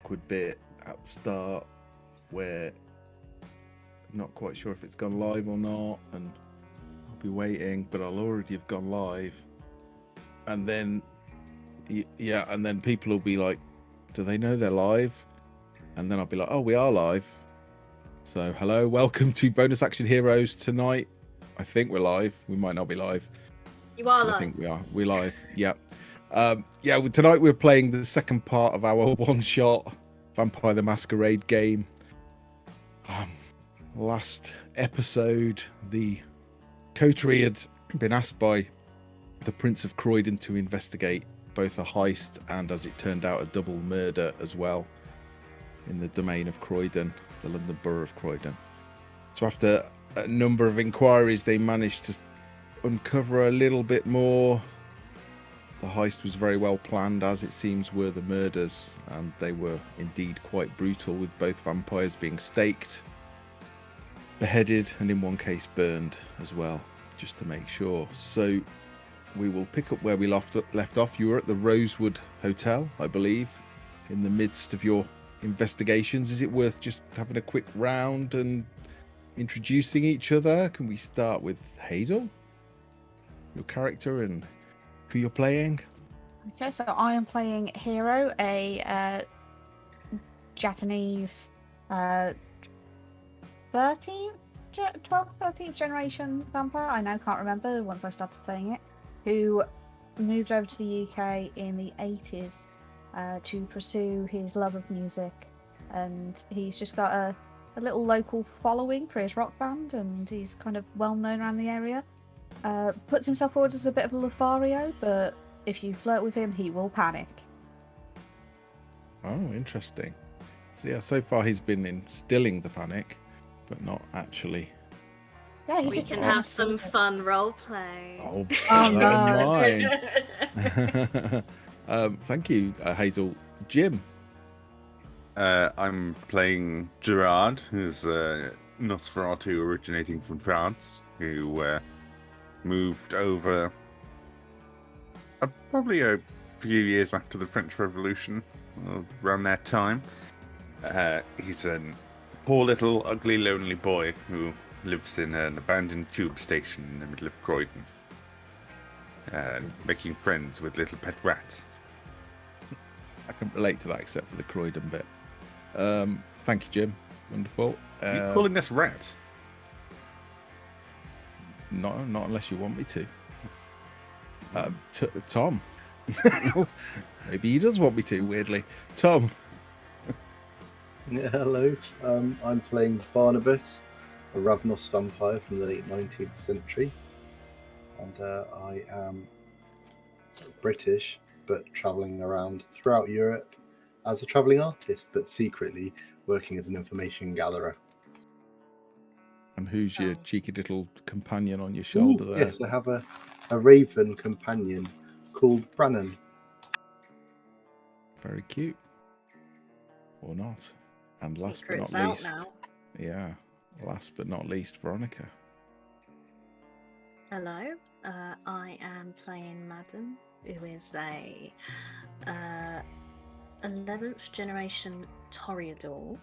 awkward bit at the start where I'm not quite sure if it's gone live or not, and I'll be waiting, but I'll already have gone live. And then, yeah, and then people will be like, do they know they're live? And then I'll be like, oh, we are live. So, hello, welcome to Bonus Action Heroes tonight. I think we're live. We might not be live. You are live. I think we are. We're live. Yeah. Tonight we're playing the second part of our one-shot Vampire the Masquerade game. Last episode, the coterie had been asked by the Prince of Croydon to investigate both a heist and, as it turned out, a double murder as well in the domain of Croydon, the London Borough of Croydon. So after a number of inquiries, they managed to uncover a little bit more. The heist was very well planned, as it seems were the murders, and they were indeed quite brutal, with both vampires being staked, beheaded, and in one case burned as well, just to make sure. So we will pick up where we left off. You were at the Rosewood Hotel, I believe, in the midst of your investigations. Is it worth just having a quick round and introducing each other? Can we start with Hazel, your character, and who you're playing? Okay, so I am playing Hero, a Japanese 13th generation vampire. I now can't remember once I started saying it. Who moved over to the UK in the 80s to pursue his love of music, and he's just got a little local following for his rock band, and he's kind of well known around the area. Puts himself forward as a bit of a Lothario, but if you flirt with him, he will panic. Oh, interesting. So yeah, so far he's been instilling the panic, but not actually. Yeah, he's we just can have some fun role play. Oh, no. Mind. Thank you, Hazel. Jim. I'm playing Gerard, who's Nosferatu originating from France, who moved over probably a few years after the French Revolution, around that time. He's a poor little ugly lonely boy who lives in an abandoned tube station in the middle of Croydon, making friends with little pet rats. I can relate to that, except for the Croydon bit. Thank you, Jim. Wonderful. You're calling us rats? Not unless you want me to. Tom. Maybe he does want me to, weirdly. Tom. Yeah, hello. I'm playing Barnabas, a Ravnos vampire from the late 19th century. And I am British, but travelling around throughout Europe as a travelling artist, but secretly working as an information gatherer. And who's your cheeky little companion on your shoulder there? Yes, I have a raven companion called Brannon. Very cute. Or not. And last Secret's but not out least. now. Yeah. Last but not least, Veronica. Hello, I am playing Madden, who is a 11th generation Toreador.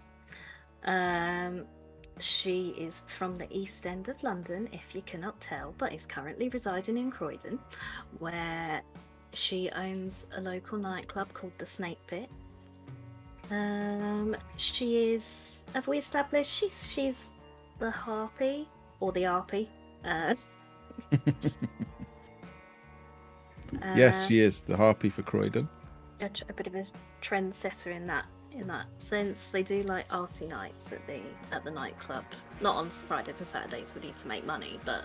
She is from the East End of London, if you cannot tell, but is currently residing in Croydon, where she owns a local nightclub called the Snake Pit. She is, have we established she's the harpy, or the arpy? Yes, she is the harpy for Croydon. A bit of a trendsetter in that sense. They do like arty nights at the nightclub, not on Fridays and Saturdays. We need to make money, but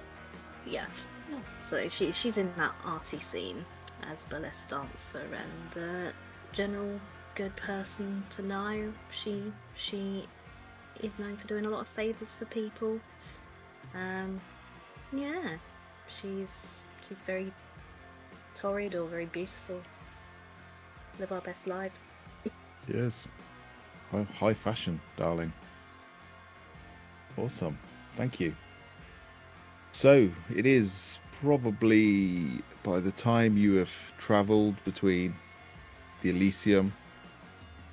yeah. So she's in that arty scene as burlesque dancer and general good person to know. She is known for doing a lot of favours for people. Yeah, she's very Toreador, very beautiful. Live our best lives. Yes. High fashion, darling. Awesome. Thank you. So, it is probably by the time you have travelled between the Elysium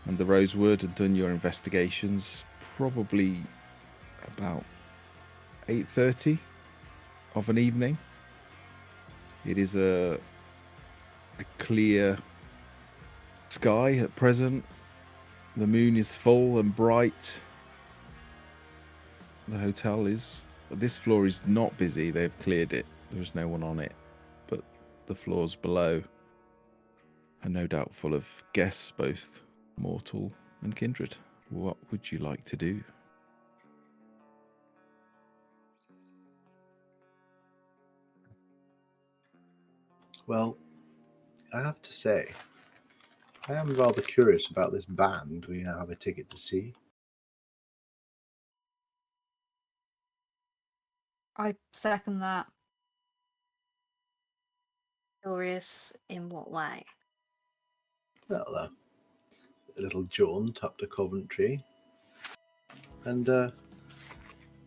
and the Rosewood and done your investigations, probably about 8:30 of an evening. It is a clear sky at present. The moon is full and bright. The hotel is... This floor is not busy. They've cleared it. There's no one on it. But the floors below are no doubt full of guests, both mortal and kindred. What would you like to do? Well, I have to say, I am rather curious about this band we now have a ticket to see. I second that. Curious in what way? Well, a little jaunt up to Coventry, and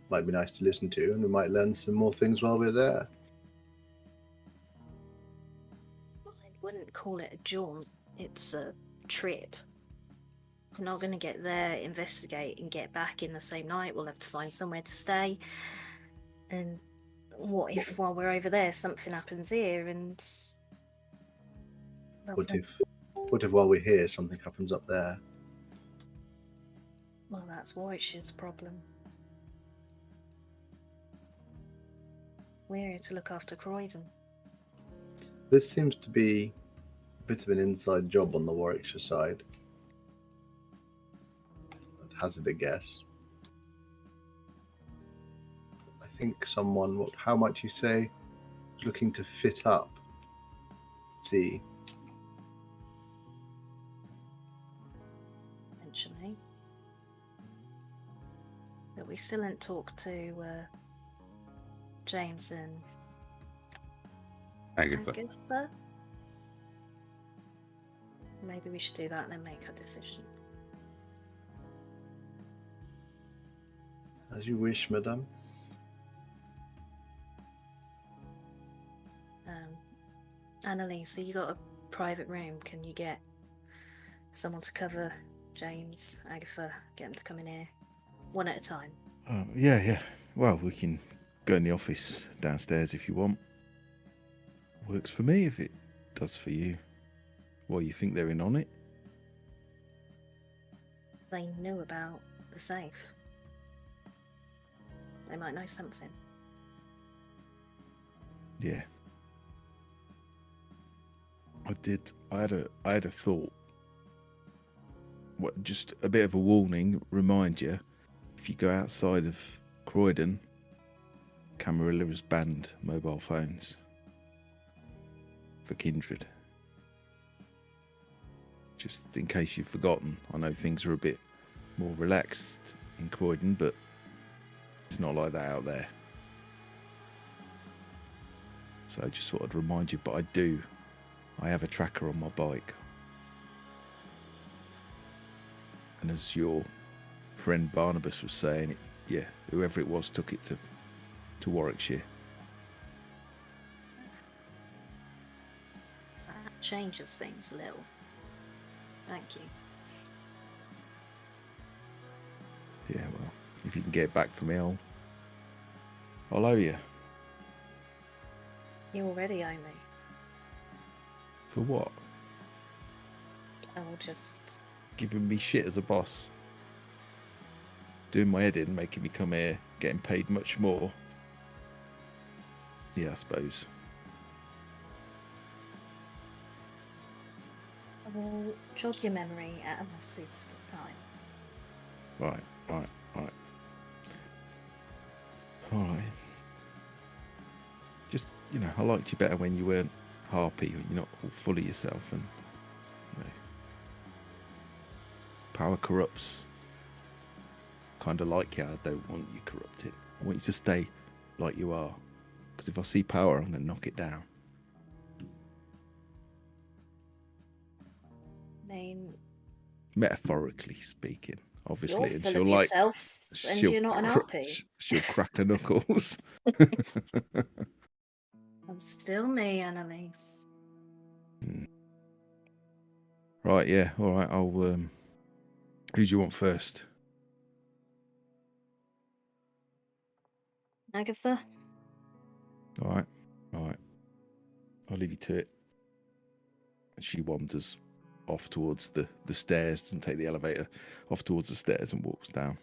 might be nice to listen to, and we might learn some more things while we're there. I wouldn't call it a jaunt. It's a trip. We're not going to get there, investigate, and get back in the same night. We'll have to find somewhere to stay. And what if while we're over there something happens here and... Well, What if while we're here something happens up there? well, that's Warwickshire's problem. We're here to look after Croydon. This seems to be a bit of an inside job on the Warwickshire side. I'd hazard a guess. I think someone, how much you say, is looking to fit up. See, Potentially. But we still ain't talked to James and Agatha. Agatha. Maybe we should do that and then make our decision. as you wish, madame. Annalise, so you got a private room. Can you get someone to cover James, Agatha, get them to come in here? One at a time. Yeah. Well, we can go in the office downstairs if you want. Works for me if it does for you. Well, you think they're in on it? They knew about the safe. They might know something. Yeah. I had a thought. What, just a bit of a warning, remind you, if you go outside of Croydon, Camarilla has banned mobile phones for Kindred. Just in case you've forgotten. I know things are a bit more relaxed in Croydon, but it's not like that out there. So I just thought I'd remind you, but I have a tracker on my bike. And as your friend Barnabas was saying, whoever it was took it to Warwickshire. That changes things a little. Thank you. Yeah, well, if you can get it back for me, I'll owe you. You already owe me. For what? I will just... Giving me shit as a boss. Doing my head in, making me come here, getting paid much more. Yeah, I suppose. I will jog your memory at a more suitable time. Right. Alright. Just, I liked you better when you weren't harpy, when you're not all full of yourself and, power corrupts. Kind of like you, I don't want you corrupted. I want you to stay like you are. Because if I see power, I'm going to knock it down. I mean... Metaphorically speaking, obviously. You're And full she'll of yourself, and you're not an RP. She'll crack her knuckles. I'm still me, Annalise. Right, yeah, all right. Who do you want first? Agatha? All right. All right. I'll leave you to it. And she wanders off towards the stairs, doesn't take the elevator, off towards the stairs and walks down.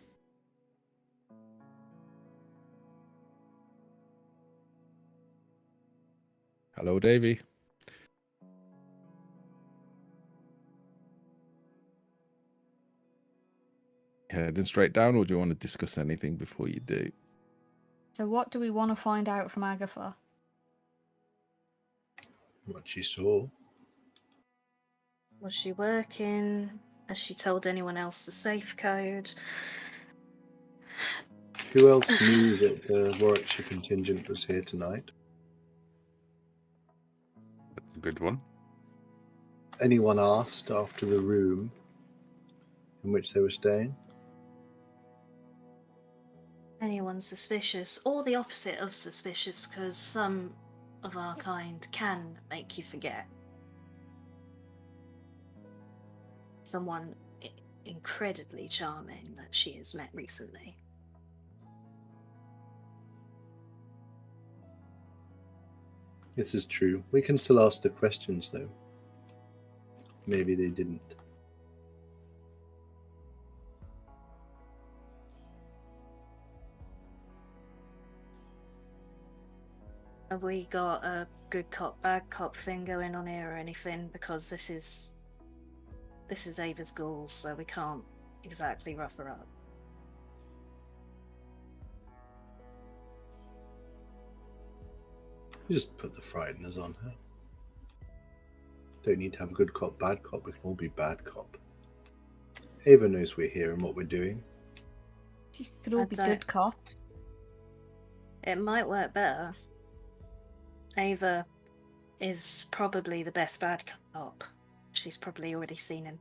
Hello, Davy. Heading straight down, or do you want to discuss anything before you do? So what do we want to find out from Agatha? What she saw. Was she working? Has she told anyone else the safe code? Who else knew that the Warwickshire contingent was here tonight? That's a good one. Anyone asked after the room in which they were staying? Anyone suspicious, or the opposite of suspicious, because some of our kind can make you forget. Someone incredibly charming that she has met recently. This is true. We can still ask the questions, though. Maybe they didn't. Have we got a good cop, bad cop thing going on here or anything? Because this is Ava's ghouls, so we can't exactly rough her up. You just put the frighteners on her. Don't need to have a good cop, bad cop. We can all be bad cop. Ava knows we're here and what we're doing. You could all I be don't- good cop. It might work better. Ava is probably the best bad cop. She's probably already seen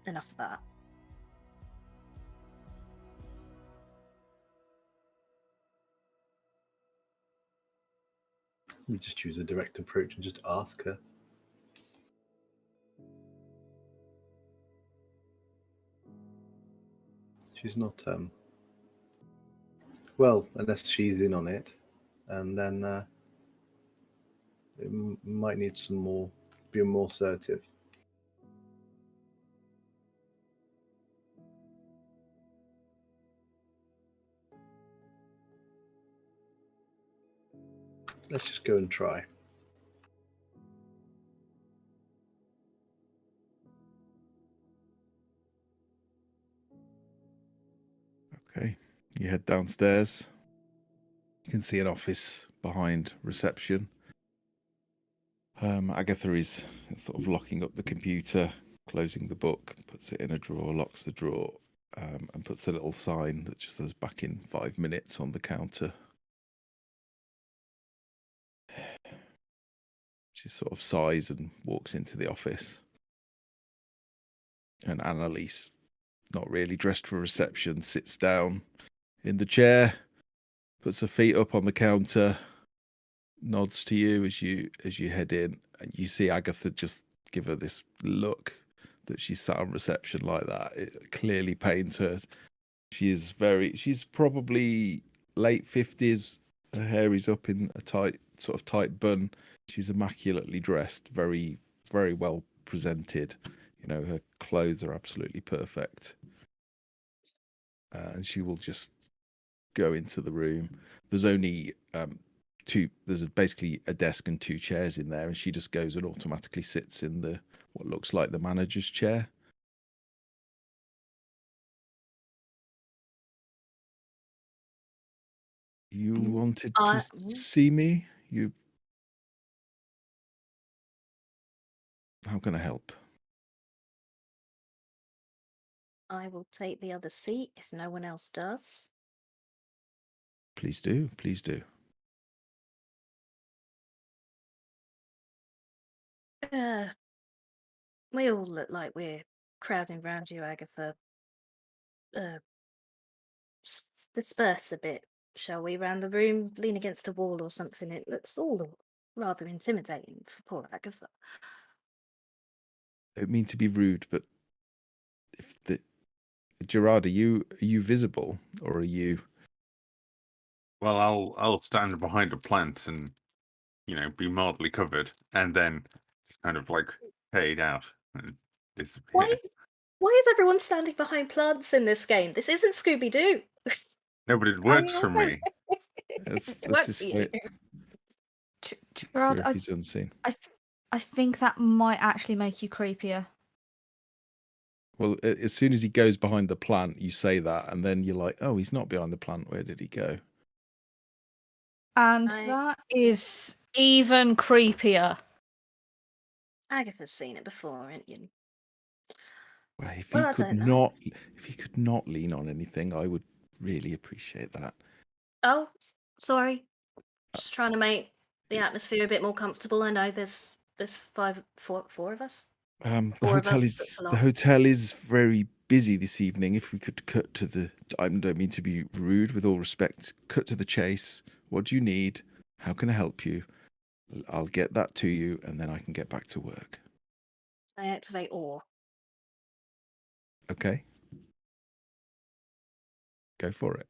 enough of that. We just choose a direct approach and just ask her. She's not, well, unless she's in on it, and then it might need some more, be more assertive. Let's just go and try. Okay. You head downstairs. You can see an office behind reception. Agatha is sort of locking up the computer, closing the book, puts it in a drawer, locks the drawer, and puts a little sign that just says back in 5 minutes on the counter. She sort of sighs and walks into the office. And Annalise, not really dressed for reception, sits down in the chair, puts her feet up on the counter, nods to you as you head in, and you see Agatha just give her this look that she's sat on reception like that. It clearly pains her. She's probably late 50s. Her hair is up in a tight bun. She's immaculately dressed, very, very well presented. You know, her clothes are absolutely perfect. And she will just go into the room. There's only there's basically a desk and 2 chairs in there, and she just goes and automatically sits in what looks like the manager's chair. You wanted to see me? How can I help? I will take the other seat if no one else does. Please do. Please do. We all look like we're crowding round you, Agatha. Disperse a bit, shall we, round the room? Lean against a wall or something. It looks all rather intimidating for poor Agatha. I don't mean to be rude, but Gerard, are you visible or are you? Well, I'll stand behind a plant and be mildly covered, and then kind of like fade out and disappear. Why is everyone standing behind plants in this game? This isn't Scooby Doo. No, but it I works for also, me. That's It that's works his for you. way. Gerard, Fear if he's unseen. I think that might actually make you creepier. Well, as soon as he goes behind the plant, you say that, and then you're like, "Oh, he's not behind the plant. Where did he go?" And I- that is even creepier. Agatha's seen it before, ain't you? Well, if Well, he I could don't know. not lean on anything, I would really appreciate that. Oh, sorry. Just trying to make the atmosphere a bit more comfortable. I know there's four of us. The Four of hotel us, is that's a the lot. hotel is very busy this evening. If we could cut to the, I don't mean to be rude, with all respect, cut to the chase. What do you need? How can I help you? I'll get that to you, and then I can get back to work. I activate ore. Okay, go for it.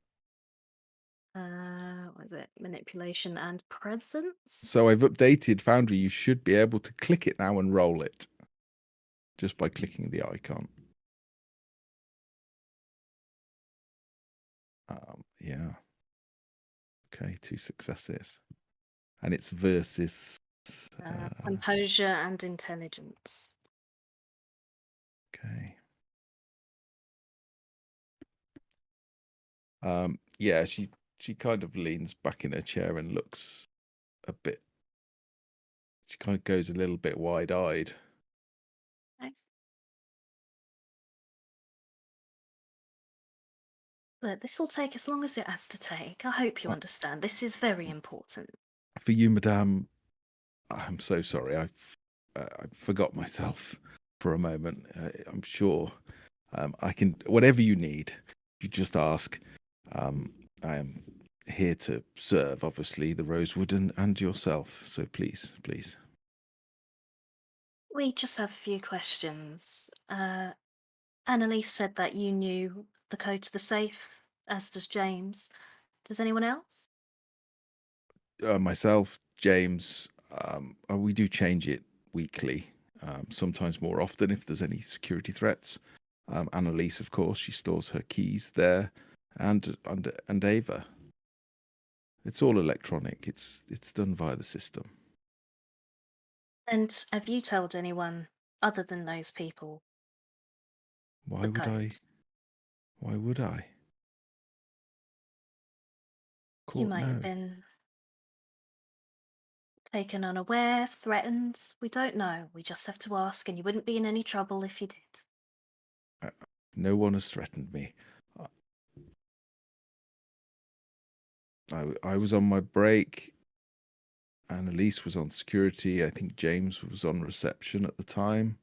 What is it? Manipulation and presence. So I've updated Foundry. You should be able to click it now and roll it just by clicking the icon. Yeah. Okay, 2 successes. And it's versus. Composure and intelligence. Okay. Yeah, she kind of leans back in her chair and looks a bit. She kind of goes a little bit wide-eyed. Look, this will take as long as it has to take. I hope you Uh, understand. This is very important. For you, Madame, I'm so sorry. I forgot myself for a moment. I'm sure I can. Whatever you need, you just ask. I am here to serve, obviously, the Rosewood and yourself. So please, please. We just have a few questions. Annalise said that you knew the code to the safe, as does James. Does anyone else? Myself, James, we do change it weekly, sometimes more often if there's any security threats. Annalise, of course, she stores her keys there, and Ava. It's all electronic. It's done via the system. And have you told anyone other than those people? Why the would I? code? Why would I? You Court, might no. have been taken unaware, threatened. We don't know. We just have to ask, and you wouldn't be in any trouble if you did. No one has threatened me. I was on my break. Annalise was on security. I think James was on reception at the time.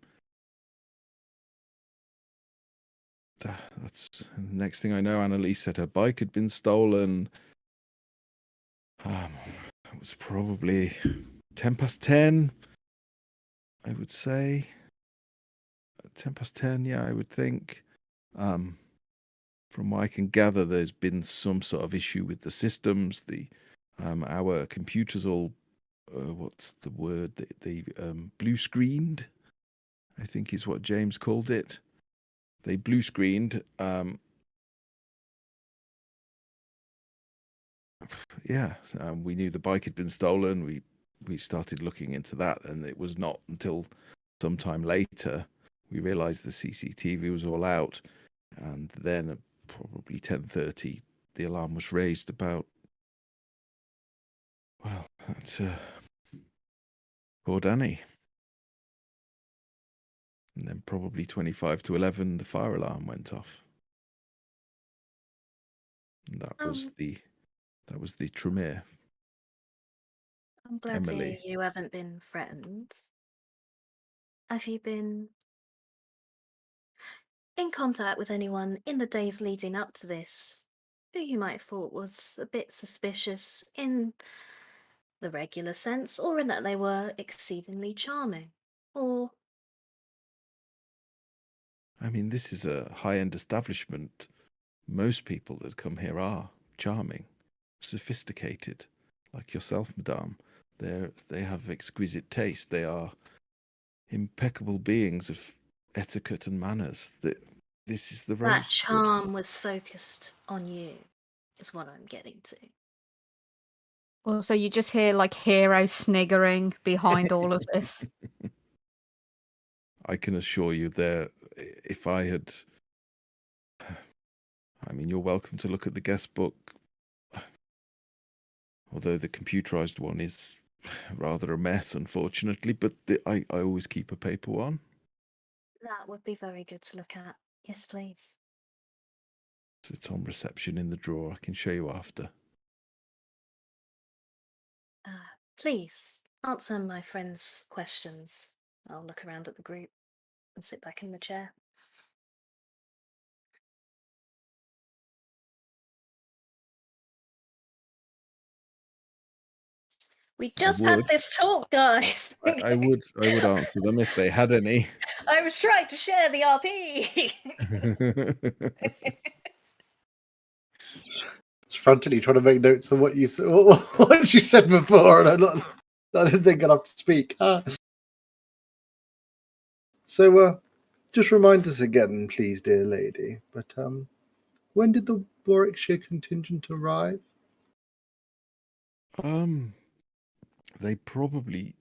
That's the next thing I know. Annalise said her bike had been stolen. It was probably 10:10. I would say 10:10. Yeah, I would think. From what I can gather, there's been some sort of issue with the systems. Our computers all, what's the word? They blue screened, I think is what James called it. They blue screened. Yeah, we knew the bike had been stolen. We started looking into that, and it was not until sometime later we realized the CCTV was all out, and then at probably 10:30 the alarm was raised about, well, that's poor Danny. And then probably 25 to 11 the fire alarm went off. And that was the Tremere. I'm glad to Emily. hear you haven't been threatened. Have you been in contact with anyone in the days leading up to this who you might have thought was a bit suspicious in the regular sense, or in that they were exceedingly charming? Or I mean, this is a high-end establishment. Most people that come here are charming, sophisticated, like yourself, madame. They have exquisite taste. They are impeccable beings of etiquette and manners. This is the That Rosewood. charm was focused on you, is what I'm getting to. Also, you just hear like Hero sniggering behind all of this. I can assure you there, if I had... I mean, you're welcome to look at the guest book, although the computerized one is rather a mess, unfortunately, but I always keep a paper one. That would be very good to look at. Yes, please. It's on reception in the drawer. I can show you after. Please answer my friend's questions. I'll look around at the group and sit back in the chair. We just had would. this talk, guys. I would answer them if they had any. I was trying to share the RP. Just frantically trying to make notes of what you said, what you said before, and I didn't think I'd have to speak. So, just remind us again, please, dear lady. But when did the Warwickshire contingent arrive? They probably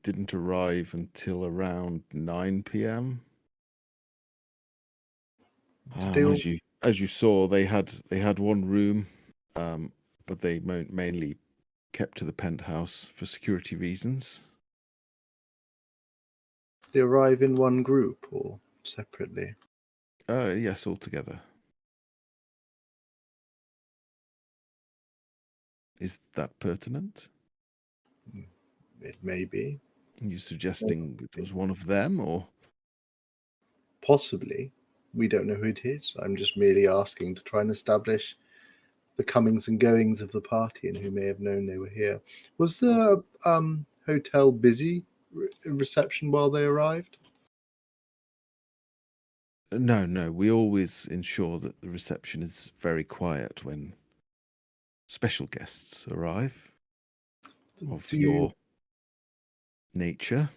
didn't arrive until around 9 p.m. As you saw, they had one room, but they mainly kept to the penthouse for security reasons. Did they arrive in one group or separately? Yes, all together. Is that pertinent? It may be. Are you suggesting it was one of them, or possibly? We don't know who it is. I'm just merely asking to try and establish the comings and goings of the party and who may have known they were here. Was the hotel busy reception while they arrived? No. We always ensure that the reception is very quiet when special guests arrive of your nature.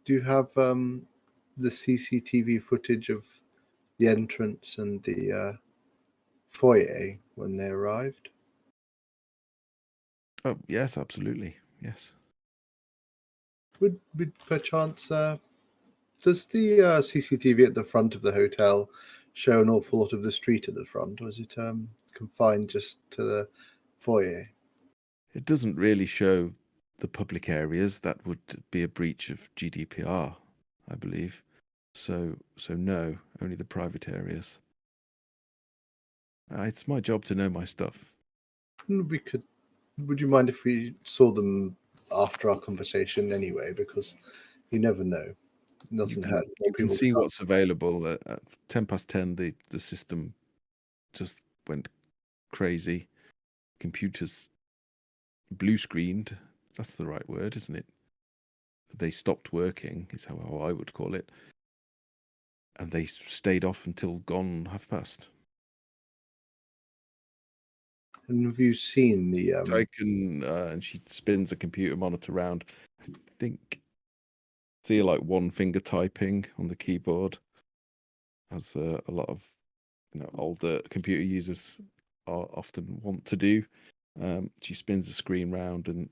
Do you have the CCTV footage of the entrance and the foyer when they arrived? Oh, yes, absolutely. Yes. Would perchance does the CCTV at the front of the hotel show an awful lot of the street at the front, or is it confined just to the foyer? It doesn't really show the public areas. That would be a breach of GDPR, I believe. So no, only the private areas. It's my job to know my stuff. We could. Would you mind if we saw them after our conversation anyway? Because you never know. It doesn't hurt. You can see what's available at 10:10. The system just went crazy. Computers blue screened. That's the right word, isn't it? They stopped working, is how I would call it. And they stayed off until gone past. And have you seen the? I can, and she spins a computer monitor around. I think see like one finger typing on the keyboard, as a lot of older computer users often want to do. She spins the screen round and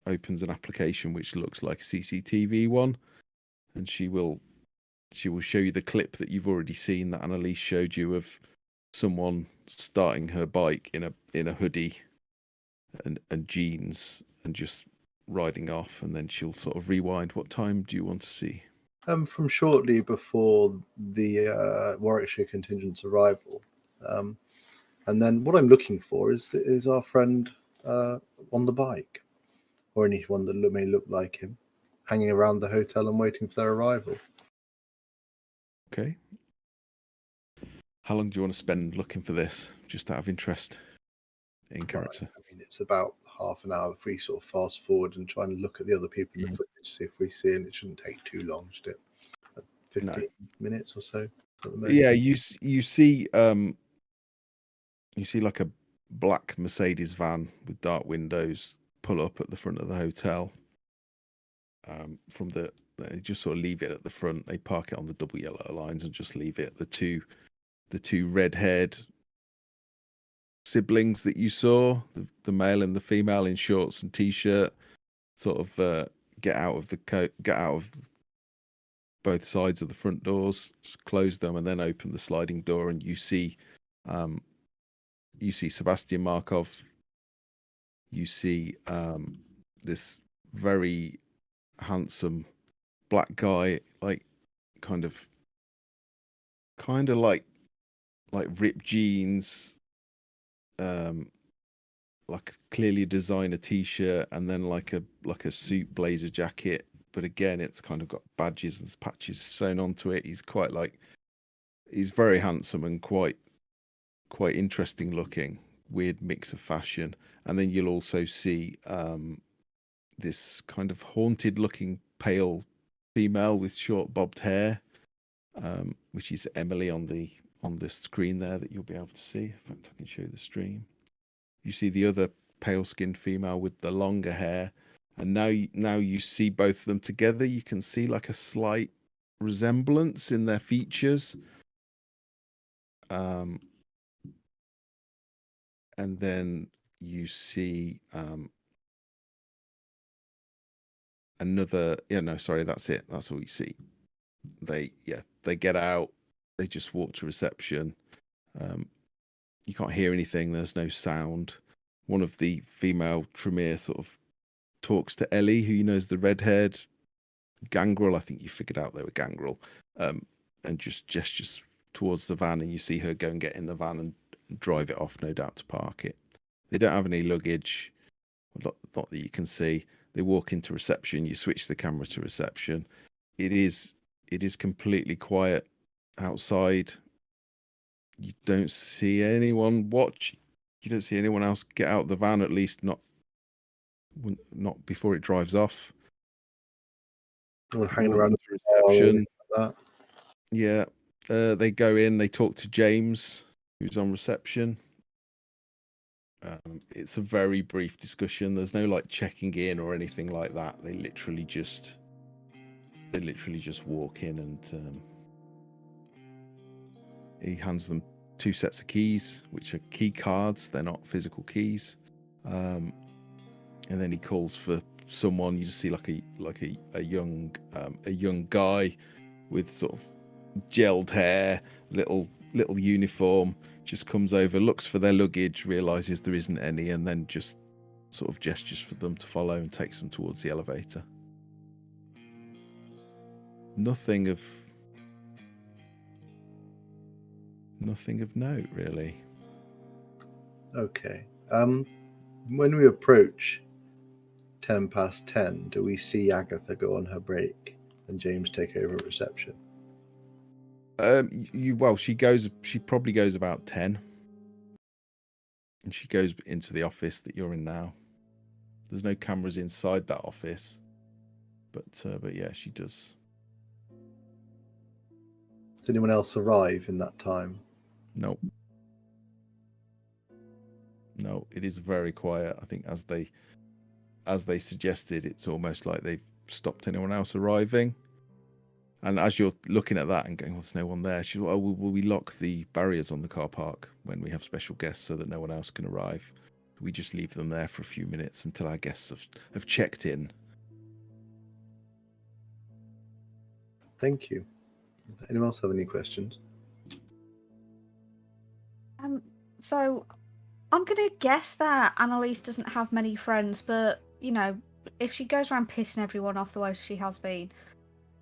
opens an application which looks like a CCTV one, and she will show you the clip that you've already seen that Annalise showed you of someone starting her bike in a hoodie and jeans and just riding off, and then she'll sort of rewind. What time do you want to see? From shortly before the Warwickshire contingent's arrival. And then what I'm looking for is our friend on the bike, or anyone that may look like him, hanging around the hotel and waiting for their arrival. Okay. How long do you want to spend looking for this, just out of interest in character? Right. I mean, it's about half an hour if we sort of fast forward and try and look at the other people in the footage, see if we see, and it shouldn't take too long, should it? 15 minutes or so at the most. Yeah, you see like a black Mercedes van with dark windows pull up at the front of the hotel. They just sort of leave it at the front. They park it on the double yellow lines and just leave it. The two red-haired siblings that you saw, the male and the female in shorts and t-shirt, sort of get out of both sides of the front doors, just close them and then open the sliding door, and you see Sebastian Markov. You see this very handsome black guy, like kind of like ripped jeans, like clearly designer t-shirt, and then like a suit blazer jacket, but again it's kind of got badges and patches sewn onto it. He's very handsome and quite interesting looking, weird mix of fashion. And then you'll also see this kind of haunted looking pale female with short bobbed hair, which is Emily on the screen there that you'll be able to see. In fact, I can show you the stream. You see the other pale skinned female with the longer hair, and now you see both of them together. You can see like a slight resemblance in their features. And then you see that's it. That's all you see. They get out. They just walk to reception. You can't hear anything. There's no sound. One of the female Tremere sort of talks to Ellie, who you know is the red-haired gangrel. I think you figured out they were gangrel. And just gestures towards the van, and you see her go and get in the van and drive it off, no doubt to park it. They don't have any luggage, not that you can see. They walk into reception. You switch the camera to reception. It is completely quiet outside. You don't see anyone watch. You don't see anyone else get out of the van, at least not before it drives off. No one hanging around the reception. Like that. Yeah, they go in. They talk to James, who's on reception. It's a very brief discussion. There's no like checking in or anything like that. They literally just walk in, and he hands them 2 sets of keys, which are key cards. They're not physical keys. And then he calls for someone. You just see like a young guy with sort of gelled hair, little uniform, just comes over, looks for their luggage, realizes there isn't any, and then just sort of gestures for them to follow and takes them towards the elevator. Nothing of note, really. Okay. When we approach 10 past 10, do we see Agatha go on her break and James take over at reception? She probably goes about 10, and she goes into the office that you're in now. There's no cameras inside that office, but yeah, she does. Does anyone else arrive in that time? No, it is very quiet. I think as they suggested, it's almost like they've stopped anyone else arriving. And as you're looking at that and going, well, there's no one there, she's like, oh, will we lock the barriers on the car park when we have special guests so that no one else can arrive? We just leave them there for a few minutes until our guests have checked in. Thank you. Anyone else have any questions? So I'm gonna guess that Annalise doesn't have many friends, but you know, if she goes around pissing everyone off the way she has been,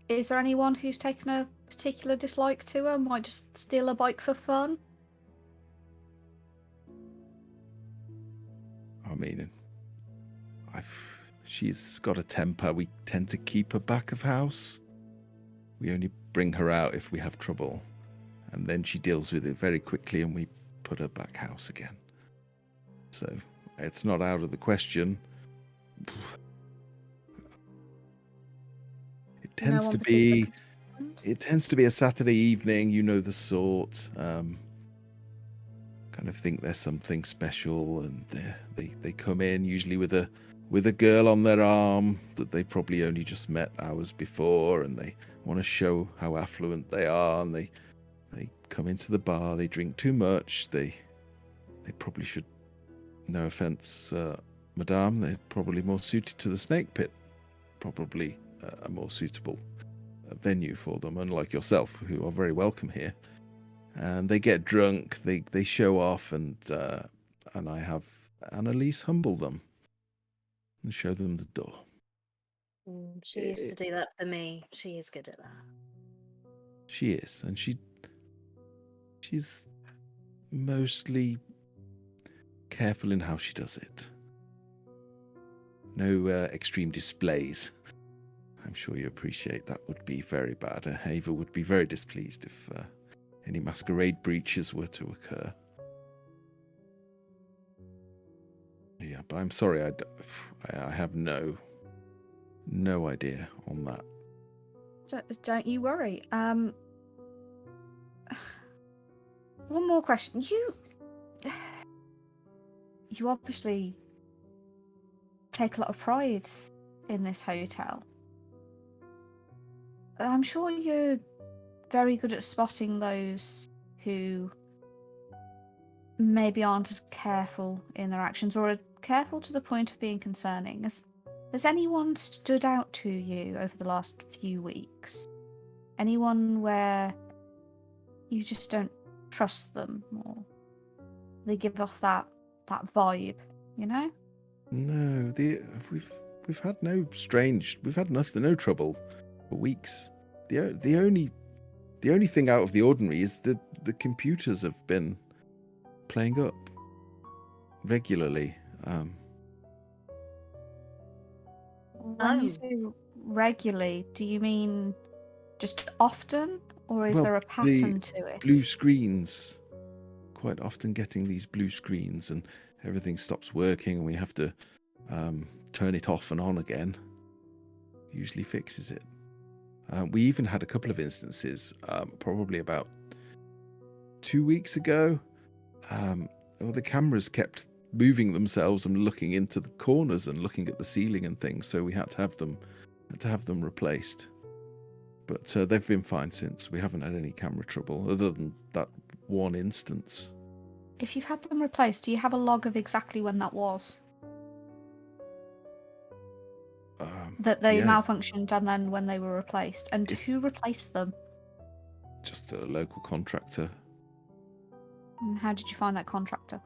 is there anyone who's taken a particular dislike to her, might just steal a bike for fun? I mean, she's got a temper. We tend to keep her back of house. We only bring her out if we have trouble, and then she deals with it very quickly, and we put her back house again. So it's not out of the question. It tends to be It tends to be a Saturday evening, you know the sort. Kind of think there's something special, and they come in usually with a girl on their arm that they probably only just met hours before, and they want to show how affluent they are, and they come into the bar, they drink too much, they probably should, no offense, madame, they're probably more suited to the snake pit, probably a more suitable venue for them, unlike yourself, who are very welcome here. And they get drunk, they show off, and I have Annalise humble them and show them the door. She used to do that for me. She is good at that. She is, and she's mostly careful in how she does it. No extreme displays. I'm sure you appreciate that would be very bad. Ava would be very displeased if any masquerade breaches were to occur. Yeah, but I'm sorry, I have no idea on that. Don't you worry. One more question. You obviously take a lot of pride in this hotel. I'm sure you're very good at spotting those who maybe aren't as careful in their actions, or are careful to the point of being concerning. Has anyone stood out to you over the last few weeks? Anyone where you just don't trust them, or they give off that vibe, you know? No, we've had no trouble for weeks. The only thing out of the ordinary is that the computers have been playing up regularly. When you say regularly, do you mean just often, or is there a pattern to it? Blue screens. Quite often getting these blue screens, and everything stops working, and we have to turn it off and on again. Usually fixes it. We even had a couple of instances, probably about 2 weeks ago. The cameras kept moving themselves and looking into the corners and looking at the ceiling and things, so we had to have them replaced. But they've been fine since. We haven't had any camera trouble other than that one instance. If you've had them replaced, do you have a log of exactly when that was? That they malfunctioned, and then when they were replaced, and who replaced them? Just a local contractor. And how did you find that contractor?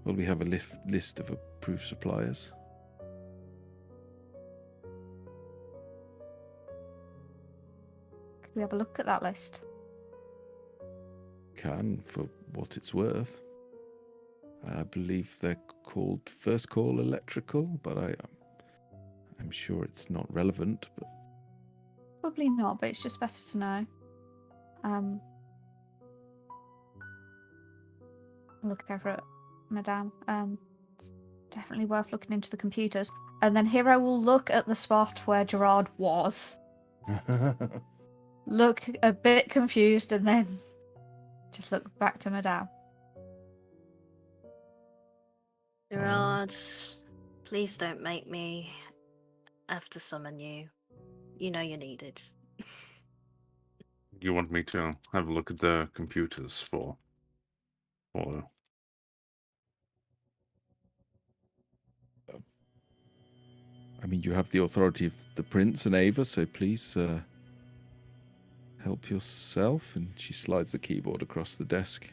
Well, we have a list of approved suppliers. Could we have a look at that list? Can, for what it's worth. I believe they're called First Call Electrical, but I'm sure it's not relevant. But probably not, but it's just better to know. Look over at Madame. It's definitely worth looking into the computers. And then Hero will look at the spot where Gerard was. Look a bit confused, and then just look back to Madame. Gerard, please don't make me have to summon you. You know you're needed. You want me to have a look at the computers for? I mean, you have the authority of the Prince and Ava, so please help yourself. And she slides the keyboard across the desk.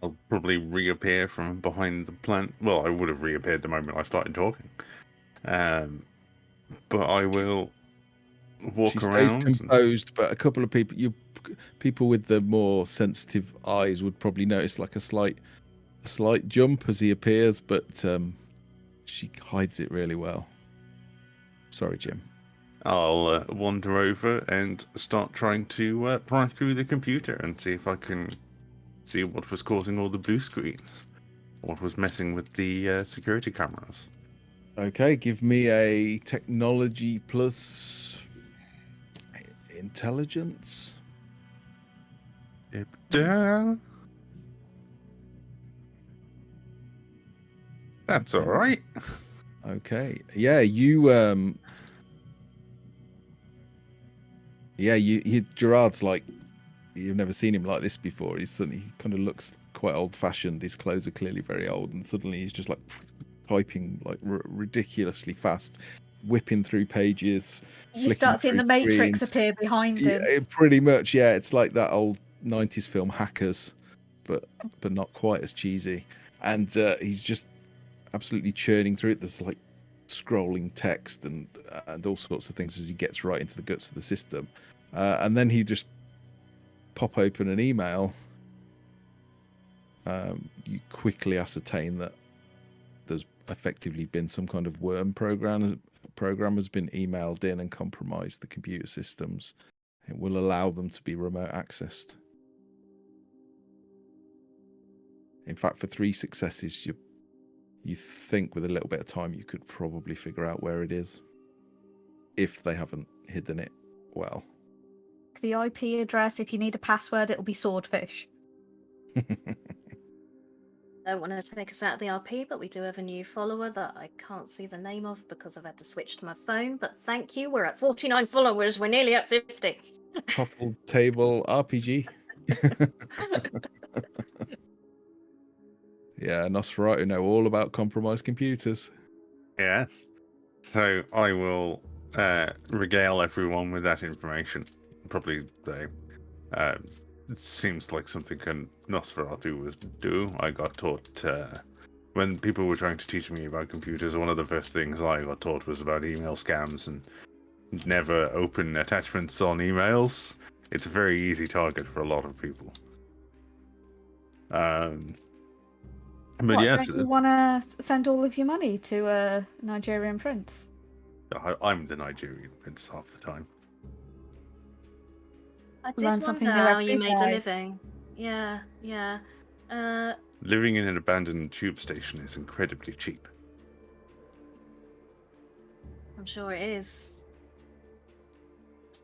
I'll probably reappear from behind the plant. Well, I would have reappeared the moment I started talking. But I will walk around. She stays composed, but a couple of people with the more sensitive eyes would probably notice like a slight jump as he appears, but she hides it really well. Sorry, Jim. I'll wander over and start trying to pry through the computer and see if I can see what was causing all the blue screens, what was messing with the security cameras. Okay, give me a technology plus Intelligence. That's all right. Okay. Yeah, you Gerard's like, you've never seen him like this before. He kind of looks quite old-fashioned. His clothes are clearly very old, and suddenly he's just like typing like ridiculously fast, whipping through pages. You start seeing the Matrix appear behind him. Yeah, pretty much. Yeah, it's like that old '90s film Hackers, but not quite as cheesy. And he's just absolutely churning through it. There's like scrolling text and all sorts of things as he gets right into the guts of the system. And then he just pop open an email. You quickly ascertain that there's effectively been some kind of worm program has been emailed in and compromised the computer systems. It will allow them to be remote accessed. In fact, for 3 successes, you think with a little bit of time you could probably figure out where it is, if they haven't hidden it well. The IP address, if you need a password, it'll be Swordfish. Don't want to take us out of the RP, but we do have a new follower that I can't see the name of because I've had to switch to my phone. But thank you. We're at 49 followers. We're nearly at 50. Topple table RPG. Yeah, Nosferatu know all about compromised computers. Yes. So I will regale everyone with that information. Probably it seems like something Nosferatu was do. I got taught when people were trying to teach me about computers, one of the first things I got taught was about email scams and never open attachments on emails. It's a very easy target for a lot of people. But yes, don't you want to send all of your money to a Nigerian prince? I'm the Nigerian prince half the time. I did Learn something wonder new how every you made a day. living. Yeah. Living in an abandoned tube station is incredibly cheap. I'm sure it is.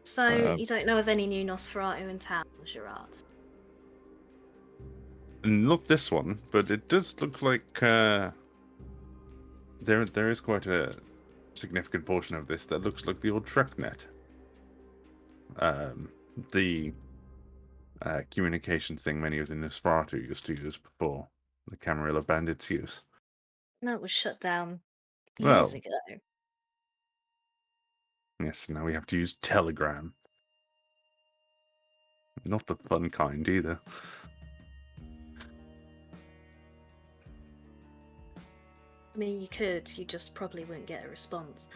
So, you don't know of any new Nosferatu in town, Gerard? Not this one, but it does look like there is quite a significant portion of this that looks like the old TrekNet. The communications thing many of the Nosferatu used to use before the Camarilla Bandits' use. No, it was shut down Well, years ago. yes, now we have to use Telegram. Not the fun kind either. I mean, you could, you just probably wouldn't get a response.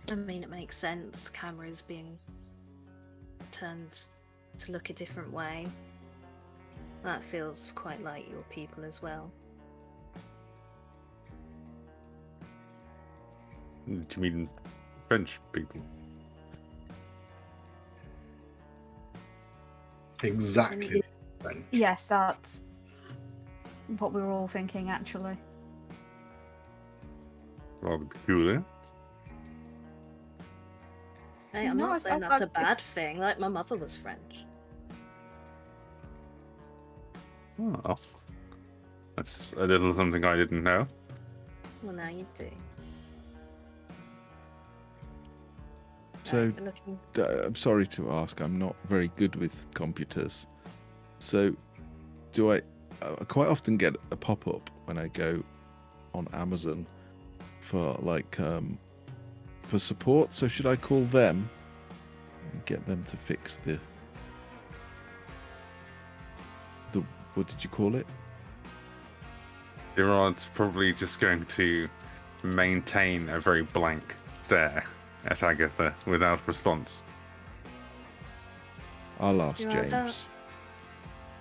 I mean, it makes sense. Cameras being turned to look a different way. That feels quite like your people as well. Do you mean French people? Exactly. Yes, that's what we were all thinking, actually. Rather peculiar. Hey, I'm No, not saying that's a if- bad thing. Like, my mother was French. Oh, that's a little something I didn't know. Well, now you do. So, Looking... I'm sorry to ask, I'm not very good with computers. So, do I quite often get a pop-up when I go on Amazon for like for support? So should I call them and get them to fix the what did you call it? Gerard's probably just going to maintain a very blank stare at Agatha without response. I'll ask Gerard, James.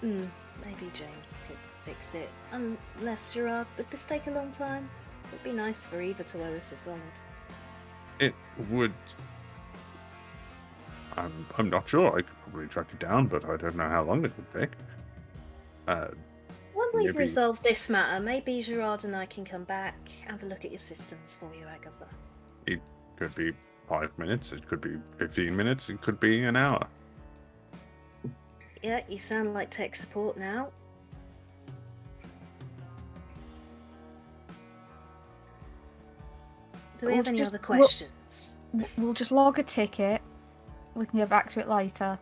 Maybe James could fix it. Unless Gerard, would this take a long time? It'd be nice for Eva to owe us a solid. It would. I'm not sure. I could probably track it down, but I don't know how long it would take. When we've Maybe- resolved this matter, maybe Gerard and I can come back, have a look at your systems for you, Agatha. Could be 5 minutes, it could be 15 minutes, it could be an hour. Yeah, you sound like tech support now. Do we We'll have any just- other we'll- questions? We'll just log a ticket. We can get back to it later.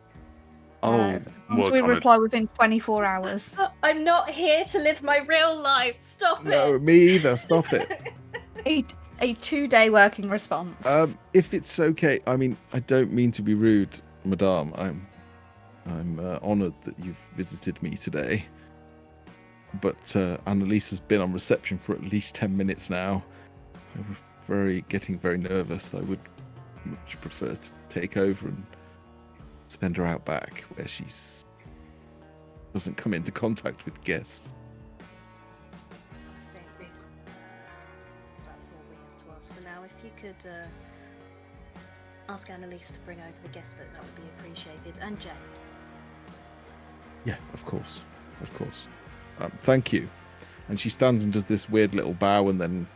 I'll As long as work we on it. reply within 24 hours. I'm not here to live my real life. Stop No, it. me either. Stop it. A 2-day working response. If it's okay, I mean, I don't mean to be rude, Madame. I'm honoured that you've visited me today. But Annalise has been on reception for at least 10 minutes now. I'm getting very nervous. I would much prefer to take over and send her out back where she's doesn't come into contact with guests. I think that's all we have to ask for now. If you could ask Annalise to bring over the guest book, that would be appreciated. And James. Yeah, of course. Thank you. And she stands and does this weird little bow and then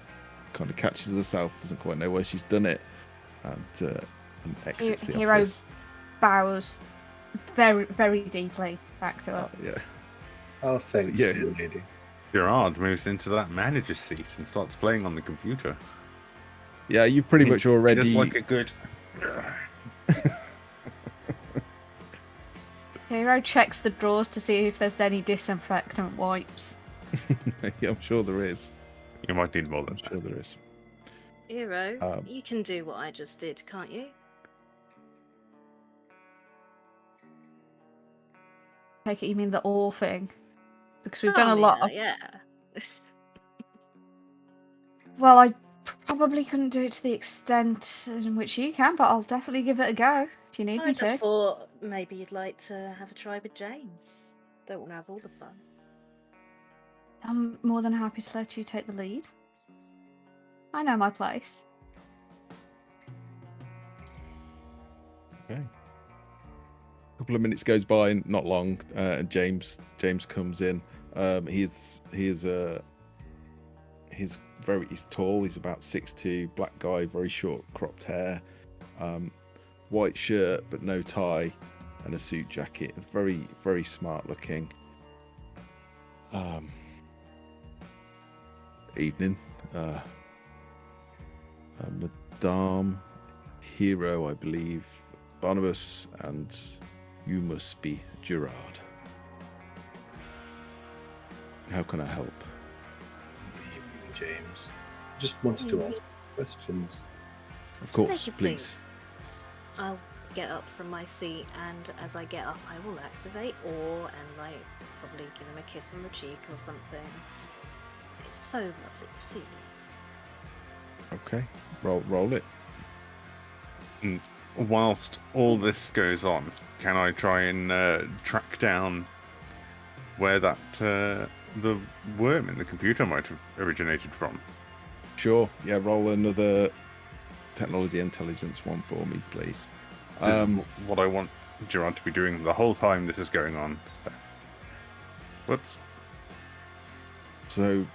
kind of catches herself, doesn't quite know where she's done it, and exits the Hero office. bows very, very deeply back to her. Yeah. Oh, thanks, Yeah. dear lady. Gerard moves into that manager's seat and starts playing on the computer. Yeah, you've pretty much already. Just like a good. Hero checks the drawers to see if there's any disinfectant wipes. Yeah, I'm sure there is. You might need more than I'm sure that. there is. Hero, you can do what I just did, can't you? Take it you mean the ore thing? Because we've Oh, done a lot of... Yeah. Well, I probably couldn't do it to the extent in which you can, but I'll definitely give it a go if you need I me just to. thought maybe you'd like to have a try with James. Don't want to have all the fun. I'm more than happy to let you take the lead. I know my place. Okay. A couple of minutes goes by, not long, and James comes in. He's tall. He's about 6'2", black guy, very short cropped hair, white shirt but no tie, and a suit jacket. It's very, very smart looking. Evening, Madame, Hero, I believe, Barnabas, and you must be Gerard. How can I help? Good evening, James. Just wanted to ask questions. Of course, Thank you, please. I'll get up from my seat, and as I get up, I will activate Awe and probably give him a kiss on the cheek or something. It's so lovely to see you. Okay, roll it. Whilst all this goes on, can I try and track down where that the worm in the computer might have originated from? Sure. Yeah, roll another technology intelligence one for me, please. This is what I want Gerard to be doing the whole time this is going on. Whoops. So,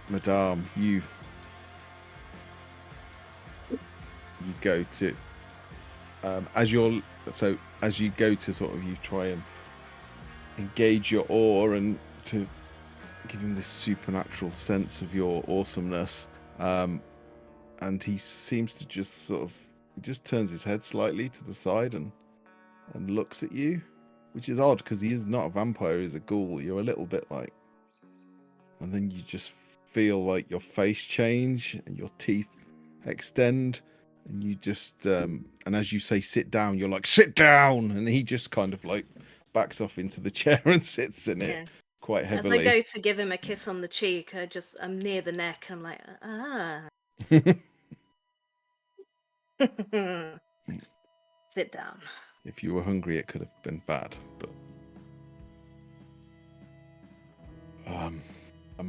Madame, you go to as you go to sort of, you try and engage your awe and to give him this supernatural sense of your awesomeness, and he seems to just sort of, he just turns his head slightly to the side and looks at you, which is odd because he is not a vampire, he's a ghoul. You're a little bit like, and then you just feel like your face change and your teeth extend, and you just and as you say sit down, you're like, sit down, and he just kind of like backs off into the chair and sits in it quite heavily. As I go to give him a kiss on the cheek, I'm near the neck, and I'm like, sit down. If you were hungry, it could have been bad, but am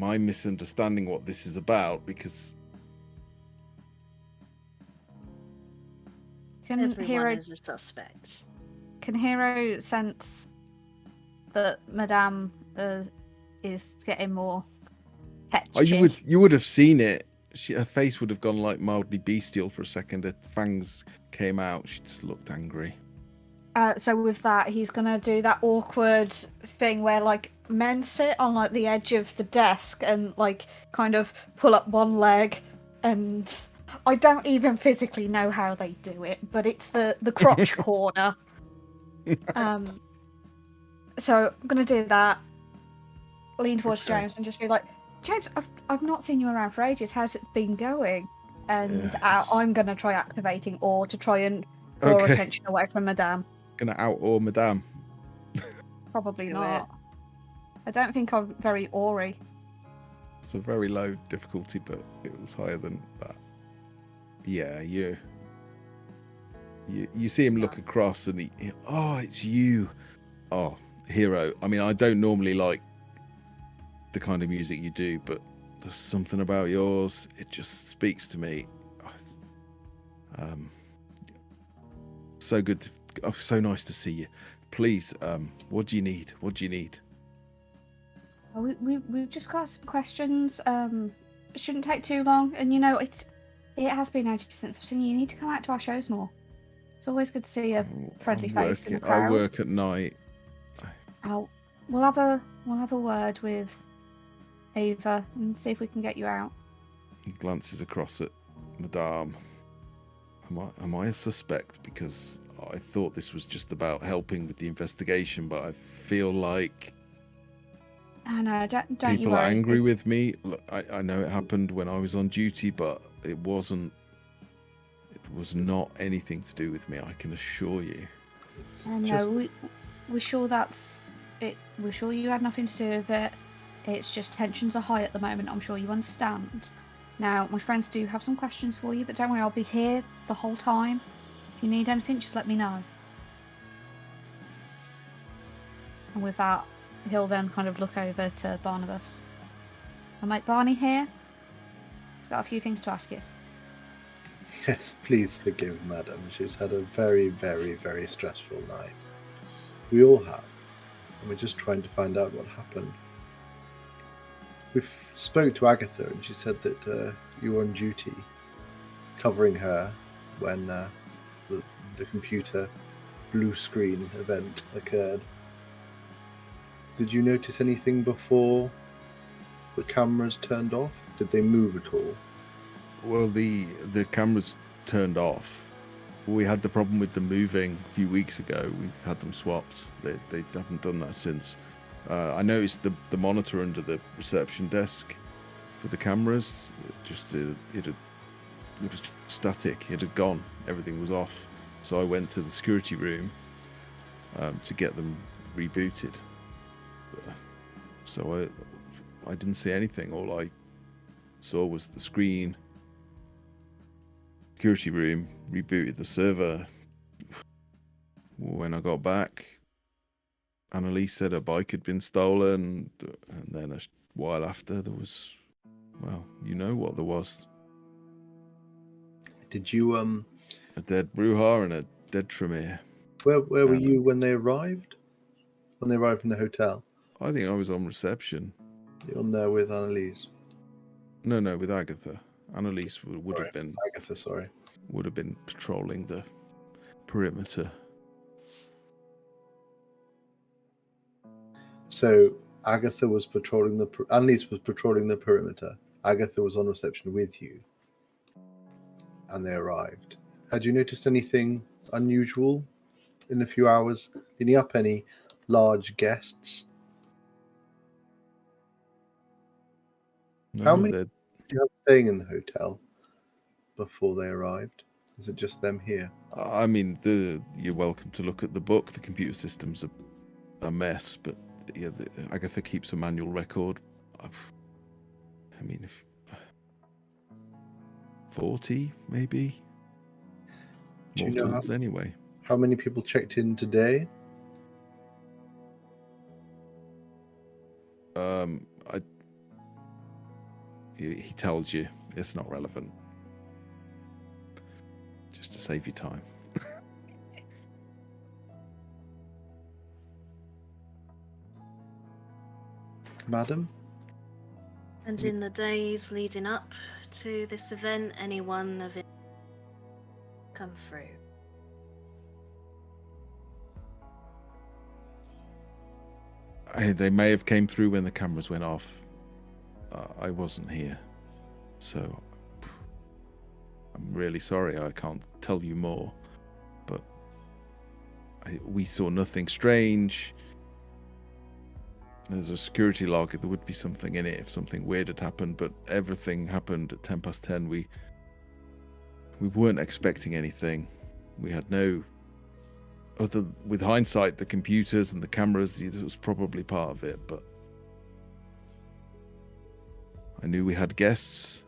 I misunderstanding what this is about? Because Everyone is a suspect. Can Hero sense that Madame is getting more tetchy? you would have seen it her face would have gone like mildly bestial for a second. Her fangs came out. She just looked angry. So with that, he's gonna do that awkward thing where like men sit on like the edge of the desk and like kind of pull up one leg, and I don't even physically know how they do it, but it's the crotch corner. So I'm gonna do that. Lean towards Okay. James and just be like, James, I've not seen you around for ages. How's it been going? And Yeah, it's- I'm gonna try activating or to try and draw Okay. attention away from Madame. Gonna out-awe Madame. Probably Do not. I don't think I'm very Ori. It's a very low difficulty, but it was higher than that. Yeah, you see him look across and he oh, it's you. Oh, hero. I mean, I don't normally like the kind of music you do, but there's something about yours. It just speaks to me. So good. So nice to see you. Please, what do you need? What do you need? We've just got some questions. It shouldn't take too long. And you know, it has been ages since I've seen you. You need to come out to our shows more. It's always good to see a friendly face in the crowd. I work at night. We'll have a word with Ava and see if we can get you out. He glances across at Madame. Am I a suspect? Because I thought this was just about helping with the investigation, but I feel like Oh no, don't you people are worry. angry with me. Look, I know it happened when I was on duty, but it was not anything to do with me, I can assure you. No, Just- we're sure that's it. We're sure you had nothing to do with it. It's just tensions are high at the moment. I'm sure you understand. Now, my friends do have some questions for you, but don't worry, I'll be here the whole time. If you need anything, just let me know. And with that, he'll then kind of look over to Barnabas. My mate Barney here. He's got a few things to ask you. Yes, please forgive Madam. She's had a very, very, very stressful night. We all have. And we're just trying to find out what happened. We spoke to Agatha and she said that you were on duty covering her when the computer blue screen event occurred. Did you notice anything before the cameras turned off? Did they move at all? Well, the cameras turned off. We had the problem with them moving a few weeks ago. We've had them swapped. They haven't done that since. I noticed the monitor under the reception desk for the cameras. It was static. It had gone. Everything was off. So I went to the security room to get them rebooted. So I didn't see anything. All I saw was the screen. Security room, rebooted the server. When I got back, Annalise said her bike had been stolen, and then a while after there was, well, you know what there was. Did you A dead Bruja and a dead Tremere. where were you when they arrived? When they arrived in the hotel? I think I was on reception. You're on there with Annalise. No, with Agatha. Annalise would have been Agatha, sorry. patrolling the perimeter. So Agatha was patrolling Annalise was patrolling the perimeter. Agatha was on reception with you, and they arrived. Had you noticed anything unusual in the few hours leading up? Any large guests? No, How many they're- did you have staying in the hotel before they arrived? Is it just them here? I mean, you're welcome to look at the book. The computer system's a mess, but yeah, Agatha keeps a manual record. I mean, 40 maybe. Do you know Mortals anyway. how many people checked in today? He tells you it's not relevant. Just to save you time. Madam? And in the days leading up to this event? Anyone of it come through? They may have came through when the cameras went off. I wasn't here, so I'm really sorry. I can't tell you more, but we saw nothing strange. There's a security log. There would be something in it if something weird had happened, but everything happened at 10:10. We weren't expecting anything. We had no other. With hindsight, the computers and the cameras, it was probably part of it, but I knew we had guests.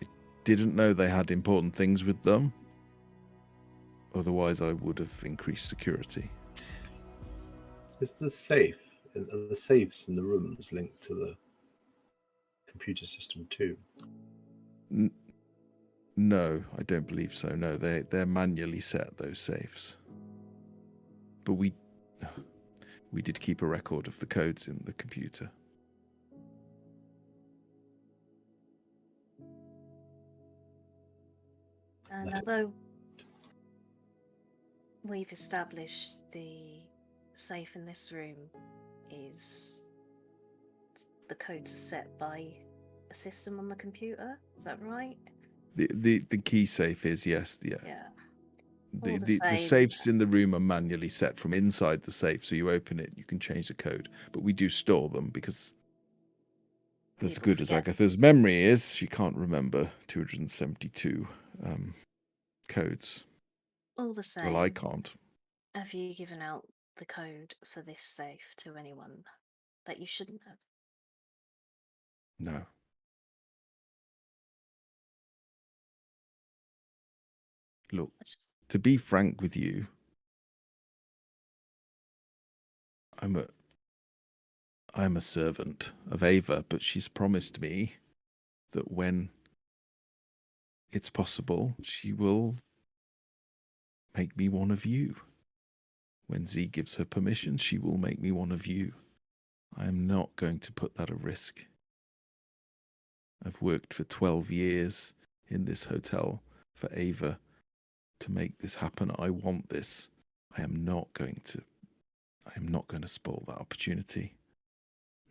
I didn't know they had important things with them. Otherwise, I would have increased security. Is the safe? Are the safes in the rooms linked to the computer system too? No, I don't believe so. No, they're manually set, those safes. But we did keep a record of the codes in the computer. And although we've established the safe in this room is the codes are set by a system on the computer, is that right? The key safe is, yes, yeah. The same. safes in the room are manually set from inside the safe, so you open it, you can change the code. But we do store them because as People good as forget. Agatha's memory is, she can't remember 272 codes. All the same. Well, I can't. Have you given out the code for this safe to anyone that you shouldn't have? No. Look, to be frank with you, I'm a servant of Ava, but she's promised me that when it's possible, she will make me one of you. When Z gives her permission, she will make me one of you. I am not going to put that at risk. I've worked for 12 years in this hotel for Ava to make this happen. I want this. I am not going to spoil that opportunity.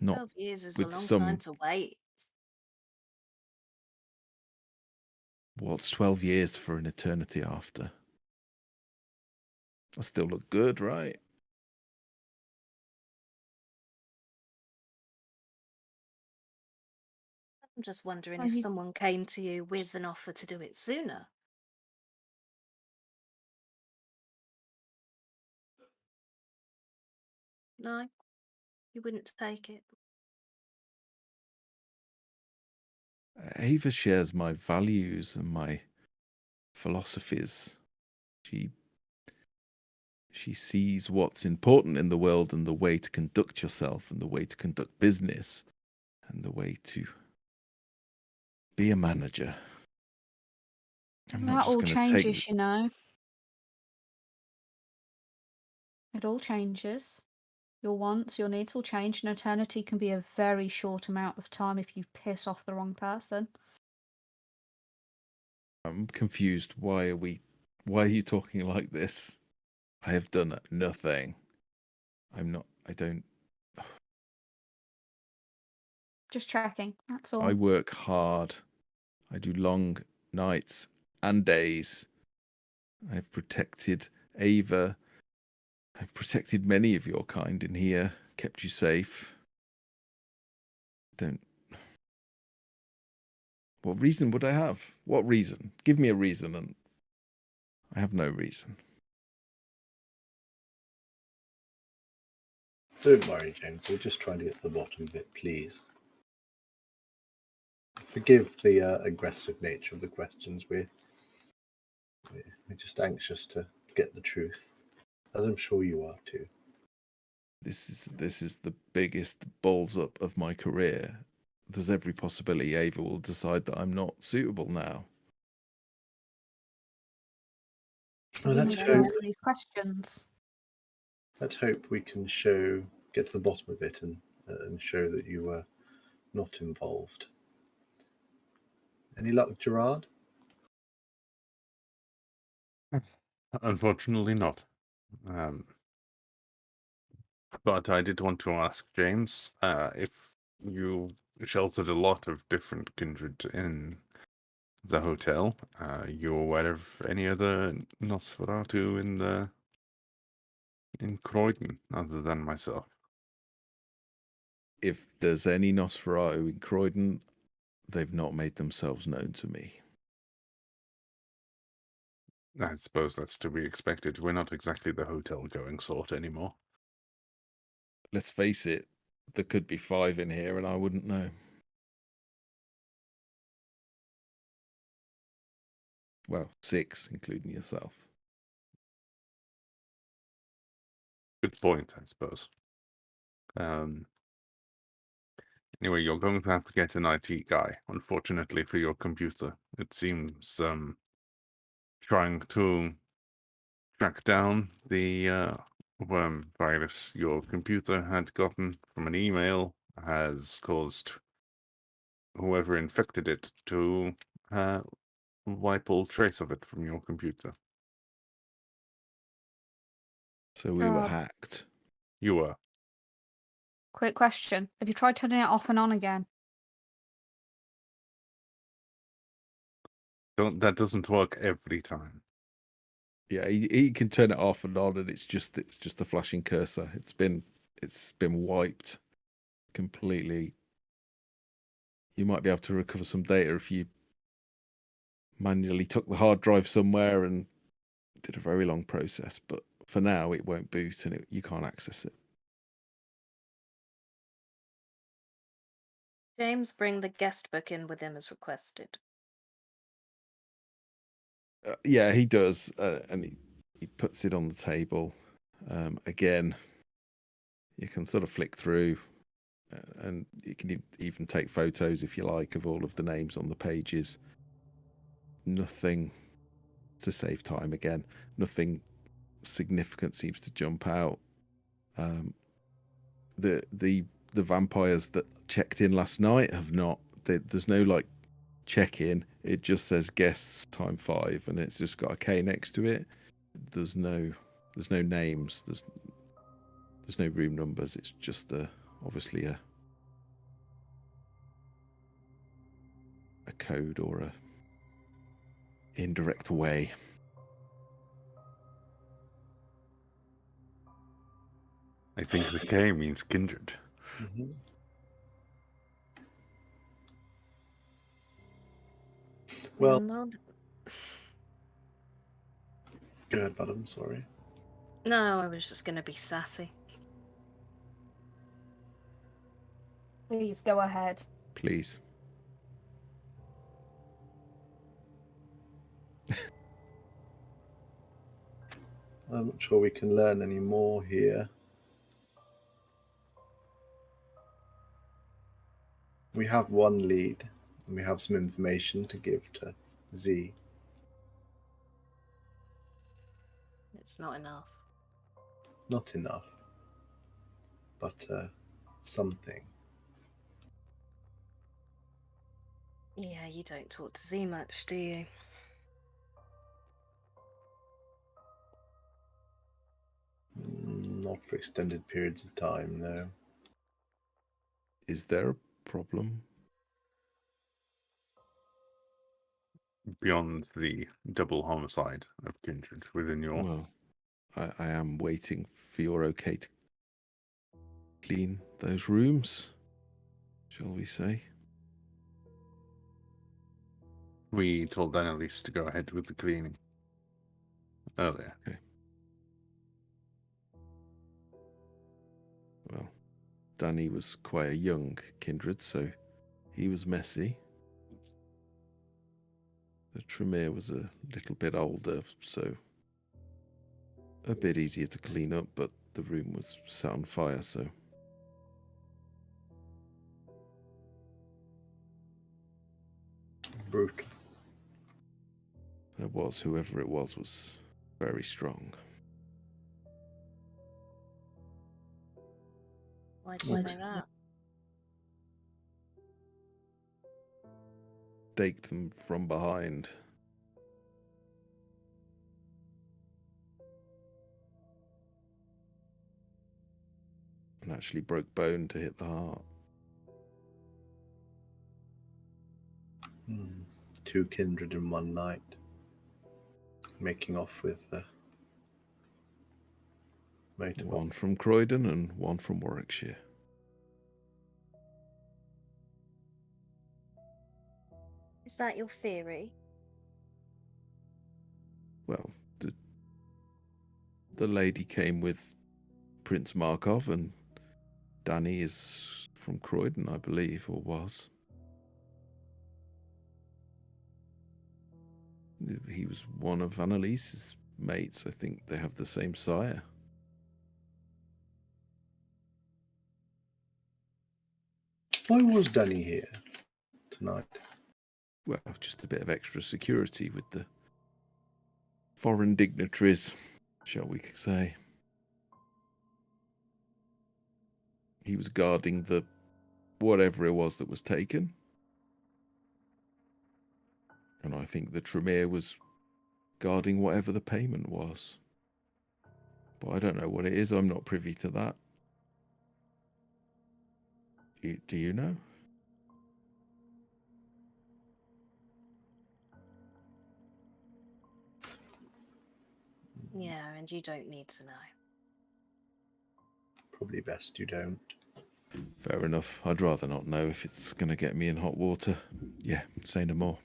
Not 12 years is a with long some. time to wait. What's 12 years for an eternity after? I still look good, right? I'm just wondering Well, if you- someone came to you with an offer to do it sooner. No, you wouldn't take it. Ava shares my values and my philosophies. She sees what's important in the world and the way to conduct yourself and the way to conduct business and the way to be a manager. I'm not That just all going to changes, take. you know. It all changes. Your wants, your needs will change, and eternity can be a very short amount of time if you piss off the wrong person. I'm confused. Why are you talking like this? I have done nothing. I don't. Just checking, that's all. I work hard. I do long nights and days. I've protected Ava. I've protected many of your kind in here, kept you safe. What reason would I have? What reason? Give me a reason, and I have no reason. Don't worry, James. We're just trying to get to the bottom of it, please. Forgive the aggressive nature of the questions. We're just anxious to get the truth, as I'm sure you are too. This is the biggest balls up of my career. There's every possibility Ava will decide that I'm not suitable now. Well, You let's need to hope. ask these questions. Let's hope we can get to the bottom of it, and show that you were not involved. Any luck, Gerard? Unfortunately not. But I did want to ask James, if you've sheltered a lot of different kindred in the hotel, you aware of any other Nosferatu in Croydon other than myself? If there's any Nosferatu in Croydon, they've not made themselves known to me. I suppose that's to be expected. We're not exactly the hotel-going sort anymore. Let's face it, there could be 5 in here and I wouldn't know. Well, 6, including yourself. Good point, I suppose. Anyway, you're going to have to get an IT guy, unfortunately, for your computer. It seems trying to track down the worm virus your computer had gotten from an email has caused whoever infected it to wipe all trace of it from your computer. So we were Rob. hacked. You were. Quick question. Have you tried turning it off and on again? That doesn't work every time. Yeah, he can turn it off and on, and it's just a flashing cursor. It's been wiped completely. You might be able to recover some data if you manually took the hard drive somewhere and did a very long process. But for now, it won't boot and you can't access it. James, bring the guest book in with him as requested. Yeah, he does, and he puts it on the table. Again, you can sort of flick through, and you can even take photos if you like of all of the names on the pages. Nothing to save time. Again, nothing significant seems to jump out. The vampires that checked in last night have not. There's no like check-in. It just says guests time 5, and it's just got a K next to it. There's no names. There's no room numbers. It's just obviously a code or a indirect way. I think the K means kindred. Mm-hmm. Well, No, go ahead, madam. Sorry. no, I was just going to be sassy. Please go ahead. Please. I'm not sure we can learn any more here. We have one lead, and we have some information to give to Z. It's not enough. Not enough, but something. Yeah, you don't talk to Z much, do you? Not for extended periods of time, no. Is there a problem? Beyond the double homicide of kindred within your... Well, I am waiting for your okay to clean those rooms, shall we say? We told Annalise to go ahead with the cleaning earlier. Okay. Well, Danny was quite a young kindred, so he was messy. The Tremere was a little bit older, so a bit easier to clean up, but the room was set on fire, so... Brutal. There was, whoever it was very strong. Why'd you say that? staked them from behind. And actually broke bone to hit the heart. Two kindred in one night. Making off with the motorbike. One from Croydon and one from Warwickshire. Is that your theory? Well, the lady came with Prince Markov, and Danny is from Croydon, I believe, or was. He was one of Annalise's mates. I think they have the same sire. Why was Danny here tonight? Well, just a bit of extra security with the foreign dignitaries, shall we say. He was guarding the whatever it was that was taken. And I think the Tremere was guarding whatever the payment was. But I don't know what it is. I'm not privy to that. Do you know? Yeah, and you don't need to know. Probably best you don't. Fair enough. I'd rather not know if it's going to get me in hot water. Yeah, say no more.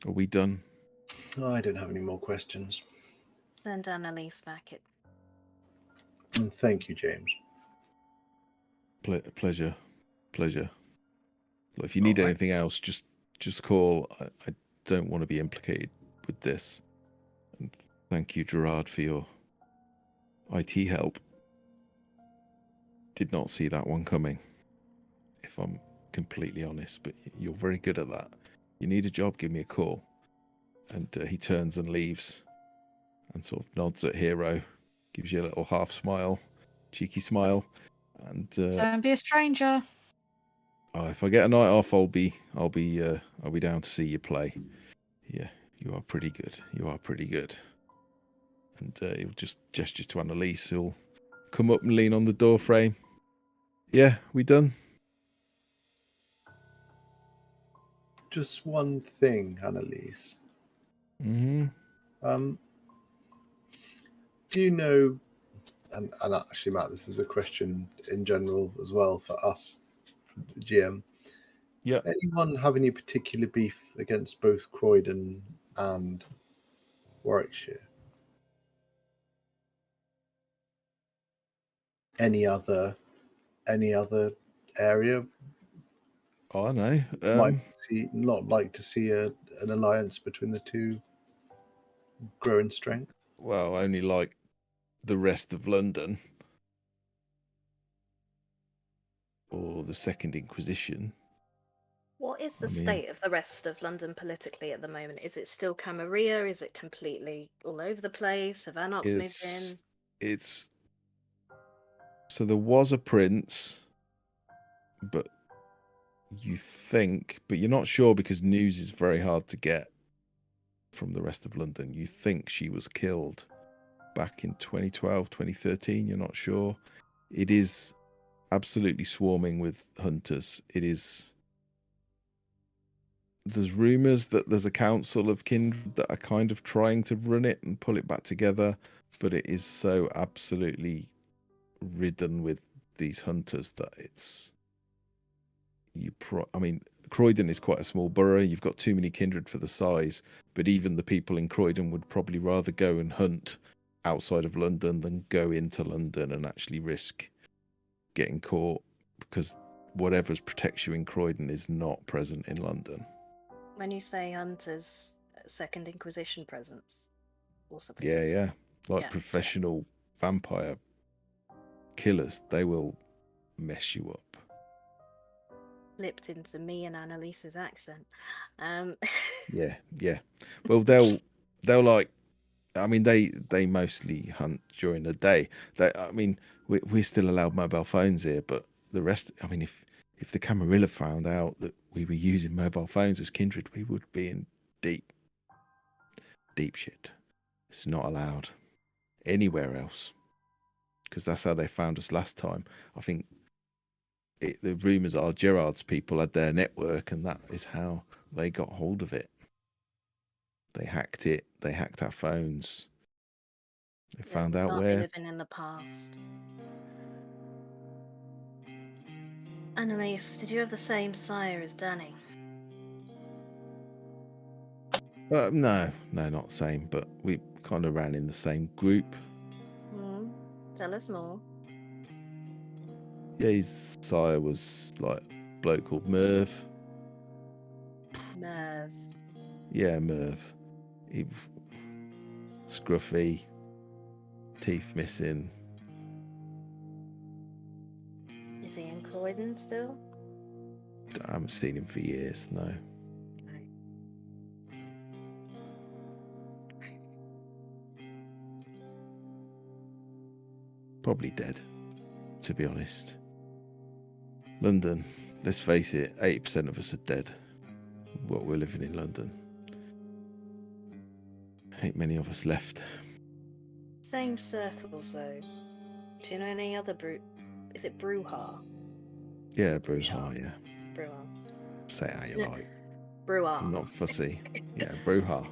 Are we done? I don't have any more questions. Send Annalise back. And thank you, James. Pleasure. Look, if you need anything else, just call. I don't want to be implicated with this. And thank you, Gerard, for your IT help. Did not see that one coming, if I'm completely honest, but you're very good at that. You need a job, give me a call. And he turns and leaves and sort of nods at Hero, gives you a little half smile, cheeky smile. And Don't be a stranger. if I get a night off, I'll be down to see you play. Yeah, you are pretty good. And he'll just gesture to Annalise, who'll come up and lean on the door frame. Yeah, we done? Just one thing, Annalise. Mm-hmm. Do you know, and actually, Matt, this is a question in general as well for us, GM. Yeah. Anyone have any particular beef against both Croydon and Warwickshire? Any other area? Oh, I know. Not like to see an alliance between the two grow in strength. Well, only like the rest of London or the Second Inquisition. What is the state of the rest of London politically at the moment? Is it still Camarilla? Is it completely all over the place? Have Anarchs moved in? So there was a prince, but you're not sure because news is very hard to get from the rest of London. You think she was killed back in 2012, 2013. You're not sure. It is absolutely swarming with hunters. There's rumours that there's a council of kindred that are kind of trying to run it and pull it back together, but it is so absolutely ridden with these hunters that Croydon is quite a small borough. You've got too many kindred for the size, but even the people in Croydon would probably rather go and hunt outside of London than go into London and actually risk getting caught, because whatever's protects you in Croydon is not present in London. When you say hunters, Second Inquisition presence or something? Yeah. Professional vampire killers, they will mess you up. Flipped into me and Annalise's accent. Yeah. Well, they'll they mostly hunt during the day. We're still allowed mobile phones here, but the rest, if If the Camarilla found out that we were using mobile phones as Kindred, we would be in deep shit. It's not allowed anywhere else, because that's how they found us last time. I think the rumours are Gerard's people had their network, and that is how they got hold of it. They hacked it. They hacked our phones. They found out Can't be where. living in the past. Annalise, did you have the same sire as Danny? No, not same, but we kind of ran in the same group. Tell us more. Yeah, his sire was like a bloke called Merv. Merv. Yeah, Merv. He scruffy, teeth missing. Is he in Croydon still? I haven't seen him for years, no. Probably dead, to be honest. London, let's face it, 80% of us are dead. What we're living in London. Ain't many of us left. Same circles though. Do you know any other Is it Bruja? Yeah, Bruja, yeah. Bruja. Say it how you like. Bruja. I'm not fussy. Yeah, Bruja.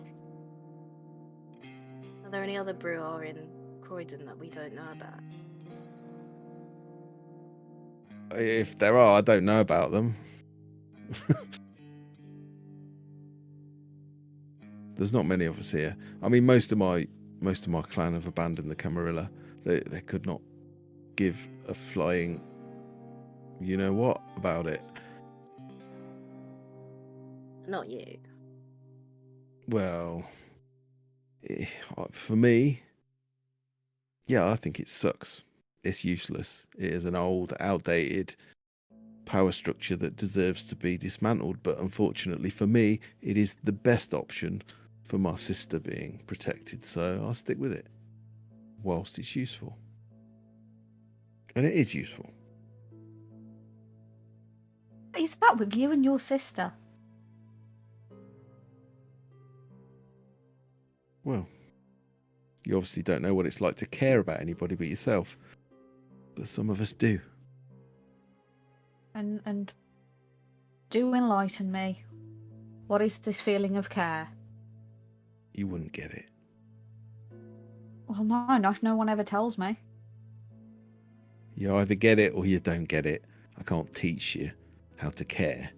Are there any other Bruja in Croydon that we don't know about? If there are, I don't know about them. There's not many of us here. I mean, most of my clan have abandoned the Camarilla. They could not give a flying you know what about it. Not you. Well, for me, yeah, I think it sucks. It's useless. It is an old, outdated power structure that deserves to be dismantled. But unfortunately for me, it is the best option for my sister being protected. So I'll stick with it whilst it's useful. And it is useful. Is that with you and your sister? Well, you obviously don't know what it's like to care about anybody but yourself. But some of us do. And do enlighten me. What is this feeling of care? You wouldn't get it. Well, no one ever tells me. You either get it or you don't get it. I can't teach you how to care.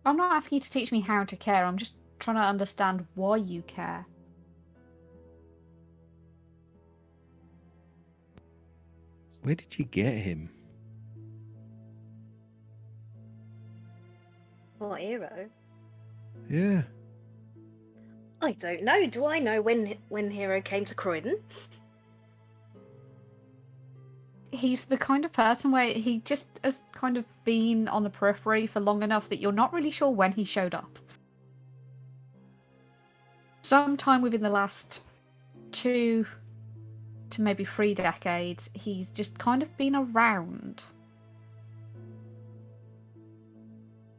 I'm not asking you to teach me how to care. I'm just trying to understand why you care. Where did you get him? What hero? Yeah. I don't know. Do I know when Hero came to Croydon? He's the kind of person where he just has kind of been on the periphery for long enough that you're not really sure when he showed up. Sometime within the last 2 to maybe 3 decades, he's just kind of been around.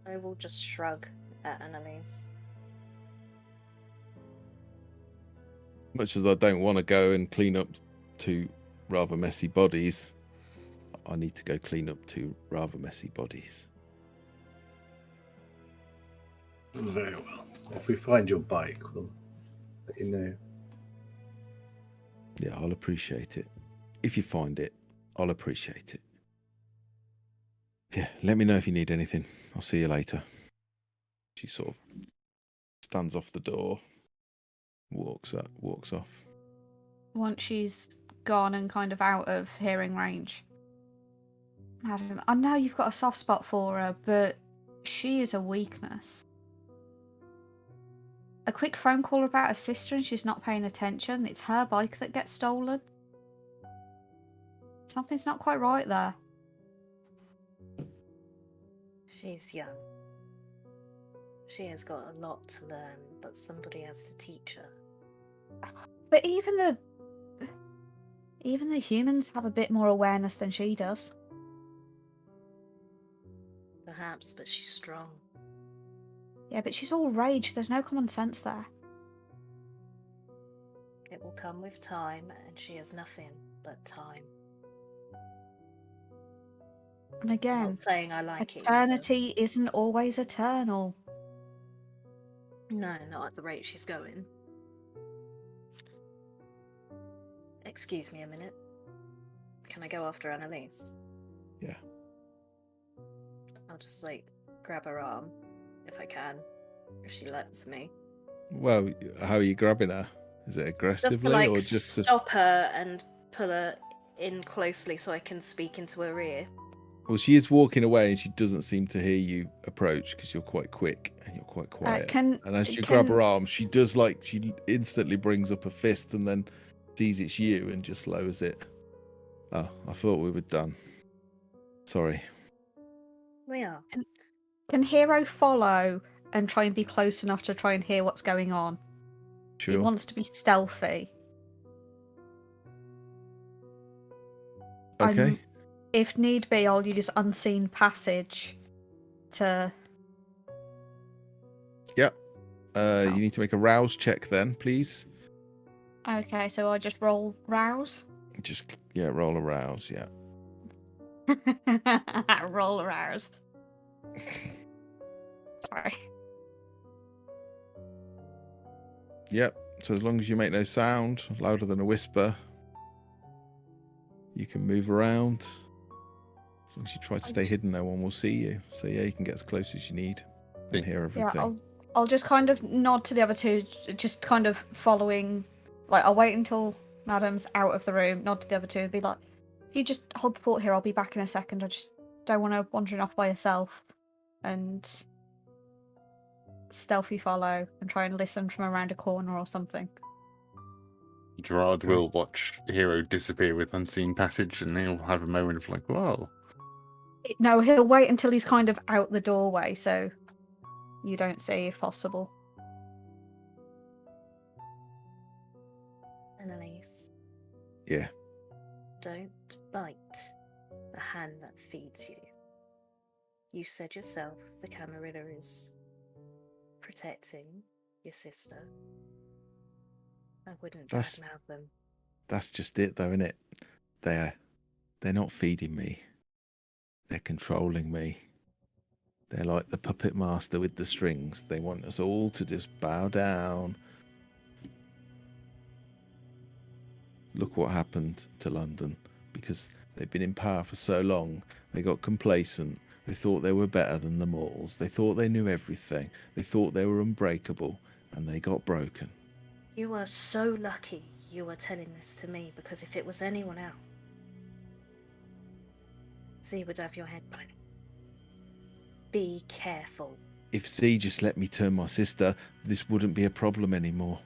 I will just shrug at Annalise. Much as I don't want to go and clean up 2 rather messy bodies, I need to go clean up 2 rather messy bodies. Very well. If we find your bike, we'll let you know. Yeah, I'll appreciate it. If you find it, I'll appreciate it. Yeah, let me know if you need anything. I'll see you later. She sort of stands off the door, walks off. Once she's gone and kind of out of hearing range. Adam, I know you've got a soft spot for her, but she is a weakness. A quick phone call about her sister and she's not paying attention. It's her bike that gets stolen. Something's not quite right there. She's young. She has got a lot to learn, but somebody has to teach her. But even the humans have a bit more awareness than she does. perhaps, but she's strong. Yeah, but she's all rage. There's no common sense there. It will come with time, and she has nothing but time. And I'm again, not saying I like it. eternity isn't always eternal. No, not at the rate she's going. Excuse me a minute. Can I go after Annalise? Yeah. I'll just grab her arm if I can, if she lets me. Well, how are you grabbing her? Is it aggressively or just to... stop her and pull her in closely so I can speak into her ear? Well, she is walking away and she doesn't seem to hear you approach because you're quite quick and you're quite quiet. And as you grab her arm, she does she instantly brings up a fist and then sees it's you and just lowers it. Oh, I thought we were done. Sorry. We are. Can Hero follow and try and be close enough to try and hear what's going on? Sure. He wants to be stealthy. Okay. If need be, I'll use unseen passage to... Yep. You need to make a rouse check then, please. Okay, so I just roll rouse? Roll a rouse, yeah. Roll rouse. Sorry. Yep. So as long as you make no sound, louder than a whisper, you can move around. As long as you try to stay hidden, no one will see you. So yeah, you can get as close as you need and hear everything. Yeah, I'll just kind of nod to the other two, just kind of following. I'll wait until Madam's out of the room, nod to the other two, and be like, "If you just hold the fort here, I'll be back in a second. I just don't want her wandering off by herself." And stealthy follow and try and listen from around a corner or something. Gerard will watch Hero disappear with unseen passage, and he'll have a moment of whoa. No, he'll wait until he's kind of out the doorway, so you don't see if possible. Annalise. Yeah. Don't bite the hand that feeds you. You said yourself the Camarilla is protecting your sister. I wouldn't badmouth them. That's just it, though, isn't it? They're not feeding me. They're controlling me. They're like the puppet master with the strings. They want us all to just bow down. Look what happened to London. Because they've been in power for so long, they got complacent. They thought they were better than the mortals. They thought they knew everything. They thought they were unbreakable, and they got broken. You are so lucky you are telling this to me, because if it was anyone else, Z would have your head by now. Be careful. If Z just let me turn my sister, this wouldn't be a problem anymore.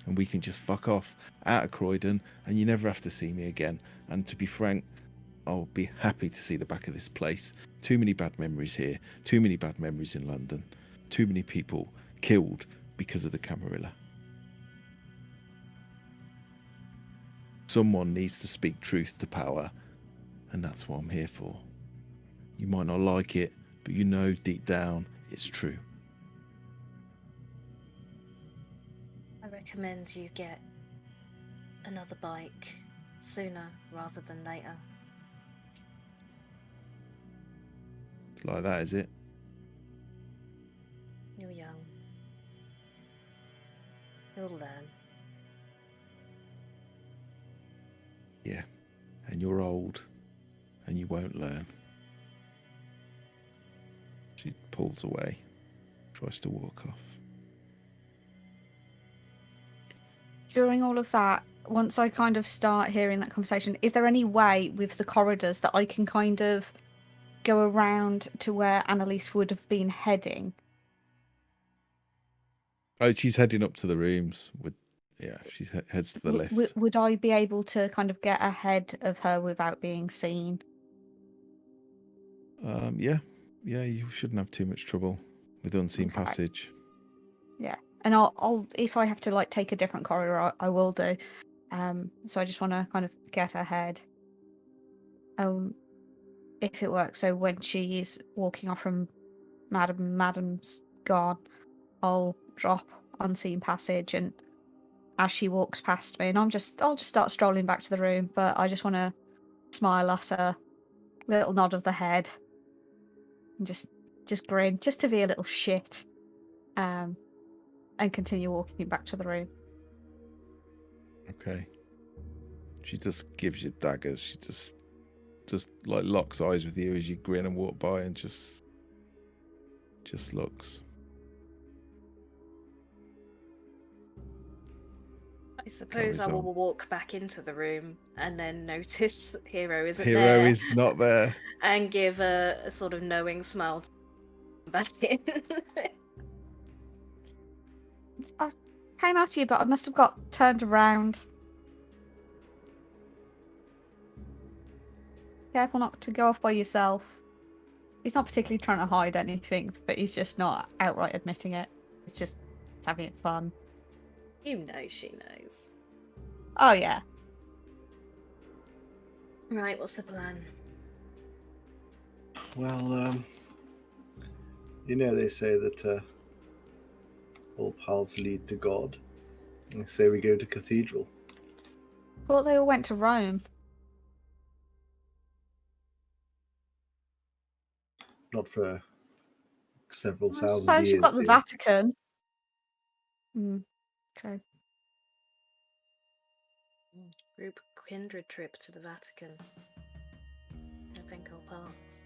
And we can just fuck off out of Croydon, and you never have to see me again. And to be frank, I'll be happy to see the back of this place. Too many bad memories here. Too many bad memories in London. Too many people killed because of the Camarilla. Someone needs to speak truth to power, and that's what I'm here for. You might not like it, but you know deep down it's true. I recommend you get another bike sooner rather than later. Like that, is it? You're young. You'll learn. Yeah. And you're old, and you won't learn. She pulls away, tries to walk off. During all of that, once I kind of start hearing that conversation, is there any way with the corridors that I can kind of go around to where Annalise would have been heading? Oh, she's heading up to the rooms. She heads to the left. Would I be able to kind of get ahead of her without being seen? Yeah, you shouldn't have too much trouble with unseen Okay. passage. Yeah, and I'll if I have to take a different corridor, I will do. So I just want to kind of get ahead. If it works, so when she's walking off from madam's gone, I'll drop unseen passage, and as she walks past me, and I'll just start strolling back to the room, but I just want to smile at her, little nod of the head, and just grin, just to be a little shit, and continue walking back to the room. Okay. She just gives you daggers. She just like locks eyes with you as you grin and walk by, and just looks. I suppose I will walk back into the room and then notice Hero isn't Hero there. is not there. And give a sort of knowing smile back in. I came after you, but I must have got turned around. Careful not to go off by yourself. He's not particularly trying to hide anything, but he's just not outright admitting it. He's just having fun. You know she knows. Oh, yeah. Right, what's the plan? Well, they say that all paths lead to God. They say we go to cathedral. Thought they all went to Rome. Not for several I thousand suppose years. you've got the dear. Vatican. True. Group kindred trip to the Vatican. I think I'll pass.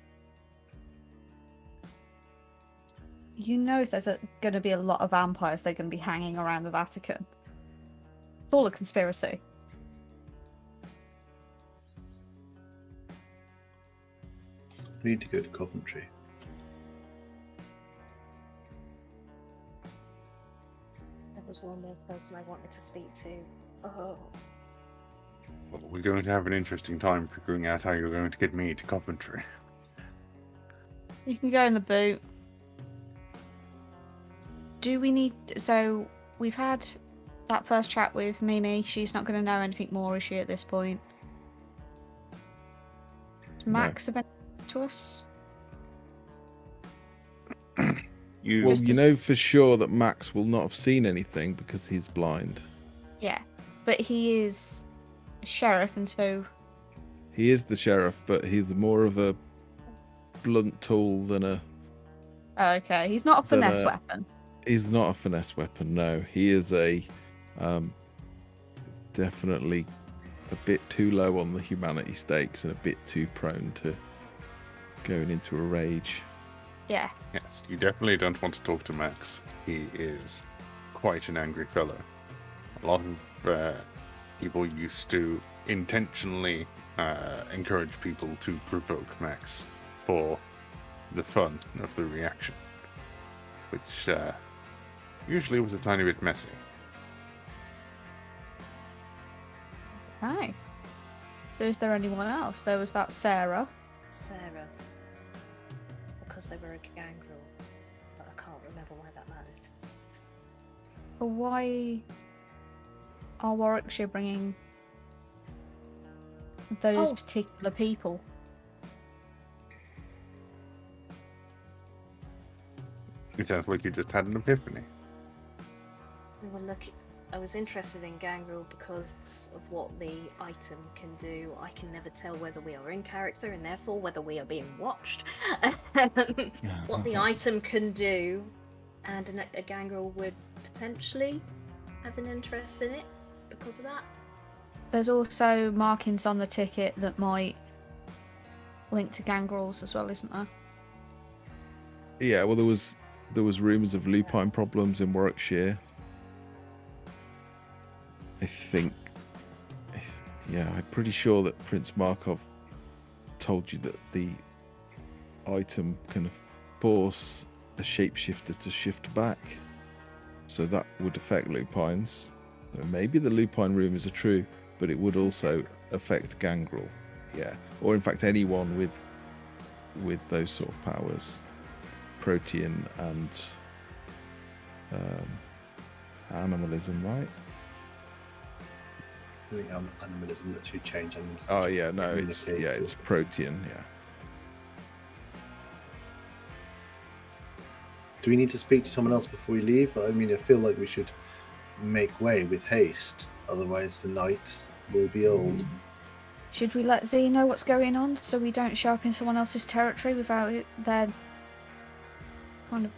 You know if there's going to be a lot of vampires, they're going to be hanging around the Vatican. It's all a conspiracy. We need to go to Coventry. There was one more person I wanted to speak to. Oh. Well, we're going to have an interesting time figuring out how you're going to get me to Coventry. You can go in the boot. Do we need... So, we've had that first chat with Mimi. She's not going to know anything more, is she, at this point? Max have been to us? Well, Just you as- know for sure that Max will not have seen anything because he's blind. Yeah. But he is a sheriff, and so... He is the sheriff, but he's more of a blunt tool than a... Oh, okay. He's not a Then, finesse weapon. He's not a finesse weapon, no. He is a... definitely a bit too low on the humanity stakes and a bit too prone to going into a rage. Yeah. Yes, you definitely don't want to talk to Max. He is quite an angry fellow. A lot of people used to intentionally encourage people to provoke Max for the fun of the reaction, which usually was a tiny bit messy. Okay. So is there anyone else? There was that Sarah. Sarah. Because they were a gangrel. But I can't remember why that matters. But why are Warwickshire bringing those particular people? It sounds like you just had an epiphany. We were looking. I was interested in gangrel because of what the item can do. I can never tell whether we are in character and therefore whether we are being watched. What the item can do, and a gangrel would potentially have an interest in it because of that. There's also markings on the ticket that might link to gangrels as well, isn't there? Yeah, well, there was rumours of lupine problems in Warwickshire. I think, yeah, I'm pretty sure that Prince Markov told you that the item can force a shapeshifter to shift back. So that would affect lupines. So maybe the lupine rumours are true, but it would also affect gangrel. Yeah, or in fact anyone with those sort of powers. Protean and animalism, right? I think animalism lets you change animals. Oh yeah, no, it's Protean, yeah. Do we need to speak to someone else before we leave? I mean, I feel like we should make way with haste, otherwise the night will be old. Should we let Z know what's going on so we don't show up in someone else's territory without their kind of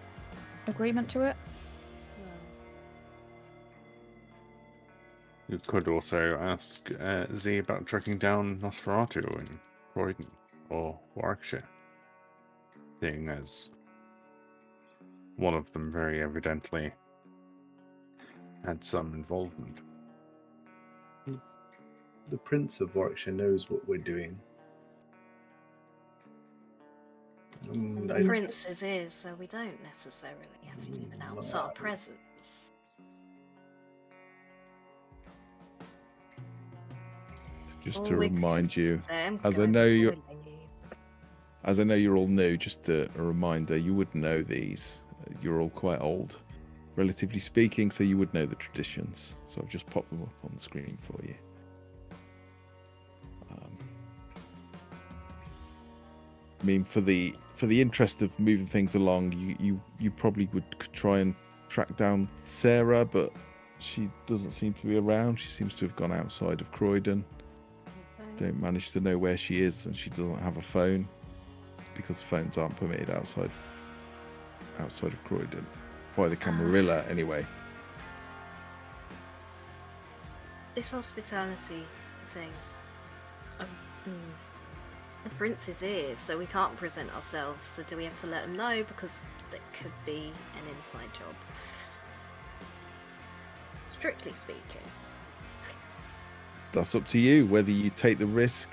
agreement to it? You could also ask Z about tracking down Nosferatu in Croydon or Warwickshire, seeing as one of them very evidently had some involvement. The Prince of Warwickshire knows what we're doing. And the Prince is here, so we don't necessarily have to announce our presence. Just Or to we could remind you, them as I go know you're, before we leave. as I know you're all new, just a reminder, you would know these. You're all quite old, relatively speaking, so you would know the traditions. So I've just popped them up on the screen for you. I mean, for the interest of moving things along, you probably could try and track down Sarah, but she doesn't seem to be around. She seems to have gone outside of Croydon. Okay. Don't manage to know where she is, and she doesn't have a phone because phones aren't permitted outside of Croydon by the Camarilla anyway. This hospitality thing. The Prince is here, so we can't present ourselves. So do we have to let him know? Because it could be an inside job. Strictly speaking. That's up to you, whether you take the risk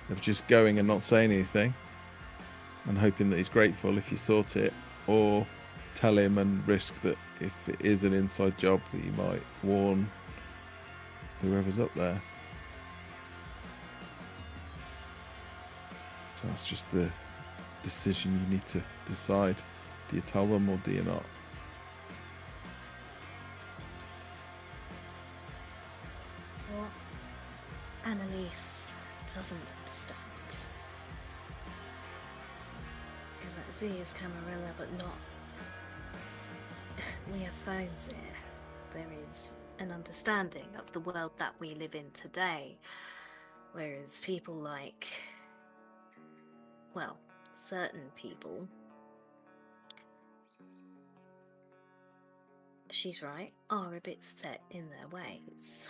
of just going and not saying anything and hoping that he's grateful if you sort it, or tell him and risk that if it is an inside job that you might warn whoever's up there. So that's just the decision you need to decide. Do you tell them or do you not? What Annalise doesn't understand is that Z is Camarilla, but not. We have phones here. There is an understanding of the world that we live in today, whereas people like, well, certain people, she's right, are a bit set in their ways.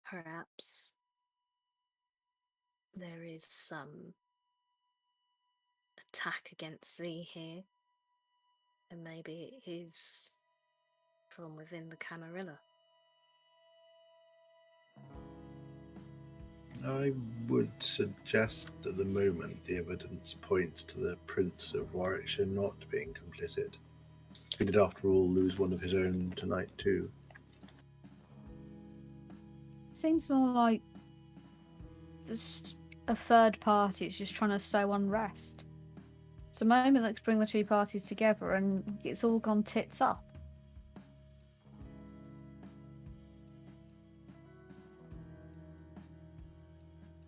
Perhaps there is some attack against Z here, and maybe it is from within the Camarilla. I would suggest at the moment the evidence points to the Prince of Warwickshire not being complicit. He did, after all, lose one of his own tonight too. Seems more like there's a third party is just trying to sow unrest. It's a moment that could bring the two parties together and it's all gone tits up.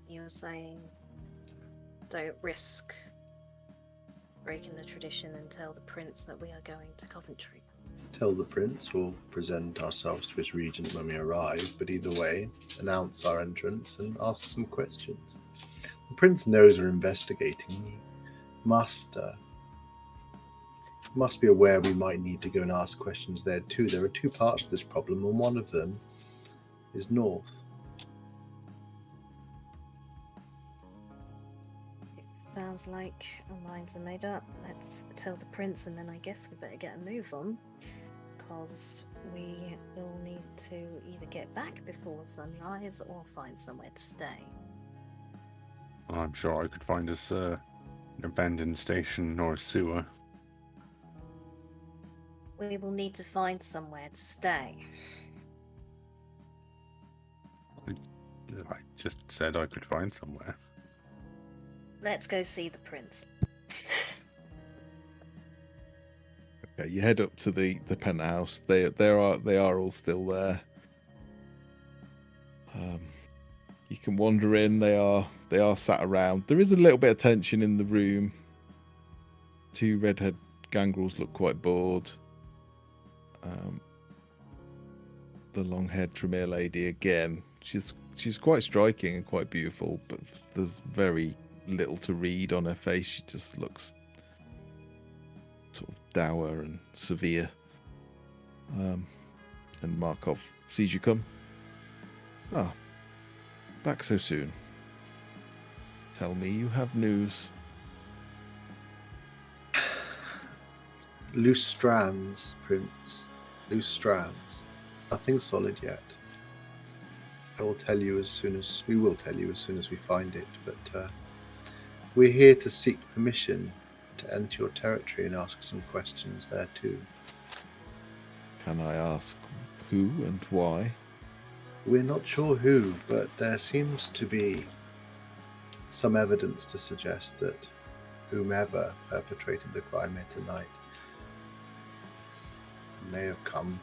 You're saying don't risk breaking the tradition and tell the Prince that we are going to Coventry. Tell the Prince we'll present ourselves to his regent when we arrive, but either way, announce our entrance and ask some questions. The Prince knows we're investigating. He must be aware we might need to go and ask questions there too. There are two parts to this problem, and one of them is north. Sounds like our minds are made up. Let's tell the Prince, and then I guess we better get a move on, because we will need to either get back before sunrise or find somewhere to stay. I'm sure I could find us an abandoned station or a sewer. We will need to find somewhere to stay. I just said I could find somewhere. Let's go see the Prince. Okay, you head up to the penthouse. They are all still there. You can wander in. They are sat around. There is a little bit of tension in the room. Two redhead gangrels look quite bored. The long-haired Tremere lady again. She's quite striking and quite beautiful, but there's very little to read on her face. She just looks sort of dour and severe. And Markov sees you come. Ah, back so soon. Tell me you have news. Loose strands, Prince. Loose strands. Nothing solid yet. We will tell you as soon as we find it. But we're here to seek permission to enter your territory and ask some questions there too. Can I ask who and why? We're not sure who, but there seems to be some evidence to suggest that whomever perpetrated the crime here tonight may have come,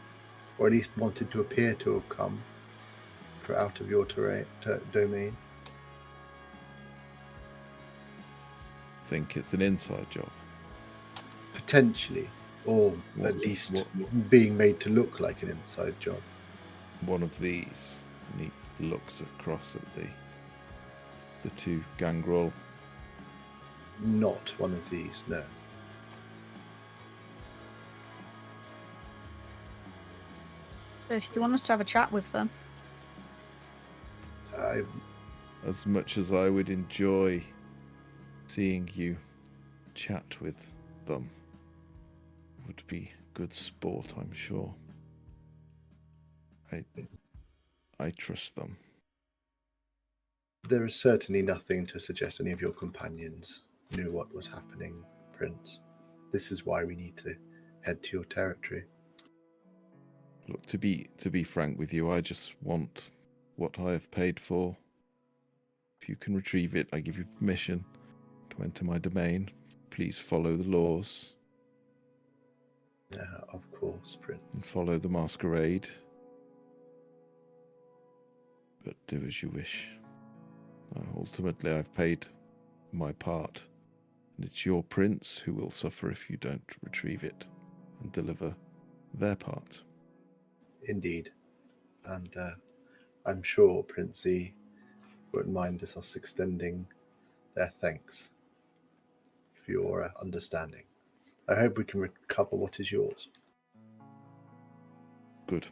or at least wanted to appear to have come, for out of your domain. Think it's an inside job. Potentially, or at least being made to look like an inside job. One of these, and he looks across at the two gangrel. Not one of these, no. So if you want us to have a chat with them, As much as I would enjoy seeing you chat with them, would be good sport, I'm sure. I trust them. There is certainly nothing to suggest any of your companions knew what was happening, Prince. This is why we need to head to your territory. Look, to be frank with you, I just want what I have paid for. If you can retrieve it, I give you permission to enter my domain. Please follow the laws. Of course, And Prince. follow the masquerade. But do as you wish. Ultimately, I've paid my part. And it's your prince who will suffer if you don't retrieve it and deliver their part. Indeed. And I'm sure Princey won't mind us extending their thanks for your understanding. I hope we can recover what is yours. Good.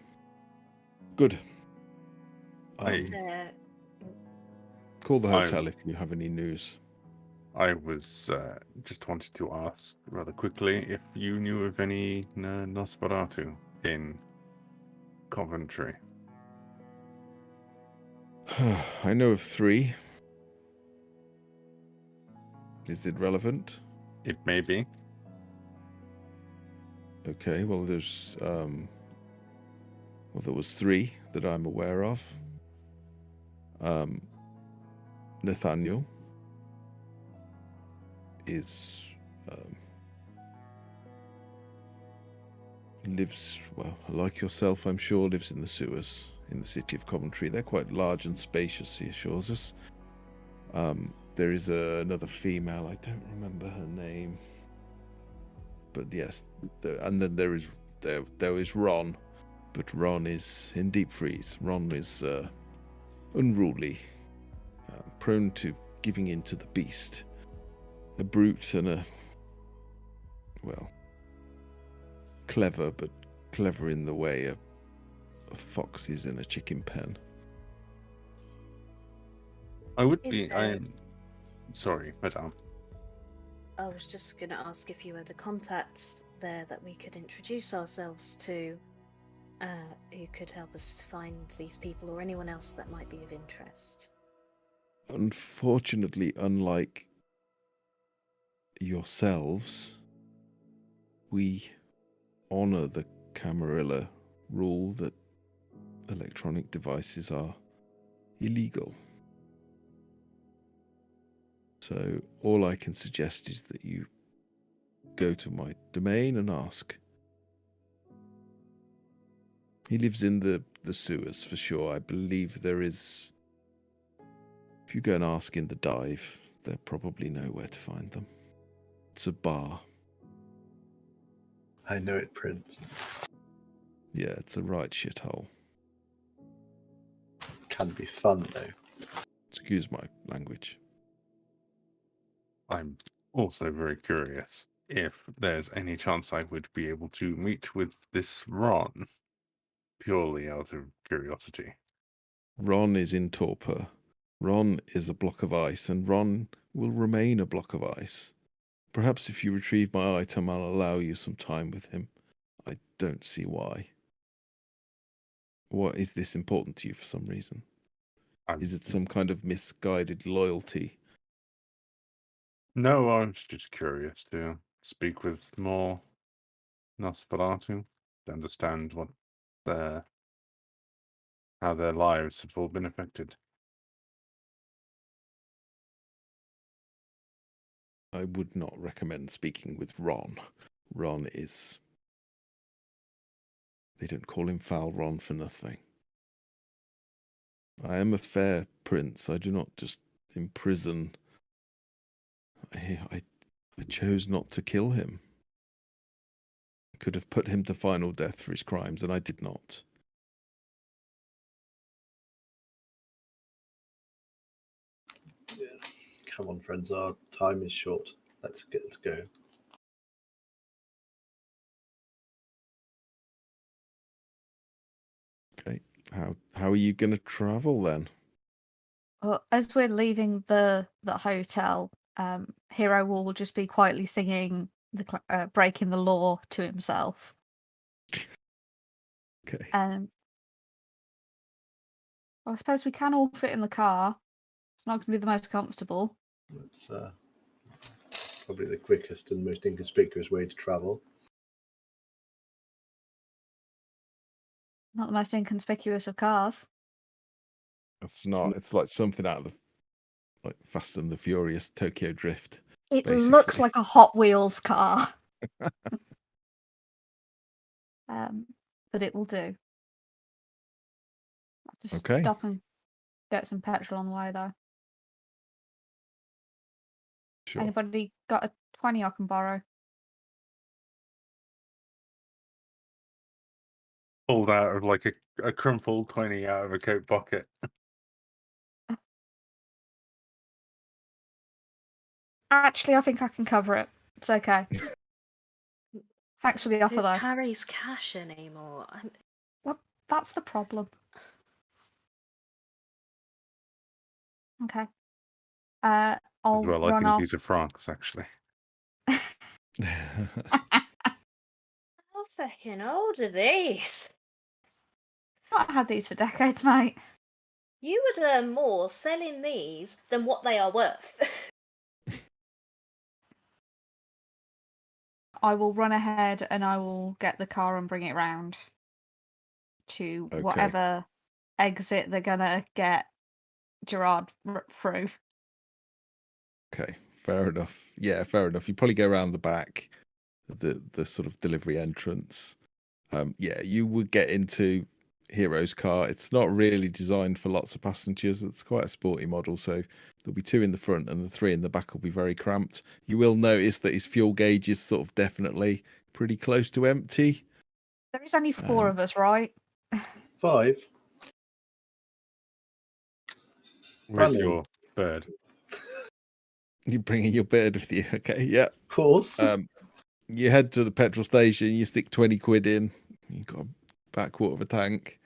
Is there... Call the hotel if you have any news. I was just wanted to ask rather quickly if you knew of any Nosferatu in Coventry. I know of 3. Is it relevant? It may be. Okay, well there was 3 that I'm aware of. Nathaniel is lives, well, like yourself, I'm sure, lives in the sewers in the city of Coventry. They're quite large and spacious, he assures us. There is another female, I don't remember her name, but yes, and then there is Ron, but Ron is in deep freeze. Ron is unruly, prone to giving in to the beast, a brute and clever, but clever in the way a fox is in a chicken pen. I would Is be. there- Sorry, madame. I was just going to ask if you had a contact there that we could introduce ourselves to, who could help us find these people or anyone else that might be of interest. Unfortunately, unlike yourselves, we honor the Camarilla rule that electronic devices are illegal. So all I can suggest is that you go to my domain and ask. He lives in the sewers for sure. I believe there is If you go and ask in the dive, they'll probably know where to find them. It's a bar. I know it, Prince. Yeah, it's a right shithole. Can be fun though. Excuse my language. I'm also very curious if there's any chance I would be able to meet with this Ron, purely out of curiosity. Ron is in torpor. Ron is a block of ice, and Ron will remain a block of ice. Perhaps if you retrieve my item, I'll allow you some time with him. I don't see why. What is this important to you for some reason? Is it some kind of misguided loyalty? No, I was just curious to speak with more Nosferatu to understand what how their lives have all been affected. I would not recommend speaking with Ron. Ron is... They don't call him Foul Ron for nothing. I am a fair prince. I do not just imprison. I chose not to kill him. I could have put him to final death for his crimes, and I did not. Come on, friends. Our time is short. Let's go. Okay. How are you going to travel then? Well, as we're leaving the hotel, Hero will just be quietly singing the "Breaking the Law" to himself. Okay. I suppose we can all fit in the car. It's not going to be the most comfortable. That's probably the quickest and most inconspicuous way to travel. Not the most inconspicuous of cars. It's not. It's like something out of the Fast and the Furious Tokyo Drift. It basically. looks like a Hot Wheels car. But it will do. I'll just Okay. stop and get some petrol on the way, though. Sure. Anybody got a 20 I can borrow? Pulled out of like a crumpled 20 out of a coat pocket. Actually, I think I can cover it. It's okay. Thanks for the offer, Who though. carries cash anymore? Well, that's the problem. Okay. I'll Well, I run think off. these are francs, actually. How fucking old are these? I've had these for decades, mate. You would earn more selling these than what they are worth. I will run ahead and I will get the car and bring it round to Okay. whatever exit they're gonna get Gerard through. Okay, fair enough. Yeah, fair enough. You probably go around the back, the sort of delivery entrance. Yeah, you would get into Hero's car. It's not really designed for lots of passengers. It's quite a sporty model, so there'll be 2 in the front and the 3 in the back will be very cramped. You will notice that his fuel gauge is sort of definitely pretty close to empty. There is only 4 of us, right? 5. With Funny. your bird. You're bringing your bird with you, okay? Yeah. Of course. You head to the petrol station. You stick 20 quid in. You got a back quarter of a tank,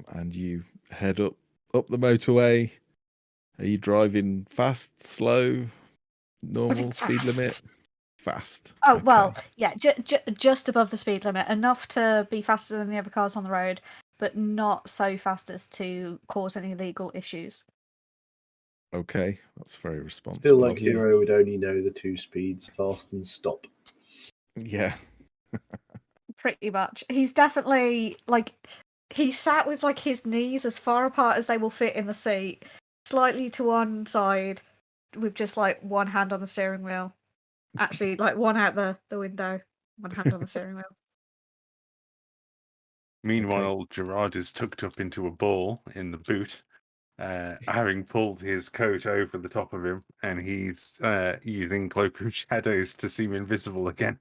and you head up the motorway. Are you driving fast, slow, normal speed limit? Fast. Oh, Okay. well, yeah, just above the speed limit, enough to be faster than the other cars on the road, but not so fast as to cause any legal issues. Okay, that's very responsible. Feel like of you. Hero would only know the 2 speeds: fast and stop. Yeah. Pretty much. He's definitely he sat with his knees as far apart as they will fit in the seat, slightly to one side, with just one hand on the steering wheel. Actually, one out the window, one hand on the steering wheel. Meanwhile, Gerard is tucked up into a ball in the boot, having pulled his coat over the top of him, and he's using Cloak of Shadows to seem invisible again.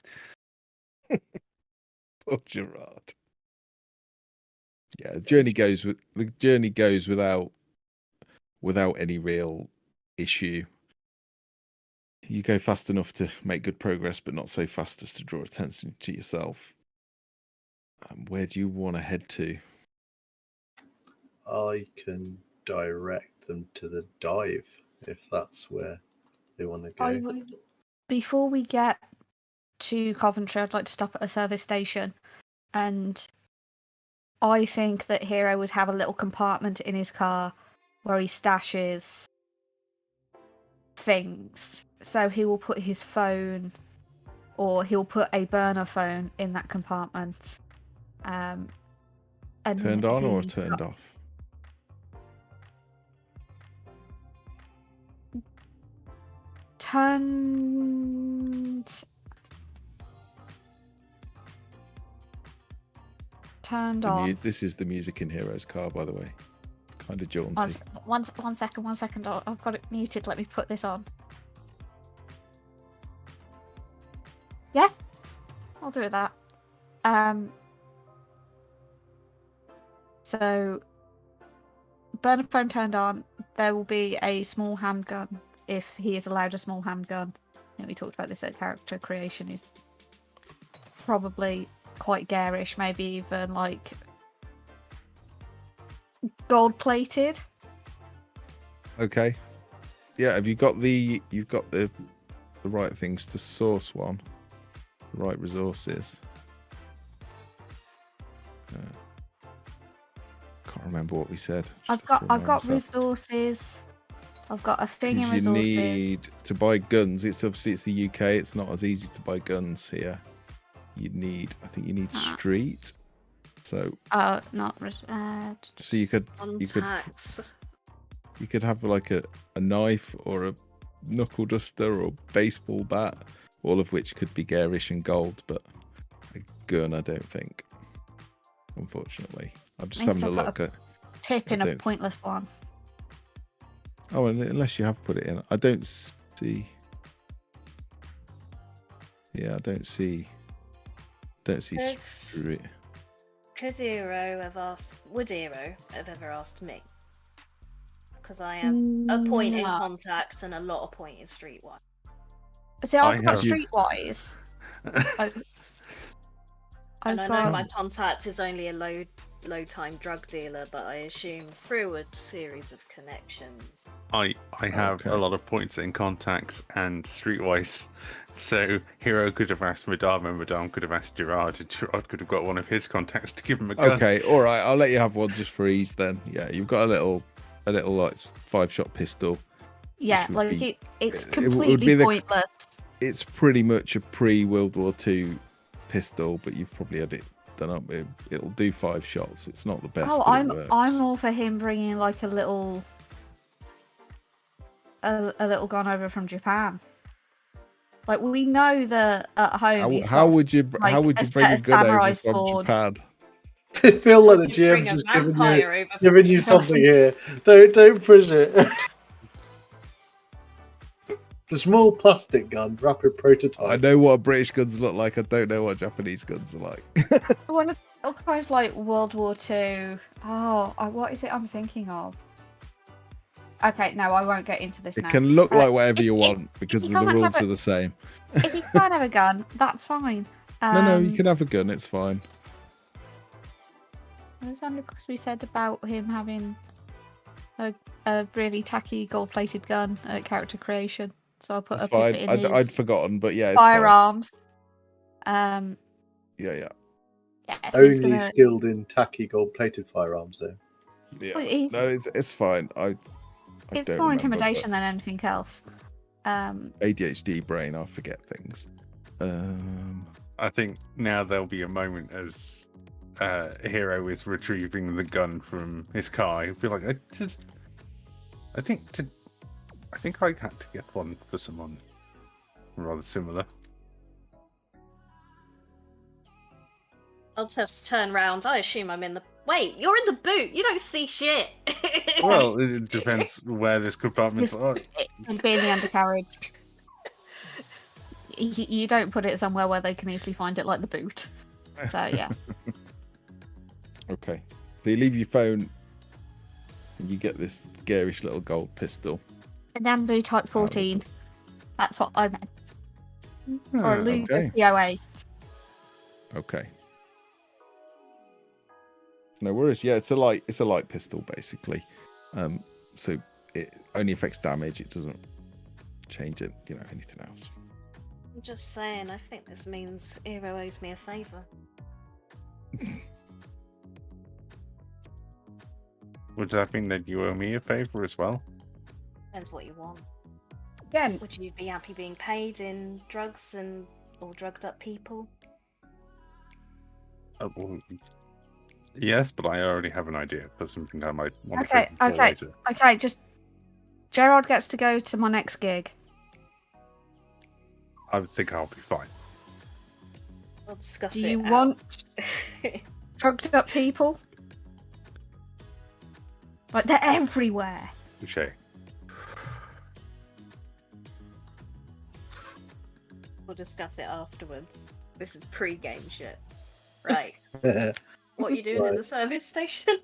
Poor Gerard. Yeah, the journey goes without any real issue. You go fast enough to make good progress, but not so fast as to draw attention to yourself. Where do you want to head to? I can direct them to the dive if that's where they want to go. Before we get to Coventry, I'd like to stop at a service station, and I think that Hero would have a little compartment in his car where he stashes things. So he will put his phone, or he'll put a burner phone in that compartment. And Turned on or he's turned got- off? Turned on. This is the music in Hero's car, by the way. It's kind of jaunty. One second. I've got it muted. Let me put this on. Yeah, I'll do that. So, burner phone turned on. There will be a small handgun if he is allowed a small handgun. We talked about this at character creation. Is probably quite garish, maybe even like gold plated. Okay. Yeah, have you got the right things to source one? The right resources? Can't remember what we said. I've got resources. I've got a thing in You resources. need to buy guns. It's obviously it's the UK. It's not as easy to buy guns here. I think you need street. So not so you could have like a knife or a knuckle duster or baseball bat, all of which could be garish and gold, but a gun I don't think. Unfortunately, I'm just having a look at pip in a pointless one. Oh, unless you have put it in, I don't see. Yeah, I don't see. Street. Would Hero have ever asked me? Because I have a point in contact and a lot of point in streetwise. See, I've got streetwise. I know my contact is only a low time drug dealer, but I assume through a series of connections. I have a lot of points in contacts and streetwise, so Hero could have asked Madame, and Madame could have asked Gerard, and Gerard could have got one of his contacts to give him a gun. Okay, all right, I'll let you have one just for ease then. Yeah, you've got a little like 5-shot pistol. Yeah, like it's completely pointless. It's pretty much a pre-World War II pistol, but you've probably had it done up. It'll do 5 shots. It's not the best. Oh, I'm all for him bringing like a little gun over from Japan. Like we know that at home. How would you bring a gun over from Japan? I feel like the GM's just giving you something here. Don't push it. The small plastic gun, rapid prototype. I know what British guns look like. I don't know what Japanese guns are like. One of kind of like World War II. Oh, what is it I'm thinking of? Okay, no, I won't get into this now. It can look like whatever you want because the rules are the same. If you can't have a gun, that's fine. No, you can have a gun. It's fine. It was only because we said about him having a really tacky gold-plated gun at character creation. So I'll put it's a fine. in I'd forgotten, but yeah, it's firearms. Yeah. Yeah, so only skilled in tacky gold-plated firearms, though. Yeah. No, it's fine. It's more intimidation than anything else. ADHD brain, I forget things. I think now there'll be a moment as Hero is retrieving the gun from his car. He'll be like, I think I had to get one for someone rather similar. I'll just turn round. I assume I'm in the. Wait, you're in the boot. You don't see shit. Well, it depends where this compartment Just- are. It'd be in the undercarriage. You don't put it somewhere where they can easily find it, like the boot. So yeah. Okay. So you leave your phone and you get this garish little gold pistol. A Nambu Type 14. That's what I meant. Or a Luger Okay. PO8. Okay. No worries. Yeah, it's a light pistol basically. So it only affects damage. It doesn't change it, anything else. I'm just saying. I think this means Hero owes me a favour. Would that mean that you owe me a favor as well? Depends what you want. Again, Would you be happy being paid in drugs or drugged up people? Well, yes, but I already have an idea for something I might want to okay, take before later. okay, just Gerard gets to go to my next gig. I would think I'll be fine. We'll discuss Do it. you out. want drugged up people? Like, they're everywhere. Touché. We'll discuss it afterwards. This is pre-game shit. Right. What are you doing in the service station?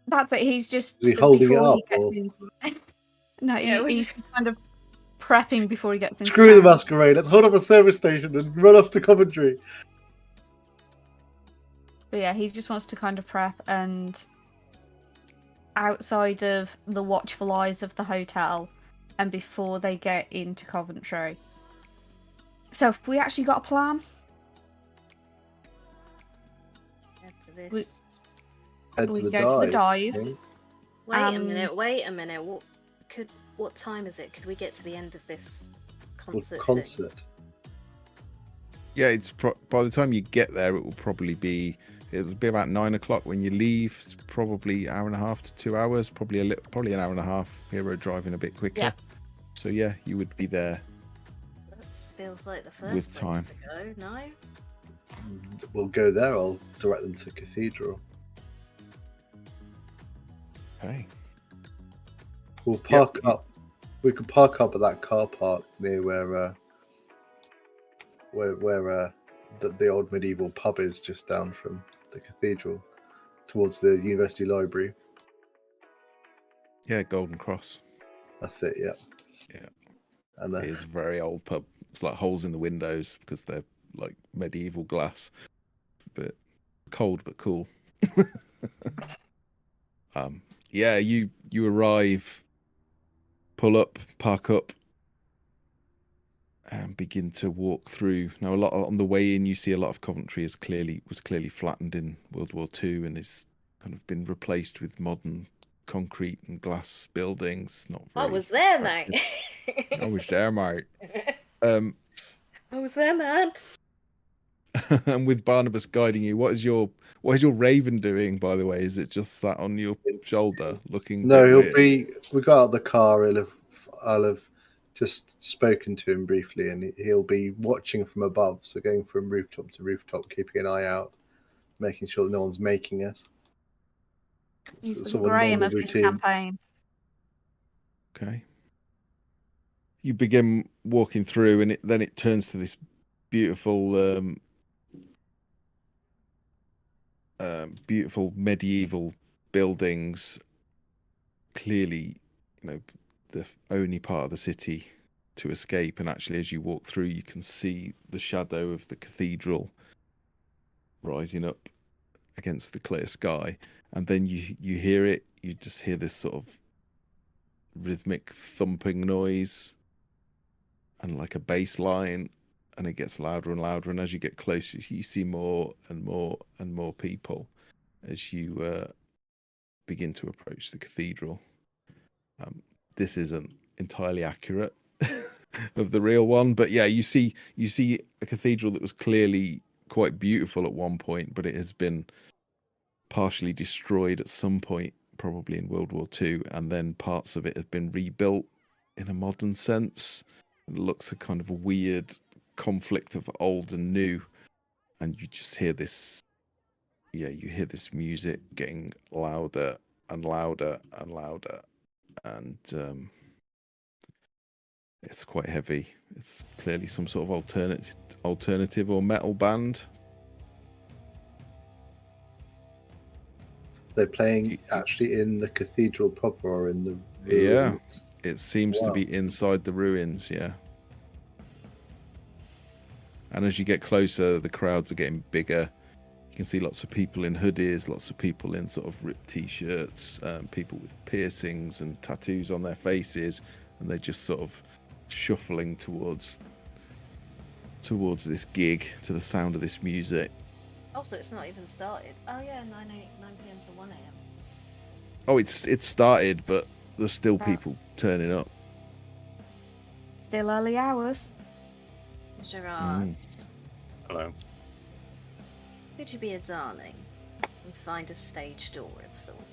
That's it. He's just Is he holding it before up, or- he gets in. No, Yeah, he's kind of prepping before he gets into Screw the town. Masquerade. Let's hold up a service station and run off to Coventry. But yeah, he just wants to kind of prep, and outside of the watchful eyes of the hotel and before they get into Coventry. So have we actually got a plan? Head to this. Head We to the go to the dive. dive. Wait a and- minute. Wait a minute. What time is it? Could we get to the end of this concert? thing? Concert. Yeah, it's by the time you get there, it'll be about 9 o'clock when you leave. It's probably an hour and a half to 2 hours, probably an hour and a half. Hero driving a bit quicker. Yeah. So yeah, you would be there. That feels like the first With place time. to go. No. We'll go there. I'll direct them to Cathedral. Okay. We'll park up. We could park up at that car park near where the old medieval pub is, just down from the cathedral, towards the university library. Yeah, Golden Cross. That's it. Yeah. Yeah. And It is a very old pub. It's like holes in the windows because they're like medieval glass, but cold but cool. Yeah, you arrive, pull up, park up, and begin to walk through. Now, on the way in, you see a lot of Coventry was clearly flattened in World War II and is kind of been replaced with modern concrete and glass buildings. Not I very was there, mate. I was there, mate. I was there, man. And with Barnabas guiding you, what is your raven doing, by the way? Is it just sat on your shoulder looking? no, a bit he'll weird? be. We got out of the car. I'll have just spoken to him briefly, and he'll be watching from above. So going from rooftop to rooftop, keeping an eye out, making sure that no one's making us. He's It's the sort of a Graham normal of this routine. campaign. Okay. You begin walking through, and then it turns to this beautiful, beautiful medieval buildings. Clearly, the only part of the city to escape. And actually, as you walk through, you can see the shadow of the cathedral rising up against the clear sky. And then you hear it. You just hear this sort of rhythmic thumping noise and like a bass line, and it gets louder and louder. And as you get closer, you see more and more and more people as you begin to approach the cathedral. This isn't entirely accurate of the real one, but yeah, you see a cathedral that was clearly quite beautiful at one point, but it has been partially destroyed at some point, probably in World War II, and then parts of it have been rebuilt in a modern sense. It looks a kind of a weird conflict of old and new. and you just hear this. Yeah, you hear this music getting louder and louder and louder, and it's quite heavy. It's clearly some sort of alternative or metal band. They're playing actually in the cathedral proper or in the Yeah, ruins? it seems to Wow. be inside the ruins. Yeah. And as you get closer, the crowds are getting bigger. You can see lots of people in hoodies, lots of people in sort of ripped t-shirts, people with piercings and tattoos on their faces, and they're just sort of shuffling towards this gig to the sound of this music. Also, it's not even started. Oh yeah, 9 p.m. to 1 a.m. Oh, it's started, but there's still people turning up. Still early hours. Gerard, Hello. could you be a darling and find a stage door of sorts?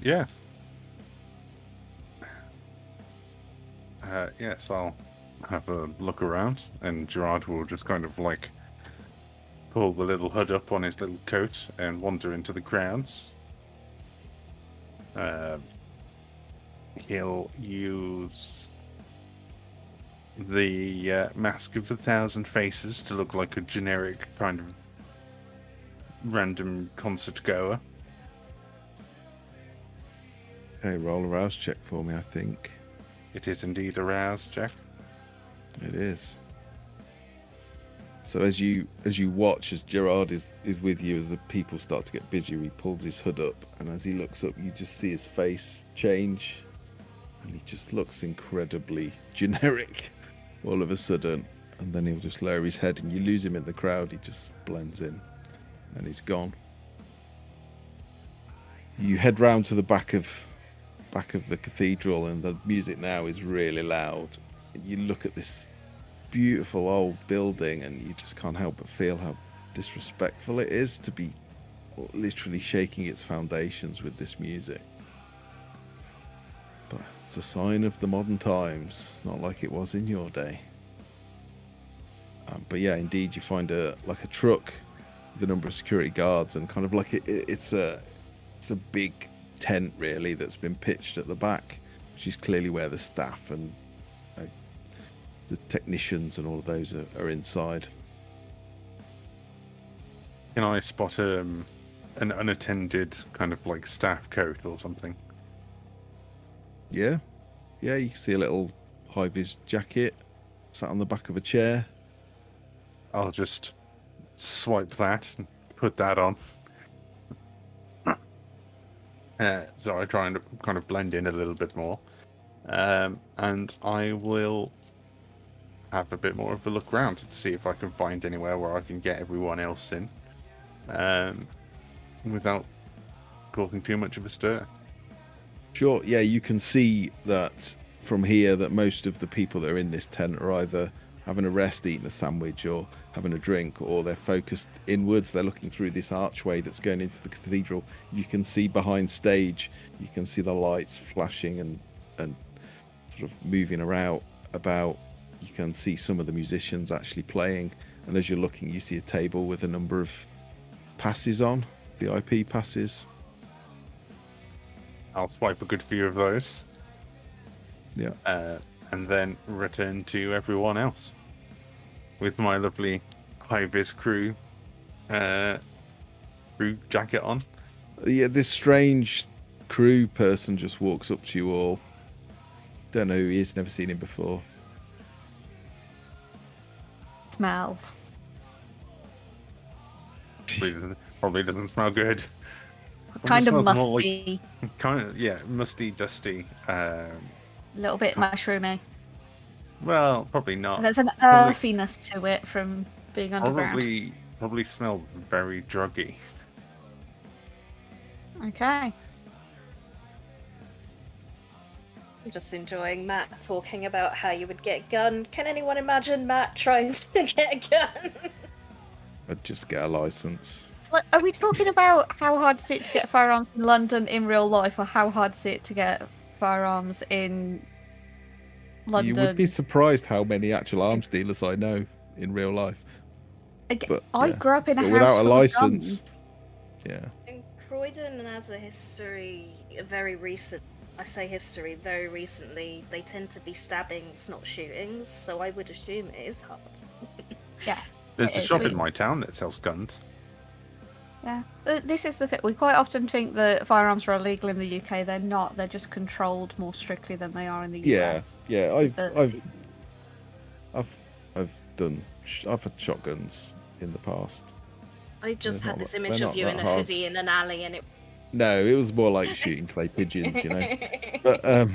Yeah. Yes, I'll have a look around, and Gerard will just kind of like pull the little hood up on his little coat and wander into the crowds. He'll use the Mask of 1,000 Faces to look like a generic kind of random concert goer. Okay, roll a rouse check for me, I think. It is indeed a rouse check. It is. So as you watch, as Gerard is with you, as the people start to get busier, he pulls his hood up, and as he looks up, you just see his face change, and he just looks incredibly generic all of a sudden, and then he'll just lower his head, and you lose him in the crowd. He just blends in, and he's gone. You head round to the back of the cathedral, and the music now is really loud. You look at this beautiful old building, and you just can't help but feel how disrespectful it is to be literally shaking its foundations with this music. But it's a sign of the modern times, not like it was in your day. But yeah, indeed, you find a truck with a number of security guards, and kind of like it's a big tent really that's been pitched at the back, which is clearly where the staff and the technicians and all of those are inside. Can I spot an unattended kind of like staff coat or something? Yeah, you can see a little high-vis jacket sat on the back of a chair. I'll just swipe that and put that on. So I try and kind of blend in a little bit more. And I will have a bit more of a look around to see if I can find anywhere where I can get everyone else in without causing too much of a stir. Sure, yeah, you can see that from here that most of the people that are in this tent are either having a rest, eating a sandwich, or having a drink, or they're focused inwards. They're looking through this archway that's going into the cathedral. You can see behind stage, you can see the lights flashing and sort of moving around about. You can see some of the musicians actually playing, and as you're looking, you see a table with a number of passes on, VIP passes. I'll swipe a good few of those. Yeah. And then return to everyone else with my lovely high-vis crew jacket on. Yeah, this strange crew person just walks up to you all. Don't know who he is, never seen him before. Smell. Probably doesn't smell good. Kind of smells more musty. Kind of, yeah, musty, dusty. A little bit mushroomy. Well, probably not. There's an Probably- earthiness to it from being underground. Probably smell very druggy. Okay. I'm just enjoying Matt talking about how you would get a gun. Can anyone imagine Matt trying to get a gun? I'd just get a license. Like, are we talking about how hard is it to get firearms in London in real life, or how hard is it to get firearms in London? You would be surprised how many actual arms dealers I know. in real life. But, I yeah. grew up in a But house without a full of license. guns. Yeah. And Croydon has a history, a very recent. I say history, very recently. They tend to be stabbings, not shootings. So I would assume it is hard. Yeah. There's it a is. shop in my town that sells guns. Yeah, this is the thing. We quite often think that firearms are illegal in the UK. They're not. They're just controlled more strictly than they are in the Yeah. US. Yeah. Uh, I've had shotguns in the past. I just They're had not this that- image they're of not you that in a hard. hoodie in an alley, and it. No, it was more like shooting clay pigeons, you know.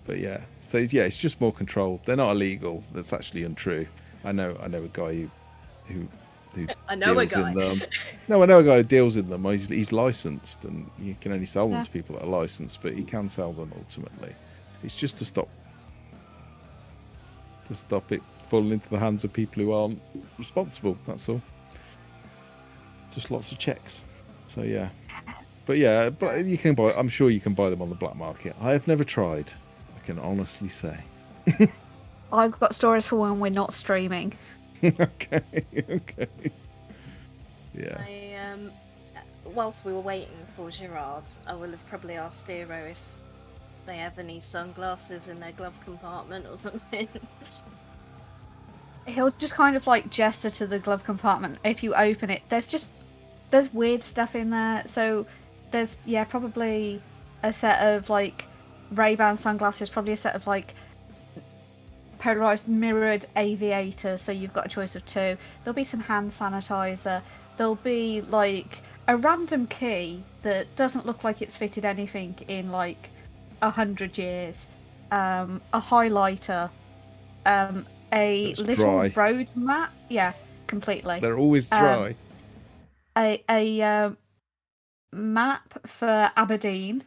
But yeah, so yeah, it's just more controlled. They're not illegal. That's actually untrue. I know a guy who I know a deals in guy. them. No, I know a guy who deals in them. He's licensed, and you can only sell them Yeah. to people that are licensed, but he can sell them ultimately. It's just to stop it falling into the hands of people who aren't responsible. That's all. Just lots of checks. So yeah. But yeah, but you can buy. I'm sure you can buy them on the black market. I have never tried. I can honestly say. I've got stories for when we're not streaming. Okay. Yeah. Whilst we were waiting for Gerard, I will have probably asked Dero if they have any sunglasses in their glove compartment or something. He'll just kind of like gesture to the glove compartment. If you open it, there's weird stuff in there. So there's probably a set of like Ray-Ban sunglasses, probably a set of like polarized mirrored aviators, so you've got a choice of two. There'll be some hand sanitizer. There'll be like a random key that doesn't look like it's fitted anything in like 100 years. A highlighter. A That's little dry. road map. Yeah, completely. They're always dry. A map for Aberdeen.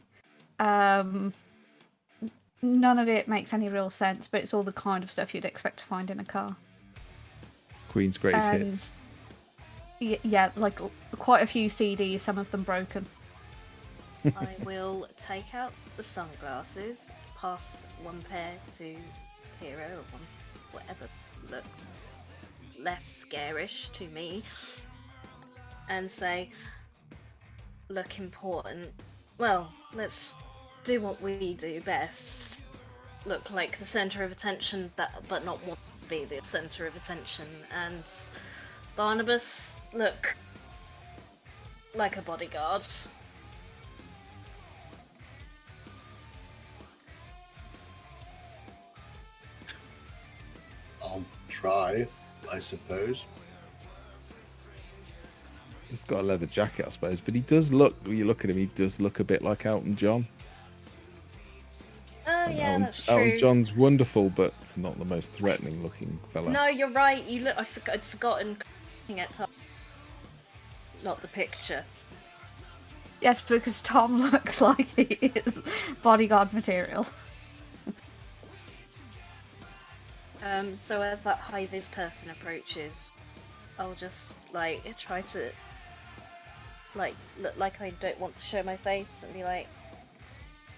None of it makes any real sense, but it's all the kind of stuff you'd expect to find in a car. Queen's greatest and- hits. Yeah, like quite a few CDs, some of them broken. I will take out the sunglasses, pass one pair to Hero, or whatever looks less scarish to me, and say, look important. Well, let's do what we do best. Look like the centre of attention, but not want to be the centre of attention. And Barnabas, look like a bodyguard. I'll try, I suppose. He's got a leather jacket, I suppose, but he does look. When you look at him, he does look a bit like Elton John. Oh yeah, Elton, that's true. Elton John's wonderful, but not the most threatening-looking fella. No, you're right. You look. I'd forgotten looking at Tom. Not the picture. Yes, because Tom looks like he is bodyguard material. So as that high-vis person approaches, I'll just like try to like look like I don't want to show my face and be like,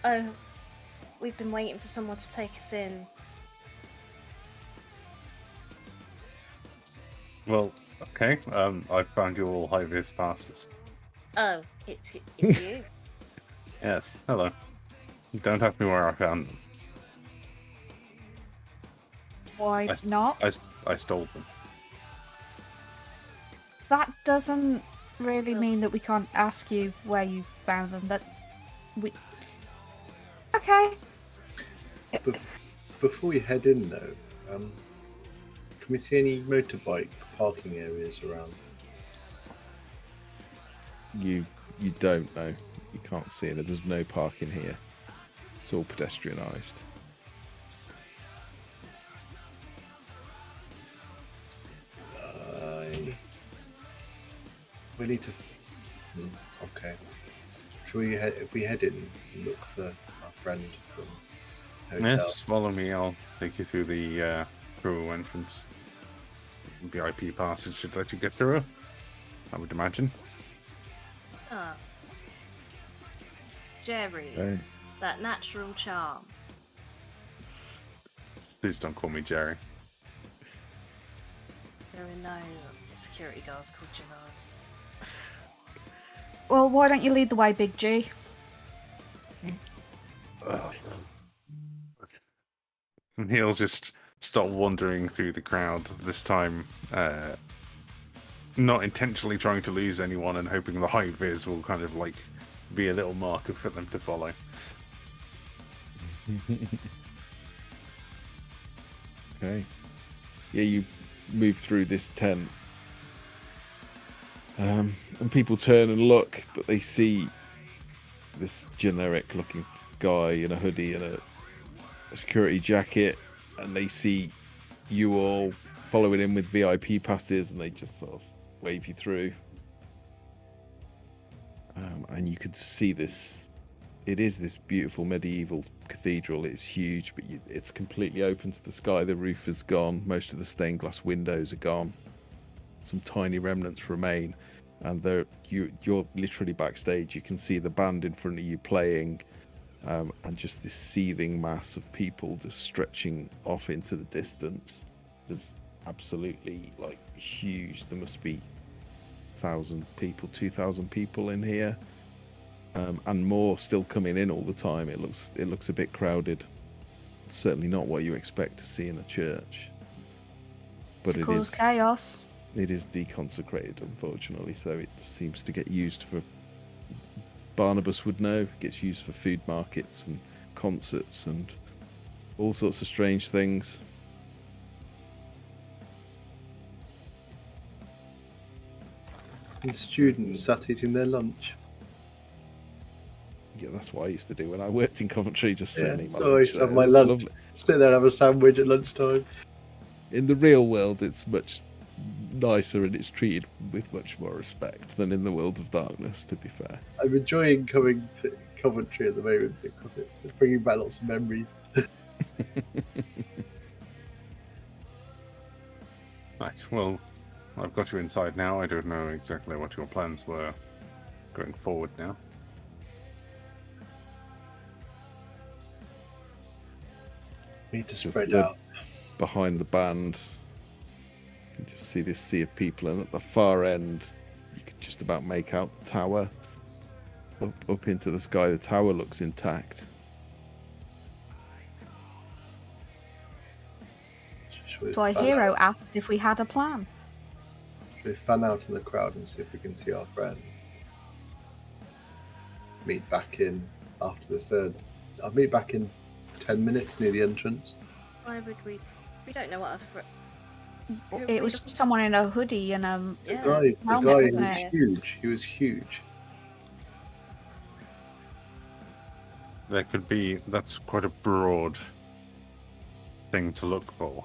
"Oh, we've been waiting for someone to take us in." Well, okay. I found you all high-vis passes. Oh, it's you. Yes. Hello. You don't ask me where I found them. Why not? I stole them. That doesn't really mean that we can't ask you where you found them. That we. Okay. Before we head in, though, can we see any motorbike parking areas around? You don't know. You can't see it. There's no parking here. It's all pedestrianised. We need to. Okay. Should we if we head in, look for our friend from hotel? Yes, follow me. I'll take you through the crew entrance. VIP passes should let you get through. I would imagine. Ah, Jerry, that natural charm. Please don't call me Jerry. There are no security guards called Gerards. Well, why don't you lead the way, Big G? And he'll just start wandering through the crowd, this time not intentionally trying to lose anyone and hoping the high vis will kind of like be a little marker for them to follow. Okay. Yeah, you move through this tent. And people turn and look, but they see this generic looking guy in a hoodie and a security jacket, and they see you all following in with VIP passes, and they just sort of wave you through. And you can see this. It is this beautiful medieval cathedral. It's huge, but it's completely open to the sky. The roof is gone. Most of the stained glass windows are gone. Some tiny remnants remain, and you're literally backstage. You can see the band in front of you playing, and just this seething mass of people just stretching off into the distance. There's absolutely like huge. There must be 1,000 people, 2,000 people in here, and more still coming in all the time. It looks a bit crowded. It's certainly not what you expect to see in a church, but To cause chaos. It is deconsecrated, unfortunately, so it seems to get used for, Barnabas would know, it gets used for food markets and concerts and all sorts of strange things. And students sat eating their lunch. Yeah, that's what I used to do when I worked in Coventry, just sitting eating my so I used to have my It's lunch. lovely. Sit there and have a sandwich at lunchtime. In the real world, it's much nicer and it's treated with much more respect than in the world of darkness, to be fair. I'm enjoying coming to Coventry at the moment because it's bringing back lots of memories. Right, well, I've got you inside now. I don't know exactly what your plans were going forward now. Need to Just spread the- out. Behind the band, you can just see this sea of people, and at the far end, you can just about make out the tower. Up into the sky, the tower looks intact. Should we So our fan hero out? asked if we had a plan. Should we fan out in the crowd and see if we can see our friend? Meet back in after the third. I'll meet back in 10 minutes near the entrance. Why would we? We don't know what our Who It we was looking just someone in a hoodie and The Yeah. guy, helmet, was wasn't it? huge. He was huge. There could be, that's quite a broad thing to look for.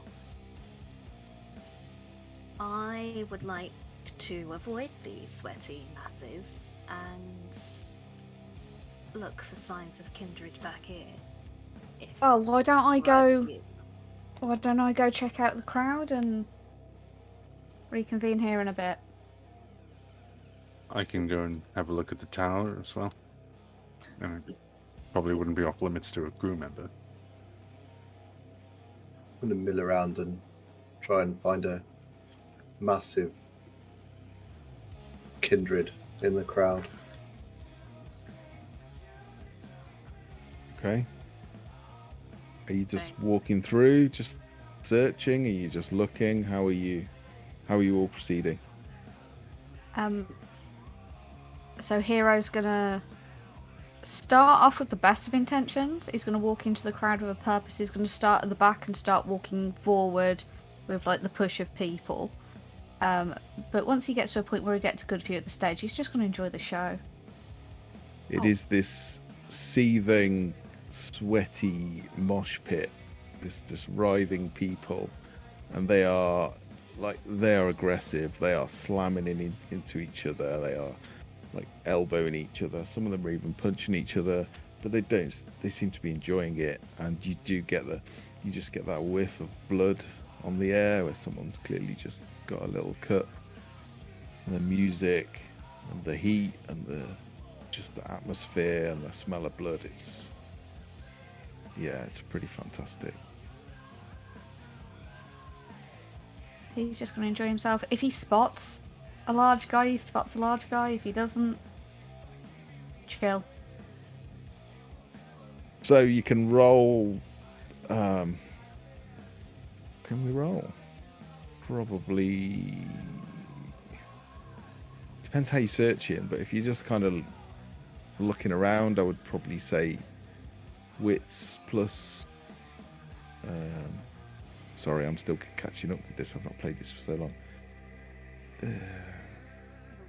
I would like to avoid the sweaty masses and look for signs of kindred back here. if Oh, why don't I it's all right with go? you. Why don't I go check out the crowd and reconvene here in a bit? I can go and have a look at the tower as well. And it probably wouldn't be off limits to a crew member. I'm going to mill around and try and find a massive kindred in the crowd. Okay. Are you just walking through, just searching? Are you just looking? How are you all proceeding? So Hero's gonna start off with the best of intentions. He's gonna walk into the crowd with a purpose. He's gonna start at the back and start walking forward with like the push of people. But once he gets to a point where he gets a good view at the stage, he's just gonna enjoy the show. It is this seething, sweaty mosh pit. This just writhing people, and they are aggressive. They are slamming into each other. They are like elbowing each other. Some of them are even punching each other, but they seem to be enjoying it. And you just get that whiff of blood on the air where someone's clearly just got a little cut. And the music and the heat and the atmosphere and the smell of blood, it's pretty fantastic. He's just going to enjoy himself. If he spots a large guy, he spots a large guy. If he doesn't, chill. So you can roll. Can we roll? Probably depends how you search in, but if you're just kind of looking around, I would probably say wits plus. Sorry, I'm still catching up with this. I've not played this for so long.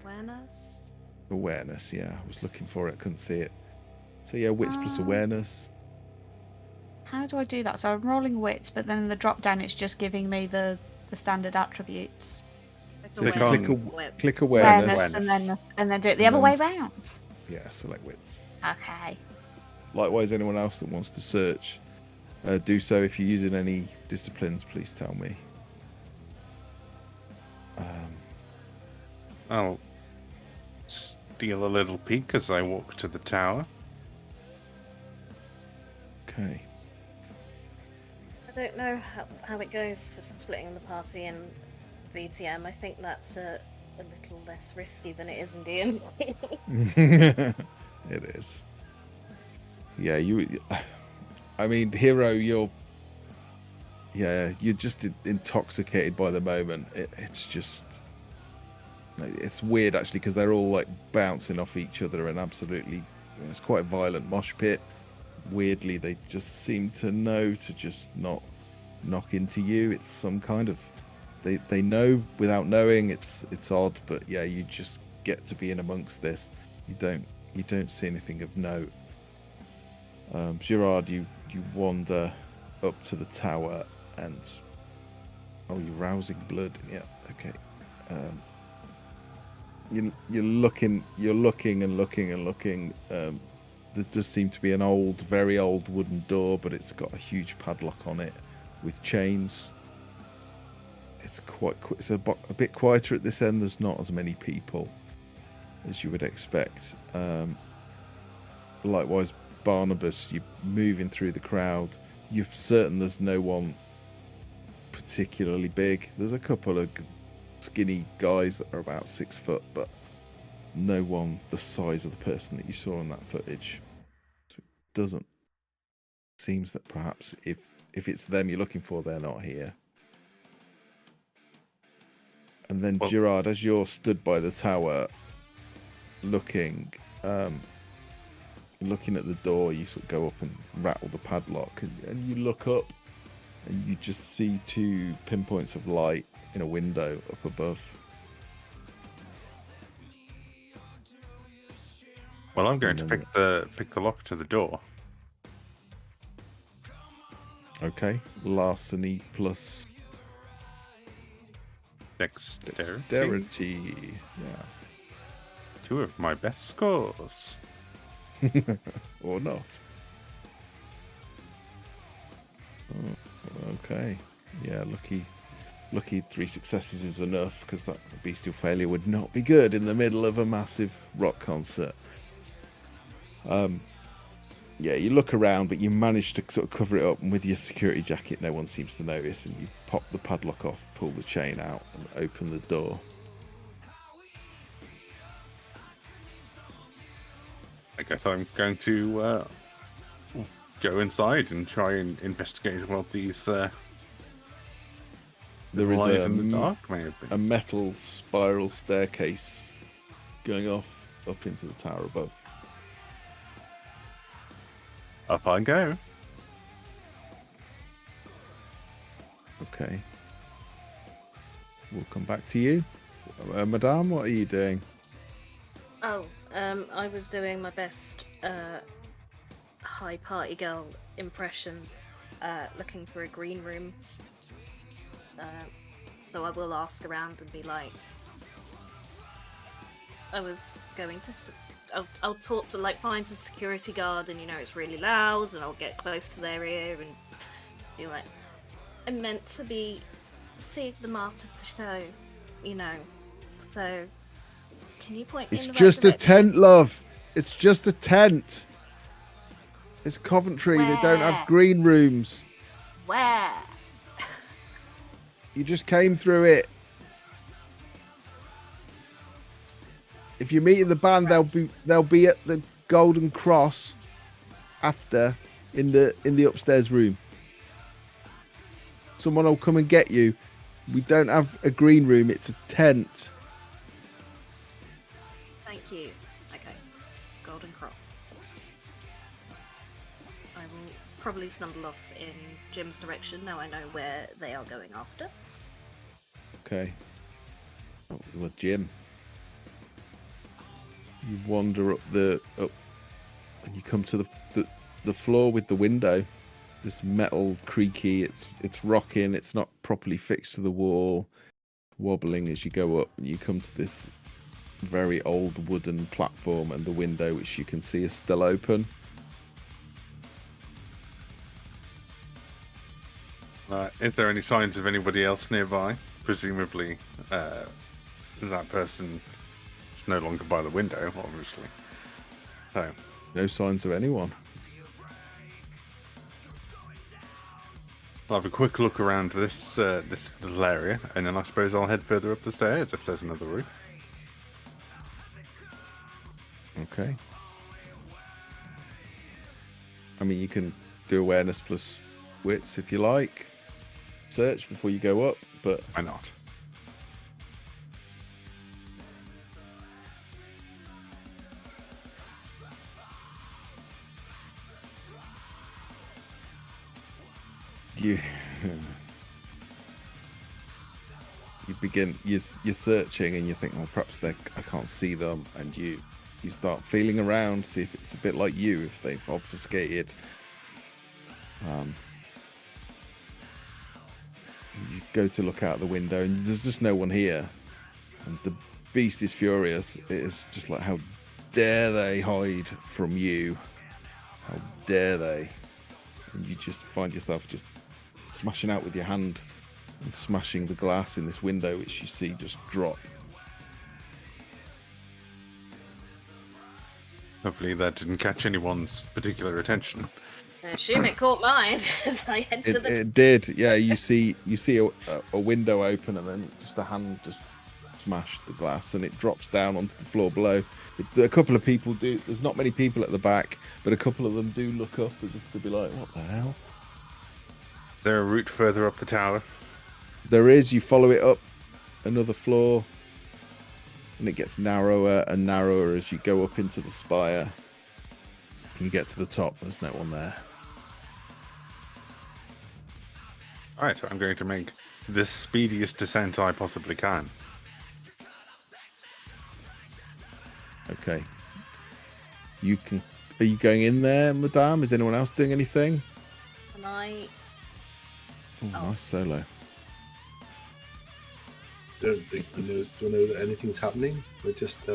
Awareness. Awareness, yeah. I was looking for it, couldn't see it. So yeah, wits plus awareness. How do I do that? So I'm rolling wits, but then in the drop down, it's just giving me the standard attributes. So if you click Awareness, awareness, and then do it the other way round. yeah, select wits. Okay. Likewise, anyone else that wants to search, do so. If you're using any disciplines, please tell me. I'll steal a little peek as I walk to the tower. Okay. I don't know how it goes for splitting the party in VTM. I think that's a little less risky than it is in D&D. It is. Yeah, I mean, Hero, you're just intoxicated by the moment. It's just, it's weird actually, because they're all like bouncing off each other and absolutely, it's quite a violent mosh pit. Weirdly, they just seem to know to just not knock into you. It's some kind of, they know without knowing. It's odd, but yeah, you just get to be in amongst this. You don't see anything of note. Gerard, you wander up to the tower and you're rousing blood. Yeah, okay. You're looking and looking and looking. There does seem to be an very old wooden door, but it's got a huge padlock on it with chains. It's it's a bit quieter at this end. There's not as many people as you would expect. Likewise, Barnabas, you're moving through the crowd. You're certain there's no one particularly big. There's a couple of skinny guys that are about 6 foot, but no one the size of the person that you saw in that footage. So it doesn't. Seems that perhaps if it's them you're looking for, they're not here. And then Gerard, as you're stood by the tower, looking at the door, you sort of go up and rattle the padlock, and you look up, and you just see 2 pinpoints of light in a window up above. Well, I'm going to pick the lock to the door. Okay, larceny plus dexterity. Yeah. 2 of my best scores. Or not. Oh, okay. Yeah, lucky 3 successes is enough, because that bestial failure would not be good in the middle of a massive rock concert. Yeah, you look around, but you manage to sort of cover it up, and with your security jacket, no one seems to notice, and you pop the padlock off, pull the chain out, and open the door. I guess I'm going to go inside and try and investigate what these there is lies in the dark may have been. A metal spiral staircase going off up into the tower above. Up I go. Okay. We'll come back to you. Madame, what are you doing? Oh, I was doing my best high party girl impression, looking for a green room. So I will ask around and be like, I was going to... I'll talk to, like, find a security guard, and it's really loud, and I'll get close to their ear and be like, I'm meant to be seeing them after the show, so can you point me It's in the just right a tent, love. It's just a tent. It's Coventry. They don't have green rooms. Where? You just came through it. If you're meeting the band, they'll be at the Golden Cross after in the upstairs room. Someone will come and get you. We don't have a green room, it's a tent. Thank you. Okay. Golden Cross. I will probably stumble off in Jim's direction. Now I know where they are going after. Okay. Oh, well, Jim. You wander up and you come to the floor with the window. This metal creaky, it's rocking, it's not properly fixed to the wall, wobbling as you go up, and you come to this very old wooden platform and the window, which you can see is still open. Is there any signs of anybody else nearby? Presumably, that person is no longer by the window, obviously. So, No signs of anyone. I'll have a quick look around this little area, and then I suppose I'll head further up the stairs if there's another route. Okay. I mean, you can do awareness plus wits if you like. Search before you go up, but Why not? you begin you're searching and you think, well, perhaps I can't see them, and you start feeling around, see if it's a bit like you, if they've obfuscated. You go to look out the window and there's just no one here, and the beast is furious. It is just like, how dare they hide from you, how dare they. And you just find yourself just smashing out with your hand and smashing the glass in this window, which you see just drop. Hopefully that didn't catch anyone's particular attention. I assume it caught mine as I head to the. It did, yeah. You see a window open, and then just a hand just smash the glass, and it drops down onto the floor below. A couple of people do. There's not many people at the back, but a couple of them do look up as if to be like, "What the hell?" Is there a route further up the tower? There is. You follow it up another floor, and it gets narrower and narrower as you go up into the spire. You get to the top. There's no one there. All right, I'm going to make the speediest descent I possibly can. Okay. You can. Are you going in there, Madame? Is anyone else doing anything? Can I? Oh, nice solo. Don't think do I know that anything's happening. We're just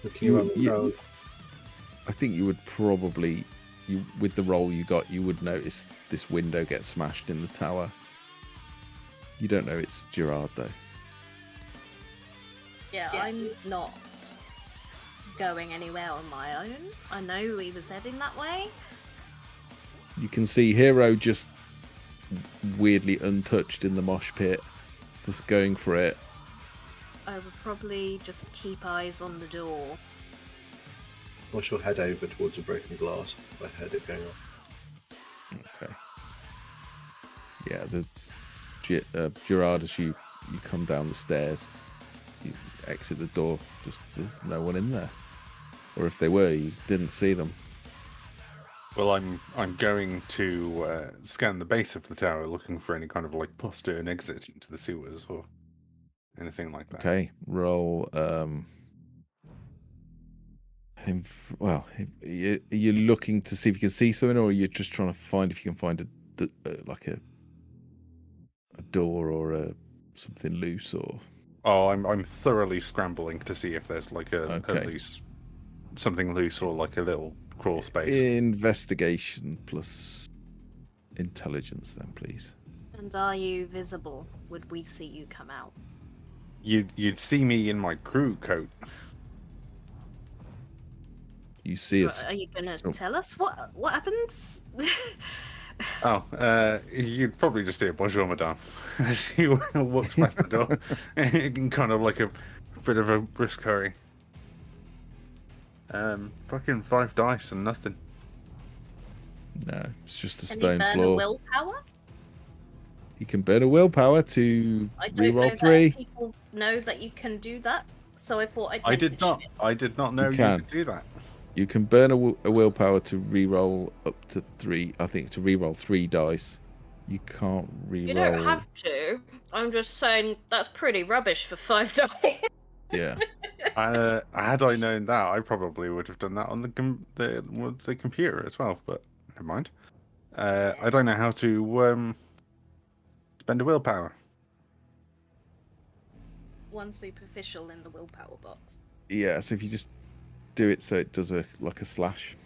looking around the crowd. I think you would probably, with the roll you got, you would notice this window get smashed in the tower. You don't know it's Gerard though. Yeah, I'm not going anywhere on my own. I know he was heading that way. You can see Hero just weirdly untouched in the mosh pit, just going for it. I would probably just keep eyes on the door. I shall head over towards the broken glass. I heard it going up. Okay. Yeah, the Gerard, as you come down the stairs, you exit the door. Just there's no one in there, or if they were, you didn't see them. Well, I'm going to scan the base of the tower, looking for any kind of like postern exit into the sewers or anything like that. Okay, roll. Well, are you looking to see if you can see something, or are you just trying to find if you can find a door or something loose, or? Oh, I'm thoroughly scrambling to see if there's like a something loose or like a little crawl space. Investigation plus intelligence, then, please. And are you visible? Would we see you come out? You'd see me in my crew coat. You see us. Are you gonna tell us what happens? You'd probably just hear bonjour, madame, as he walks past the door, in kind of like a bit of a brisk hurry. Fucking 5 dice and nothing. No, it's just a Can you stone burn a floor. willpower? You can burn a willpower to I don't know reroll that 3. people know that you can do that, so I thought I'd I did mention not. it. I did not know you can. could do that. You can burn a willpower to reroll up to 3. I think to reroll 3 dice. You can't reroll. You don't have to. I'm just saying that's pretty rubbish for 5 dice. Yeah. Had I known that, I probably would have done that on the computer as well. But never mind. I don't know how to spend a willpower. One superficial in the willpower box. Yeah. So if you just do it so it does like a slash.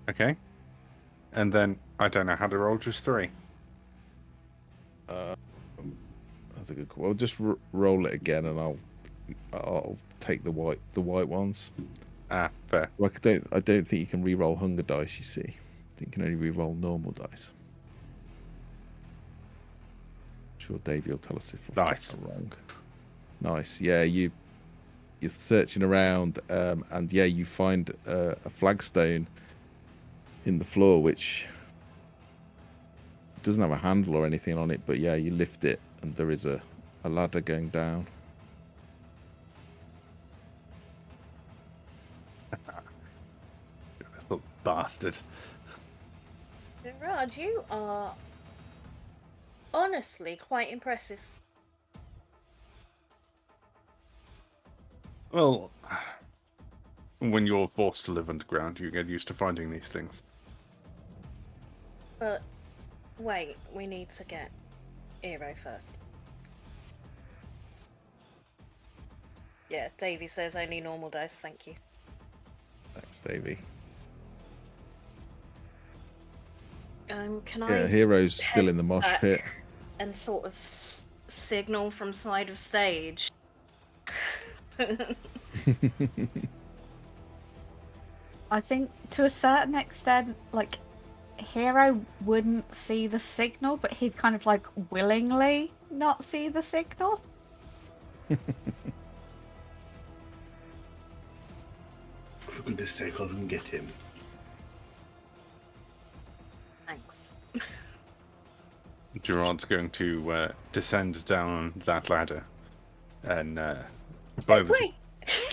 Okay. And then I don't know how to roll just 3. That's a good call. Well, just roll it again, and I'll take the white ones. Ah, fair. Like I don't think you can re-roll hunger dice. You see, I think you can only re-roll normal dice. I'm sure Davey will tell us if we're Nice. wrong. Nice. Yeah, you're searching around, and yeah, you find a flagstone in the floor, which doesn't have a handle or anything on it. But yeah, you lift it, and there is a ladder going down. Little bastard. Raj, you are honestly quite impressive. Well, when you're forced to live underground, you get used to finding these things. But wait, we need to get Eero first. Yeah, Davey says only normal dice, thank you. Thanks, Davey. Can Yeah, I Hero's still in the mosh back pit. and sort of signal from side of stage? I think to a certain extent, like, Hero wouldn't see the signal, but he'd kind of like willingly not see the signal. For goodness sake, I'll go and get him. Thanks. Gerard's going to descend down that ladder, and So wait,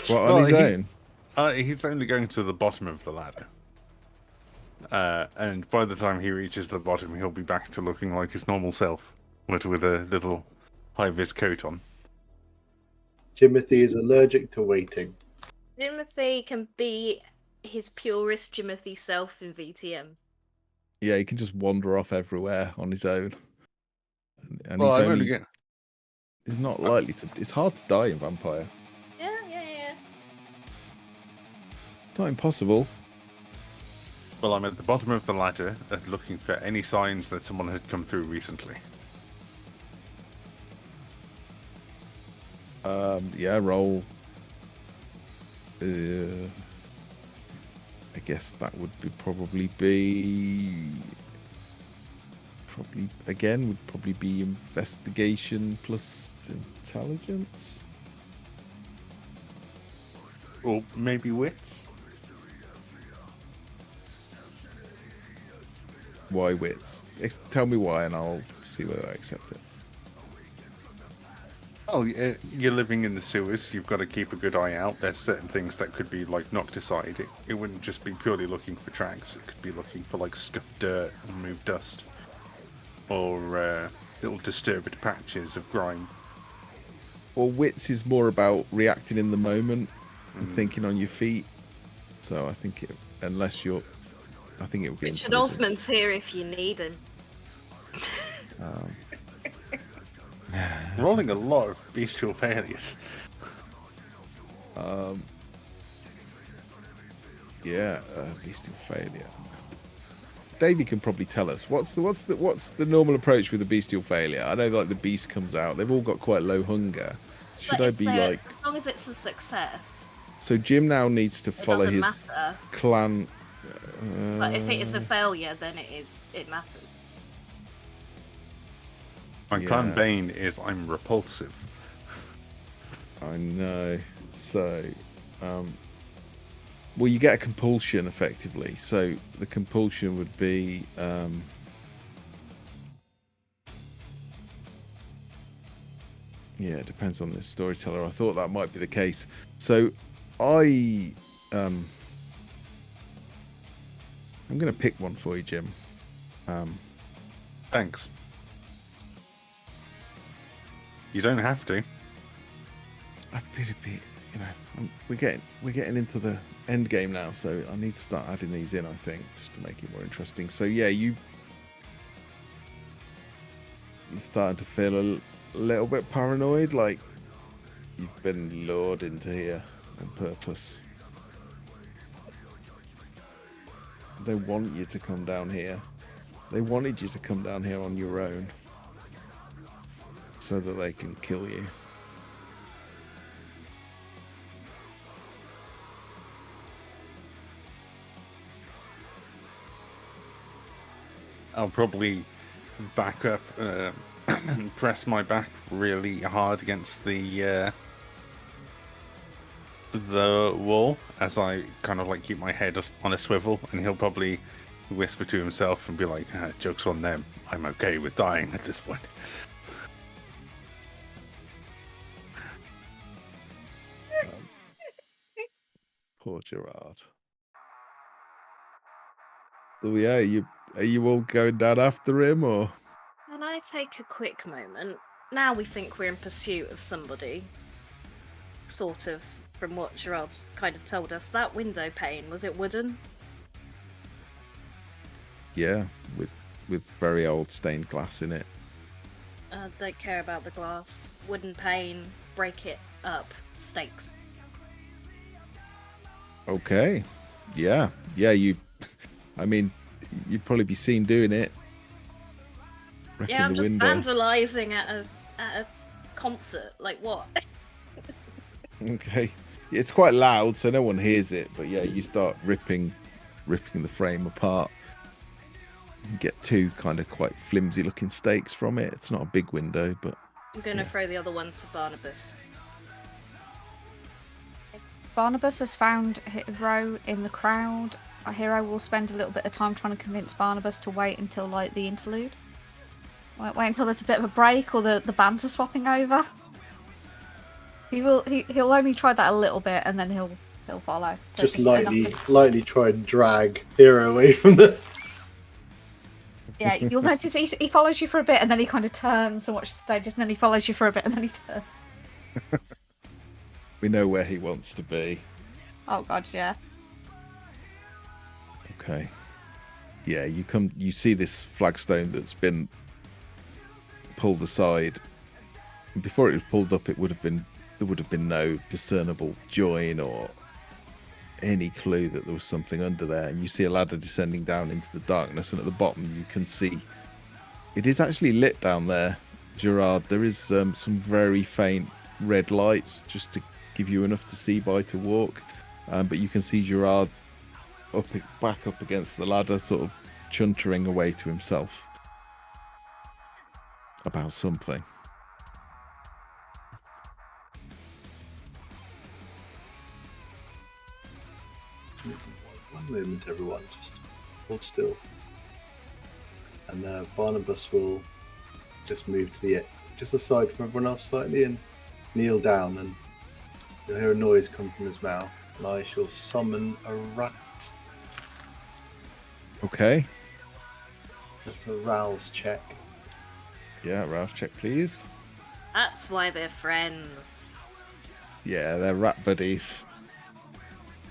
What, Well, on his he- own? he's only going to the bottom of the ladder. And by the time he reaches the bottom, he'll be back to looking like his normal self, but with a little high-vis coat on. Jimothy is allergic to waiting. Timothy can be his purest Jimothy self in VTM. Yeah, he can just wander off everywhere on his own. And Well, he's I'm only, only get. he's not likely to. It's hard to die in Vampire. Yeah. Not impossible. Well, I'm at the bottom of the ladder, looking for any signs that someone had come through recently. Yeah, roll. I guess that would probably be investigation plus intelligence. Or maybe wits? Why wits? Tell me why, and I'll see whether I accept it. Oh, you're living in the sewers. You've got to keep a good eye out. There's certain things that could be like knocked aside. It wouldn't just be purely looking for tracks. It could be looking for like scuffed dirt and moved dust, or little disturbed patches of grime. Well, wits is more about reacting in the moment and thinking on your feet. So I think it would be. Richard intelligence. Osman's here if you need him. Rolling a lot of bestial failures. Yeah, bestial failure. Davey can probably tell us what's the normal approach with a bestial failure. I know like the beast comes out. They've all got quite low hunger. Should But I if be they're- like? as long as it's a success, So Jim now needs to it follow doesn't his matter. clan. But if it is a failure, then it matters. My clan bane is I'm repulsive. I know. So, well, you get a compulsion effectively. So the compulsion would be. Yeah, it depends on the storyteller. I thought that might be the case. So, I'm going to pick one for you, Jim. Thanks. You don't have to. We're getting into the end game now, so I need to start adding these in. I think just to make it more interesting. So yeah, you're starting to feel a little bit paranoid, like you've been lured into here on purpose. They want you to come down here. They wanted you to come down here on your own so that they can kill you. I'll probably back up and press my back really hard against the wall as I kind of like keep my head on a swivel, and he'll probably whisper to himself and be like, "Joke's on them. I'm okay with dying at this point." Poor Gerard. So yeah, are you all going down after him, or? Can I take a quick moment? Now we think we're in pursuit of somebody. Sort of, from what Gerard's kind of told us. That window pane, was it wooden? Yeah, with very old stained glass in it. Don't care about the glass. Wooden pane, break it up, stakes. Okay. Yeah, you'd probably be seen doing it. Yeah, I'm the just window. vandalising at a concert. Like what? Okay. It's quite loud, so no one hears it. But yeah, you start ripping the frame apart. You get two kind of quite flimsy-looking stakes from it. It's not a big window, but I'm gonna throw the other one to Barnabas. Barnabas has found Hero in the crowd. Hero will spend a little bit of time trying to convince Barnabas to wait until like the interlude. Wait until there's a bit of a break or the bands are swapping over. He'll only try that a little bit and then he'll follow. So Just lightly try and drag Hero away from the. Yeah, you'll notice he follows you for a bit and then he kind of turns and watches the stages, and then he follows you for a bit and then he turns. we know where he wants to be. Oh god, yeah. Okay. Yeah, you see this flagstone that's been pulled aside. Before it was pulled up, there would have been no discernible join or any clue that there was something under there. And you see a ladder descending down into the darkness, and at the bottom you can see it is actually lit down there, Gerard. There is some very faint red lights just to give you enough to see by to walk, but you can see Gerard back up against the ladder, sort of chuntering away to himself about something. One moment, everyone, just hold still. And Barnabas will just move to just aside from everyone else slightly and kneel down, and you'll hear a noise come from his mouth, and I shall summon a rat. Okay. That's a rouse check. Yeah, rouse check, please. That's why they're friends. Yeah, they're rat buddies.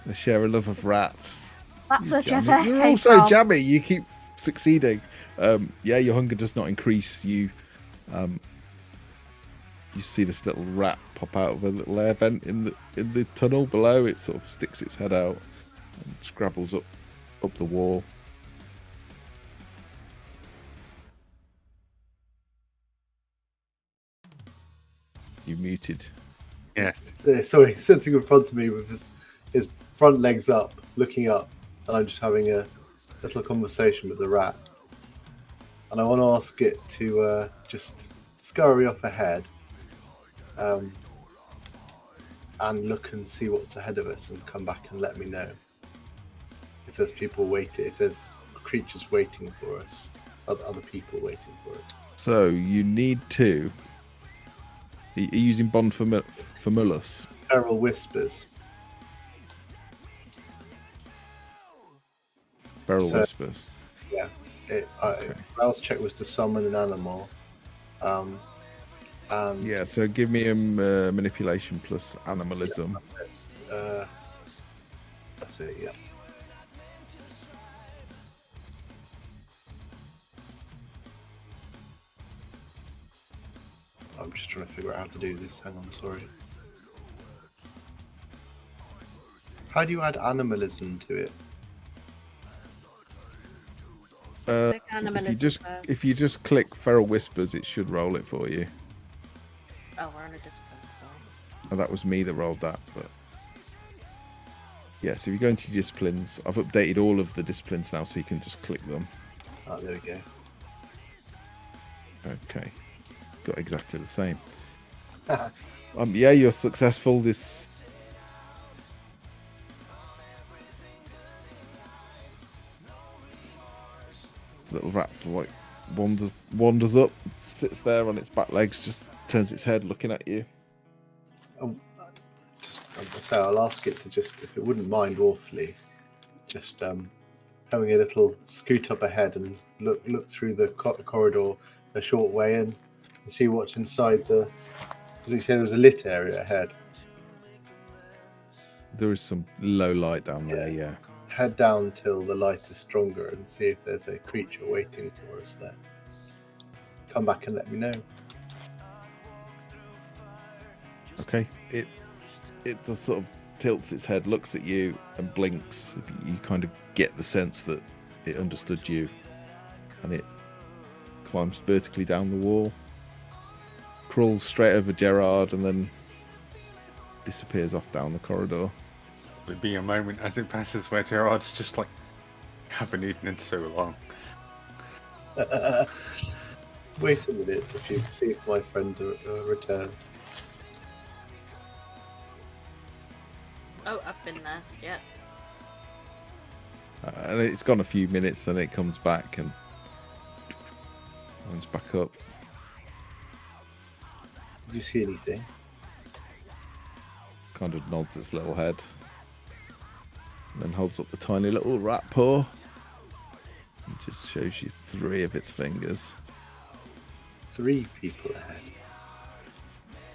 They share a love of rats. That's where Jeff You're came also from. jammy. You keep succeeding. Yeah, your hunger does not increase. You see this little rat pop out of a little air vent in the tunnel below. It sort of sticks its head out and scrabbles up the wall. You muted. Yes. Sorry, sitting in front of me with his front legs up, looking up, and I'm just having a little conversation with the rat. And I want to ask it to just scurry off ahead, and look and see what's ahead of us, and come back and let me know if there's people waiting, if there's creatures waiting for us, other people waiting for us. So you need to. Are you using Bond Famulus? Feral Whispers. Feral So- Whispers. Yeah. Okay. Last check was to summon an animal. And Yeah, so give me a manipulation plus animalism. that's it. Yeah. I'm just trying to figure out how to do this. Hang on, sorry. How do you add animalism to it? Click If you animalism just first. click Feral Whispers, it should roll it for you. Oh, we're on a discipline, sorry. And that was me that rolled that, but yeah. So if you go into disciplines, I've updated all of the disciplines now, so you can just click them. Oh, there we go. Okay, got exactly the same. Yeah, you're successful. This little rat's like wanders up, sits there on its back legs, just turns its head, looking at you. So I'll ask it to just, if it wouldn't mind awfully, just having a little scoot up ahead and look through the corridor a short way and see what's inside the. As you say, there's a lit area ahead. There is some low light down there. Yeah. Head down till the light is stronger and see if there's a creature waiting for us there. Come back and let me know. Okay. It just sort of tilts its head, looks at you, and blinks. You kind of get the sense that it understood you, and it climbs vertically down the wall, crawls straight over Gerard, and then disappears off down the corridor. There'll be a moment as it passes where Gerard's just like, haven't eaten in so long. Wait a minute if you see if my friend returns. Oh, I've been there. Yeah. And it's gone a few minutes, then it comes back and runs back up. Did you see anything? Kind of nods its little head, and then holds up the tiny little rat paw and just shows you 3 of its fingers. 3 people ahead.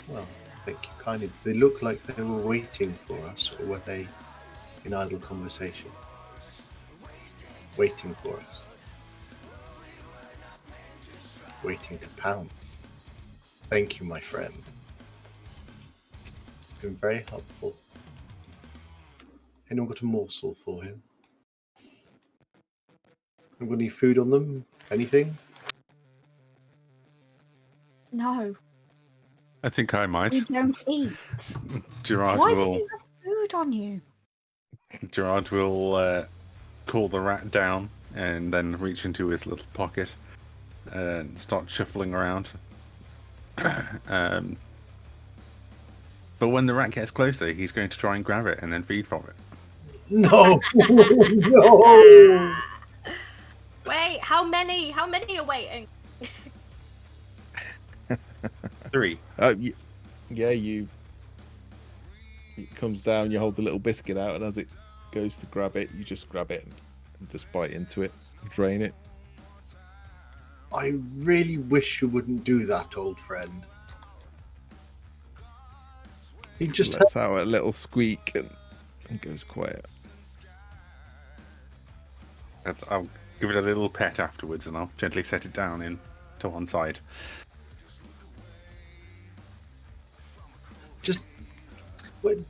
Well, thank you kindly. Did they look like they were waiting for us, or were they in idle conversation? Waiting for us. Waiting to pounce. Thank you, my friend. Been very helpful. Anyone got a morsel for him? Anyone got any food on them? Anything? No, I think I might. we don't eat. Gerard Why do will. you have food on you? Gerard will call the rat down and then reach into his little pocket and start shuffling around. But when the rat gets closer, he's going to try and grab it and then feed from it. No! No! Wait, how many are waiting? 3. Yeah, it comes down, you hold the little biscuit out, and as it goes to grab it, you just grab it and just bite into it, drain it. I really wish you wouldn't do that, old friend. He just Lets out a little squeak and goes quiet. I'll give it a little pet afterwards and I'll gently set it down to one side.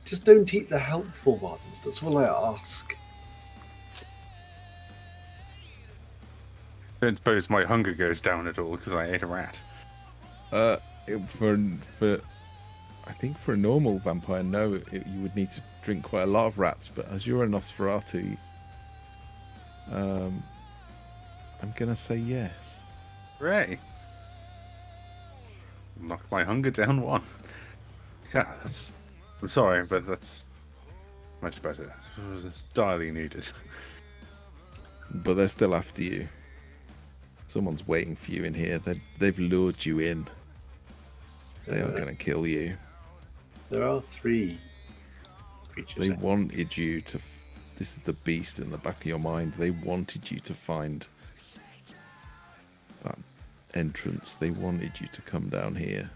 just don't eat the helpful ones. That's all I ask. Don't suppose my hunger goes down at all because I ate a rat. For I think for a normal vampire, no, you would need to drink quite a lot of rats. But as you're a Nosferatu, I'm gonna say yes. Hooray! knock my hunger down 1. Yeah, that's. I'm sorry, but that's much better. It was direly needed. But they're still after you. Someone's waiting for you in here. They've lured you in. They are going to kill you. There are 3 creatures. They wanted you to. This is the beast in the back of your mind. They wanted you to find that entrance. They wanted you to come down here.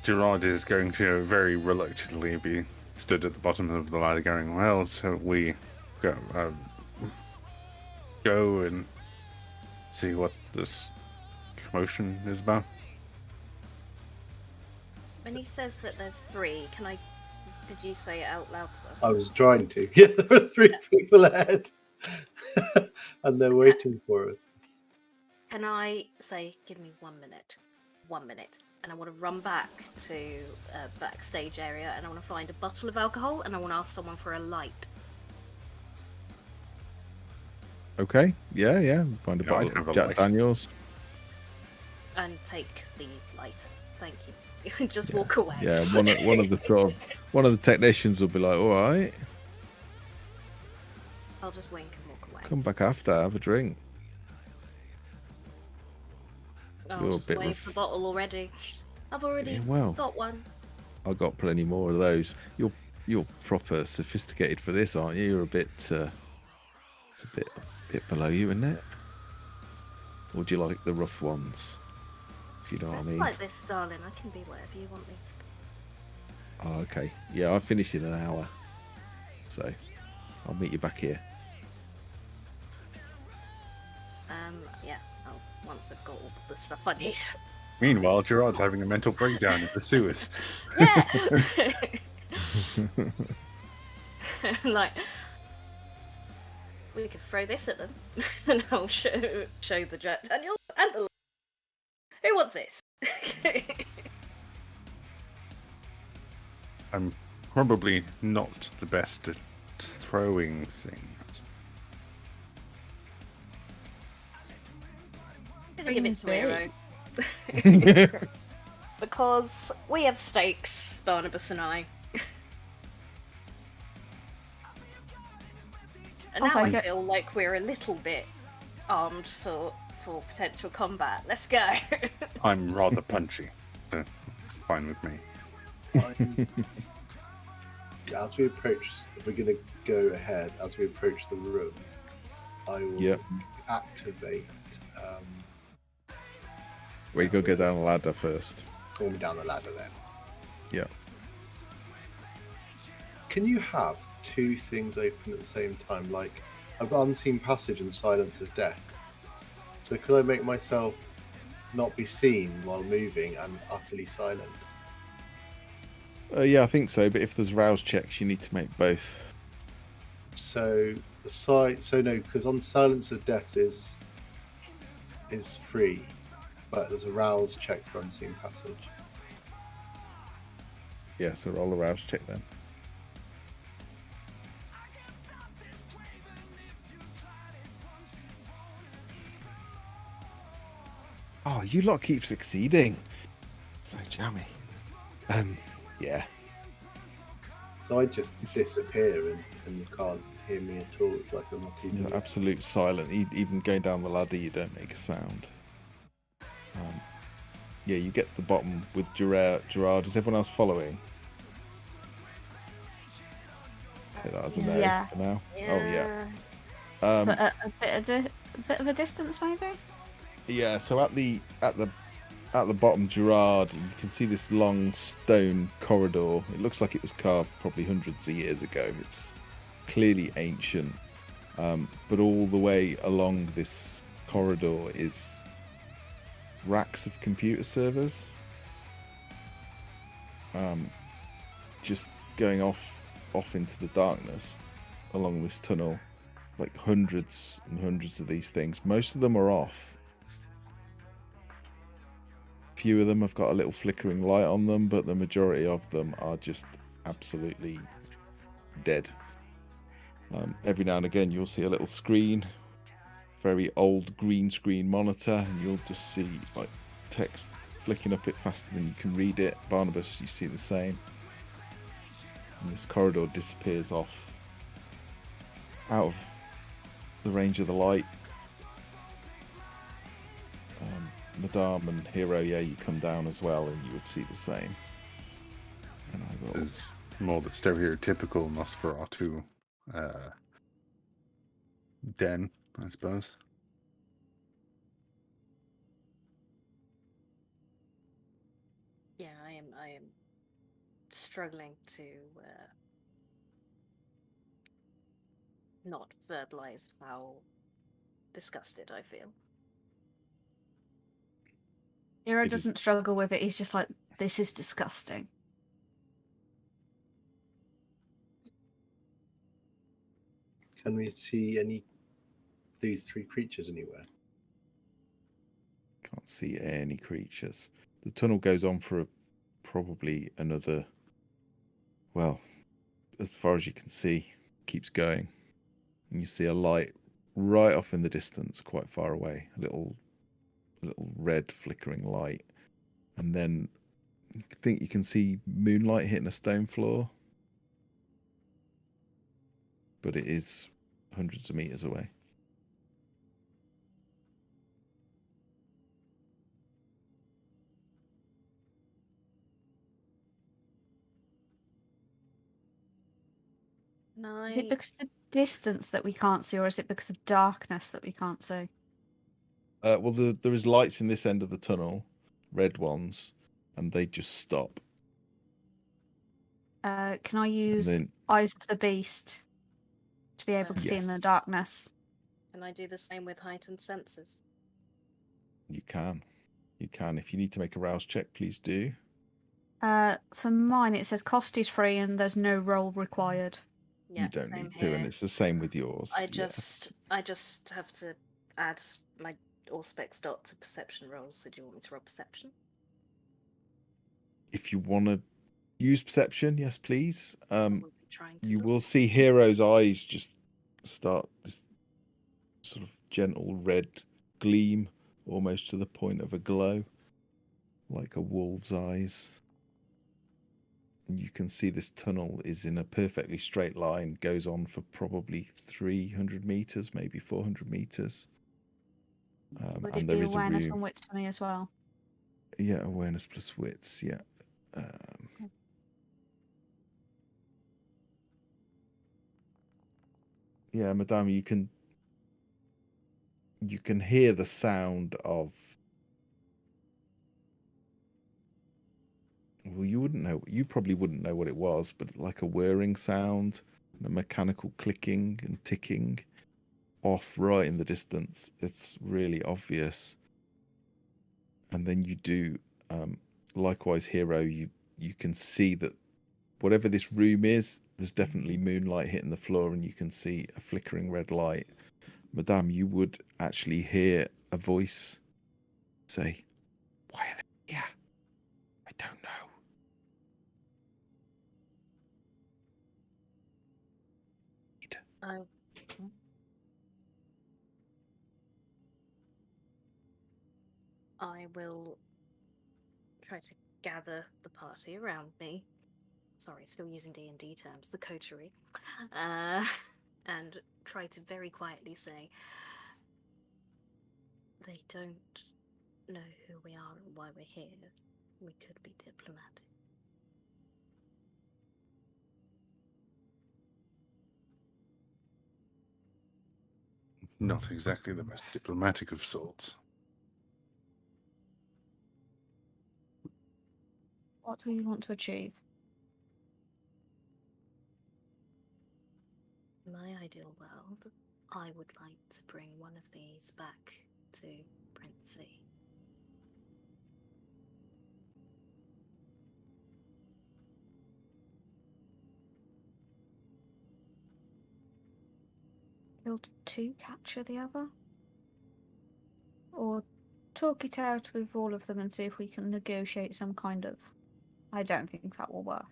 Gerard is going to very reluctantly be stood at the bottom of the ladder going, well, so we go and see what this commotion is about. When he says that there's 3, did you say it out loud to us? I was trying to. Yeah, there are 3 people ahead. And they're waiting for us. Can I say, give me 1 minute? 1 minute. And I want to run back to a backstage area and I want to find a bottle of alcohol and I want to ask someone for a light. Okay. Yeah. Find a Yeah, I'll bottle have a of Jack light. Daniels. And take the lighter. Thank you. Just walk away. Yeah, one of the technicians will be like, all right, I'll just wink and walk away. come back after, have a drink. I'll You're a just bit wave the bottle already. I've already Yeah, well. got one. I got plenty more of those. You're proper sophisticated for this, aren't you? You're a bit. It's a bit below you, isn't it? Or do you like the rough ones? If you know what I It's mean. like this, darling. I can be whatever you want me to be. Oh, okay. Yeah, I finish in an hour, so I'll meet you back here. Yeah. Once I've got all the stuff I need. Meanwhile, Gerard's having a mental breakdown in the sewers. Yeah. Like, we could throw this at them, and I'll show the Jack Daniels and the. Who wants this? I'm probably not the best at throwing things. I'm gonna give it to Big. Miro. Because we have stakes, Barnabas and I. And I'll now I take it. feel like we're a little bit armed for potential combat. Let's go. I'm rather punchy, so fine with me. As we approach, if we're going to go ahead, as we approach the room, I will Yep. activate. Where you go get down the ladder first. Pull me down the ladder then. Yeah. Can you have 2 things open at the same time? Like, I've got Unseen Passage and Silence of Death. So could I make myself not be seen while moving and utterly silent? Yeah, I think so. But if there's rouse checks, you need to make both. So no, because on Silence of Death is free, but there's a rouse check for Unseen Passage. Yeah, so roll a rouse check then. Oh, you lot keep succeeding. So jammy. Yeah. So I just disappear and you can't hear me at all. It's like I'm not even. You're absolute silent. Even going down the ladder, you don't make a sound. Yeah, you get to the bottom with Gerard. Is everyone else following? Take that as a no Yeah. for now. Yeah. Oh yeah. But a bit of a distance, maybe. Yeah. So at the bottom, Gerard, you can see this long stone corridor. It looks like it was carved probably hundreds of years ago. It's clearly ancient, but all the way along this corridor is racks of computer servers, just going off into the darkness along this tunnel, like hundreds and hundreds of these things. Most of them are off. Few of them have got a little flickering light on them, but the majority of them are just absolutely dead. Every now and again you'll see a little screen very old green screen monitor, and you'll just see like text flicking up it faster than you can read it. Barnabas, you see the same. And this corridor disappears off out of the range of the light. Madame and Hero, yeah, you come down as well, and you would see the same. And I will. Is more the stereotypical Nosferatu den, I suppose. Yeah, I am struggling to not verbalize how disgusted I feel. Hero It is- doesn't struggle with it. He's just like, this is disgusting. Can we see these three creatures anywhere? Can't see any creatures. The tunnel goes on for probably another, well, as far as you can see, keeps going. And you see a light right off in the distance, quite far away, a little red flickering light. And then you think you can see moonlight hitting a stone floor. But it is hundreds of meters away. No, Is it because of the distance that we can't see, or is it because of darkness that we can't see? Well, there is lights in this end of the tunnel, red ones, and they just stop. Can I use then- Eyes of the Beast to be able to see in the Yes. darkness? can I do the same with heightened senses? You can. If you need to make a rouse check, please do. For mine, it says cost is free and there's no roll required. Yeah, You don't same need here. to, and it's the same with yours. I yes. just have to add my Auspex dot to perception rolls. So do you want me to roll perception? If you want to use perception, yes, please. I will be trying to You look. will see Hero's eyes just start this sort of gentle red gleam, almost to the point of a glow, like a wolf's eyes. And you can see this tunnel is in a perfectly straight line, goes on for probably 300 meters, maybe 400 meters. Would and it there be is a awareness room. and wits for me as well? Yeah, awareness plus wits. Yeah. Yeah, Madame, you can hear the sound of. Well, you probably wouldn't know what it was, but like a whirring sound, and a mechanical clicking and ticking off right in the distance. It's really obvious. And then you do, likewise, Hero, you can see that whatever this room is, there's definitely moonlight hitting the floor, and you can see a flickering red light. Madame, you would actually hear a voice say, "Why are they here? I don't know." I will try to gather the party around me. Sorry, still using D&D terms, the coterie. And try to very quietly say, they don't know who we are and why we're here. We could be diplomatic. Not exactly the most diplomatic of sorts. What do we want to achieve? In my ideal world, I would like to bring one of these back to Princey. Kill two, capture the other? Or talk it out with all of them and see if we can negotiate some kind of... I don't think that will work.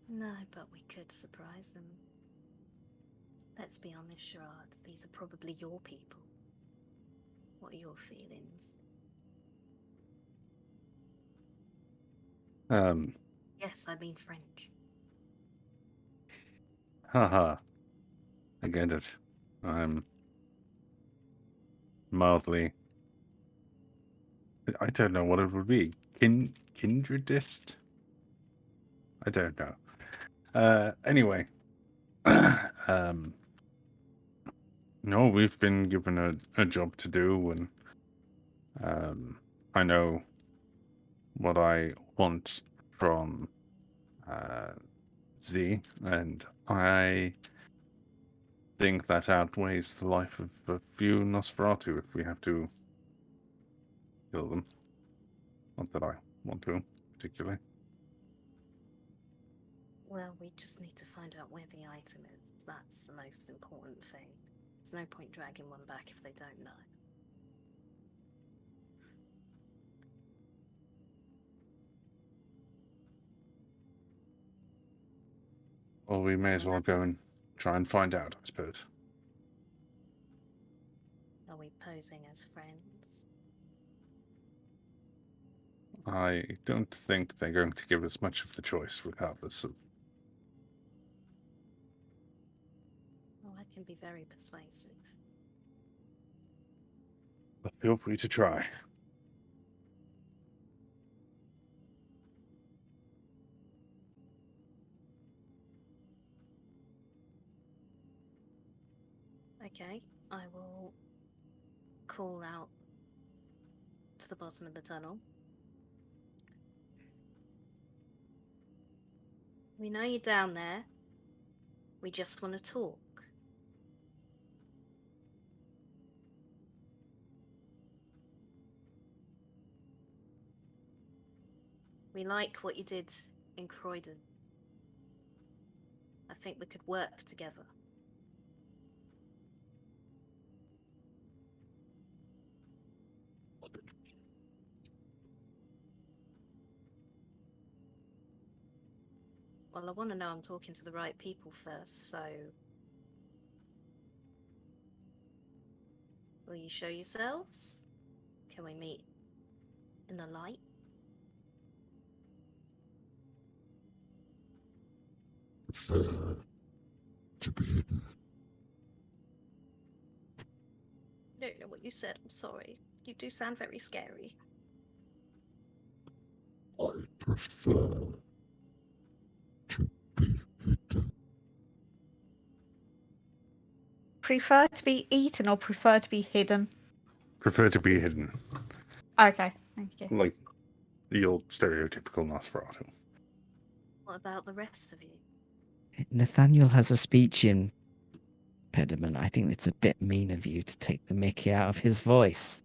No, but we could surprise them. Let's be honest, Gerard. These are probably your people. What are your feelings? Yes, I mean French. Haha. I get it. I'm mildly. I don't know what it would be. Kindredist? I don't know. Anyway. No, we've been given a job to do, and I know what I want from Z, and I think that outweighs the life of a few Nosferatu if we have to kill them. Not that I want to, particularly. Well, we just need to find out where the item is. That's the most important thing. There's no point dragging one back if they don't know. Well, we may as well go and try and find out, I suppose. Are we posing as friends? I don't think they're going to give us much of the choice, regardless of. Oh, I can be very persuasive. But feel free to try. Okay, I will call out to the bottom of the tunnel. We know you're down there. We just want to talk. We like what you did in Croydon. I think we could work together. Well, I want to know I'm talking to the right people first, so... Will you show yourselves? Can we meet in the light? Prefer to be hidden. I don't know what you said, I'm sorry. You do sound very scary. I prefer to be hidden. Prefer to be eaten or prefer to be hidden? Prefer to be hidden. Okay, thank you. Like the old stereotypical Nosferatu. What about the rest of you? Nathaniel has a speech impediment. I think it's a bit mean of you to take the mickey out of his voice.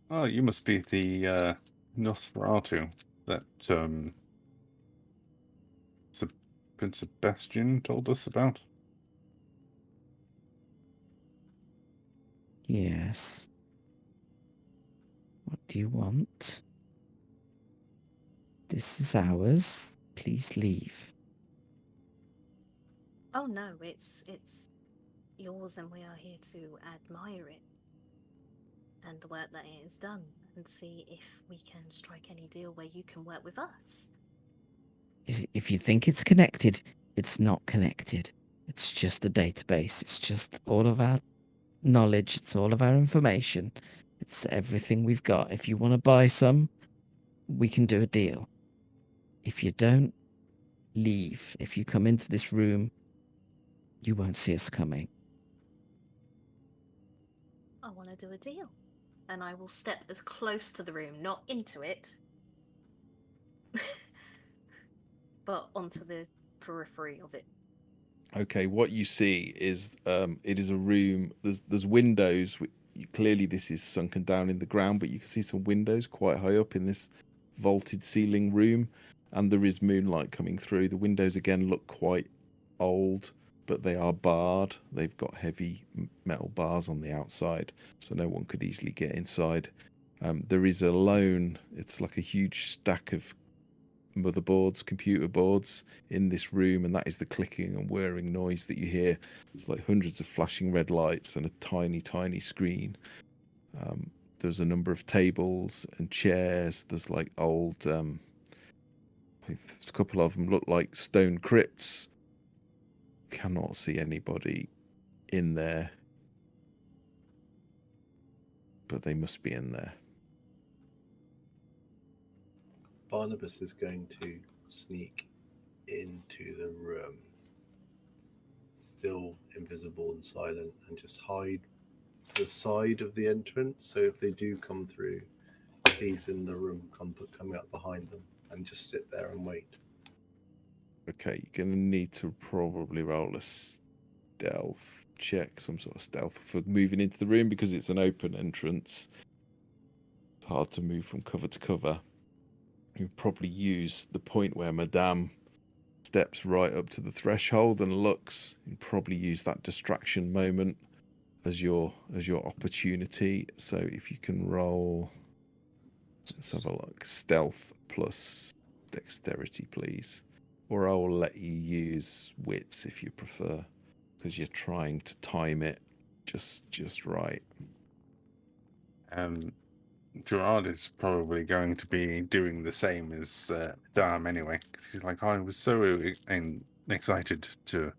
Oh, you must be the Nosferatu that Prince Sebastian told us about. Yes. What do you want? This is ours. Please leave. Oh no, it's yours and we are here to admire it. And the work that it has done. And see if we can strike any deal where you can work with us. If you think it's connected, it's not connected. It's just a database. It's just all of our knowledge. It's all of our information. It's everything we've got. If you want to buy some, we can do a deal. If you don't, leave. If you come into this room, you won't see us coming. I want to do a deal. And I will step as close to the room, not into it, but onto the periphery of it. Okay, what you see is it is a room. There's windows. Clearly, this is sunken down in the ground, but you can see some windows quite high up in this vaulted ceiling room, and there is moonlight coming through. The windows again look quite old, but they are barred. They've got heavy metal bars on the outside, so no one could easily get inside. There is a lone. It's like a huge stack of motherboards, computer boards in this room, and that is the clicking and whirring noise that you hear. It's like hundreds of flashing red lights and a tiny, tiny screen. There's a number of tables and chairs. There's like old, a couple of them look like stone crypts. Cannot see anybody in there, but they must be in there. Barnabas is going to sneak into the room, still invisible and silent, and just hide the side of the entrance. So if they do come through, he's in the room coming up behind them, and just sit there and wait. Okay, you're going to need to probably roll a stealth check, some sort of stealth for moving into the room because it's an open entrance. It's hard to move from cover to cover. You probably use the point where Madame steps right up to the threshold and looks. You probably use that distraction moment as your opportunity. So if you can roll, let's have a look. Stealth plus dexterity, please. Or I will let you use wits if you prefer, because you're trying to time it just right. Gerard is probably going to be doing the same as Dam anyway, because he's like, I was so excited to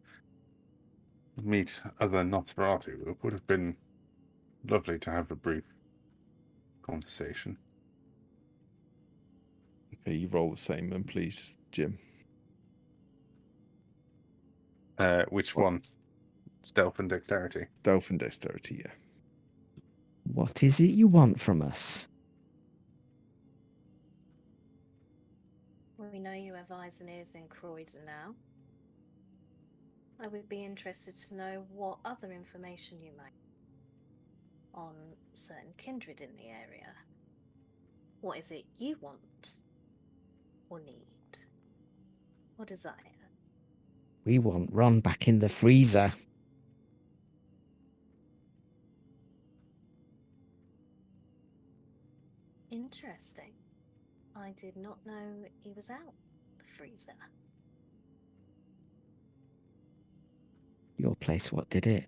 meet other Nosferatu. It would have been lovely to have a brief conversation. Okay, you roll the same then, please, Jim. Which one? Stealth and dexterity. Stealth and dexterity, yeah. What is it you want from us? We know you have eyes and ears in Croydon now. I would be interested to know what other information you might on certain kindred in the area. What is it you want or need or desire? We want Ron back in the freezer. Interesting. I did not know he was out the freezer. Your place, what did it?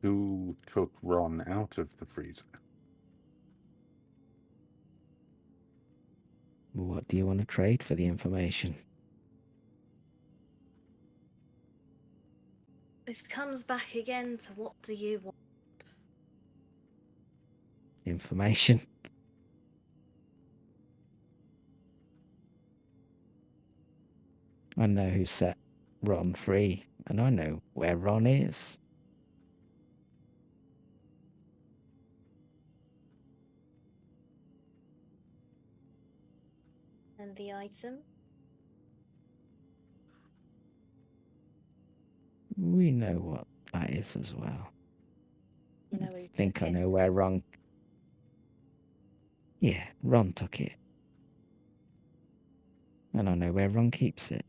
Who took Ron out of the freezer? What do you want to trade for the information? This comes back again to what do you want? Information. I know who set Ron free, and I know where Ron is. And the item? We know what that is as well. You know I who think took I it? know where Ron... Yeah, Ron took it. And I know where Ron keeps it.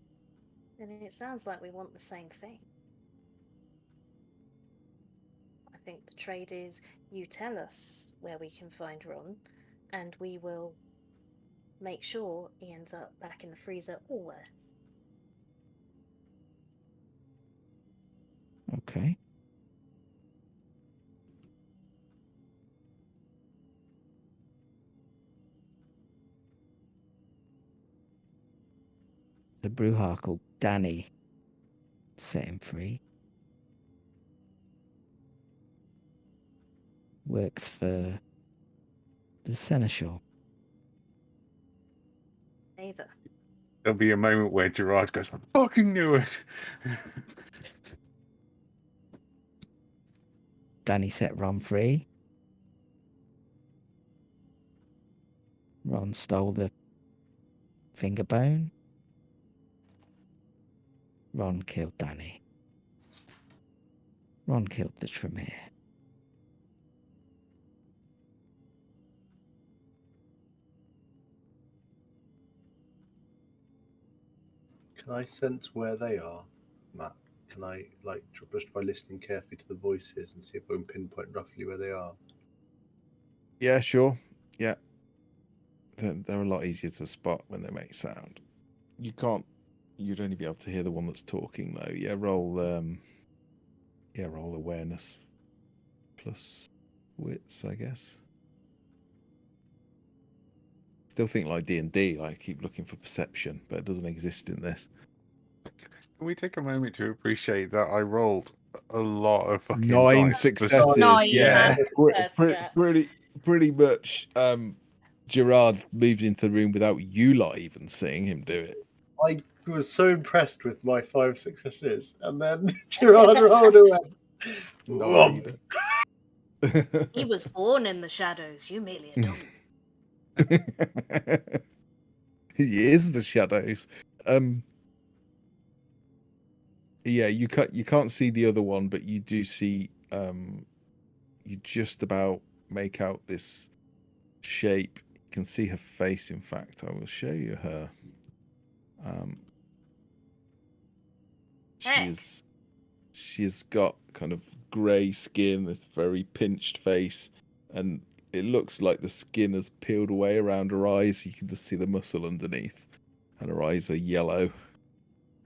Then it sounds like we want the same thing. I think the trade is you tell us where we can find Ron, and we will make sure he ends up back in the freezer or worse. Okay. The Bruja called Danny set him free. Works for the Seneschal. Ava. There'll be a moment where Gerard goes, I fucking knew it! Danny set Ron free. Ron stole the finger bone. Ron killed Danny. Ron killed the Tremere. Can I sense where they are, Matt? Can I, just by listening carefully to the voices and see if I can pinpoint roughly where they are? Yeah, sure. Yeah. They're a lot easier to spot when they make sound. You can't. You'd only be able to hear the one that's talking though. Yeah, roll. Roll awareness plus wits, I guess. Still think like D&D. Like keep looking for perception, but it doesn't exist in this. Can we take a moment to appreciate that I rolled a lot of fucking 9 dice successes. Nine, Yeah, yeah. pretty much. Gerard moved into the room without you lot even seeing him do it. I was so impressed with my 5 successes, and then Gerard rolled away. Nine. He was born in the shadows. You merely adopted. He is the shadows. Yeah, you can't see the other one, but you do see. You just about make out this shape. You can see her face. In fact, I will show you her. Heck. She's got kind of grey skin, this very pinched face, and it looks like the skin has peeled away around her eyes. You can just see the muscle underneath, and her eyes are yellow.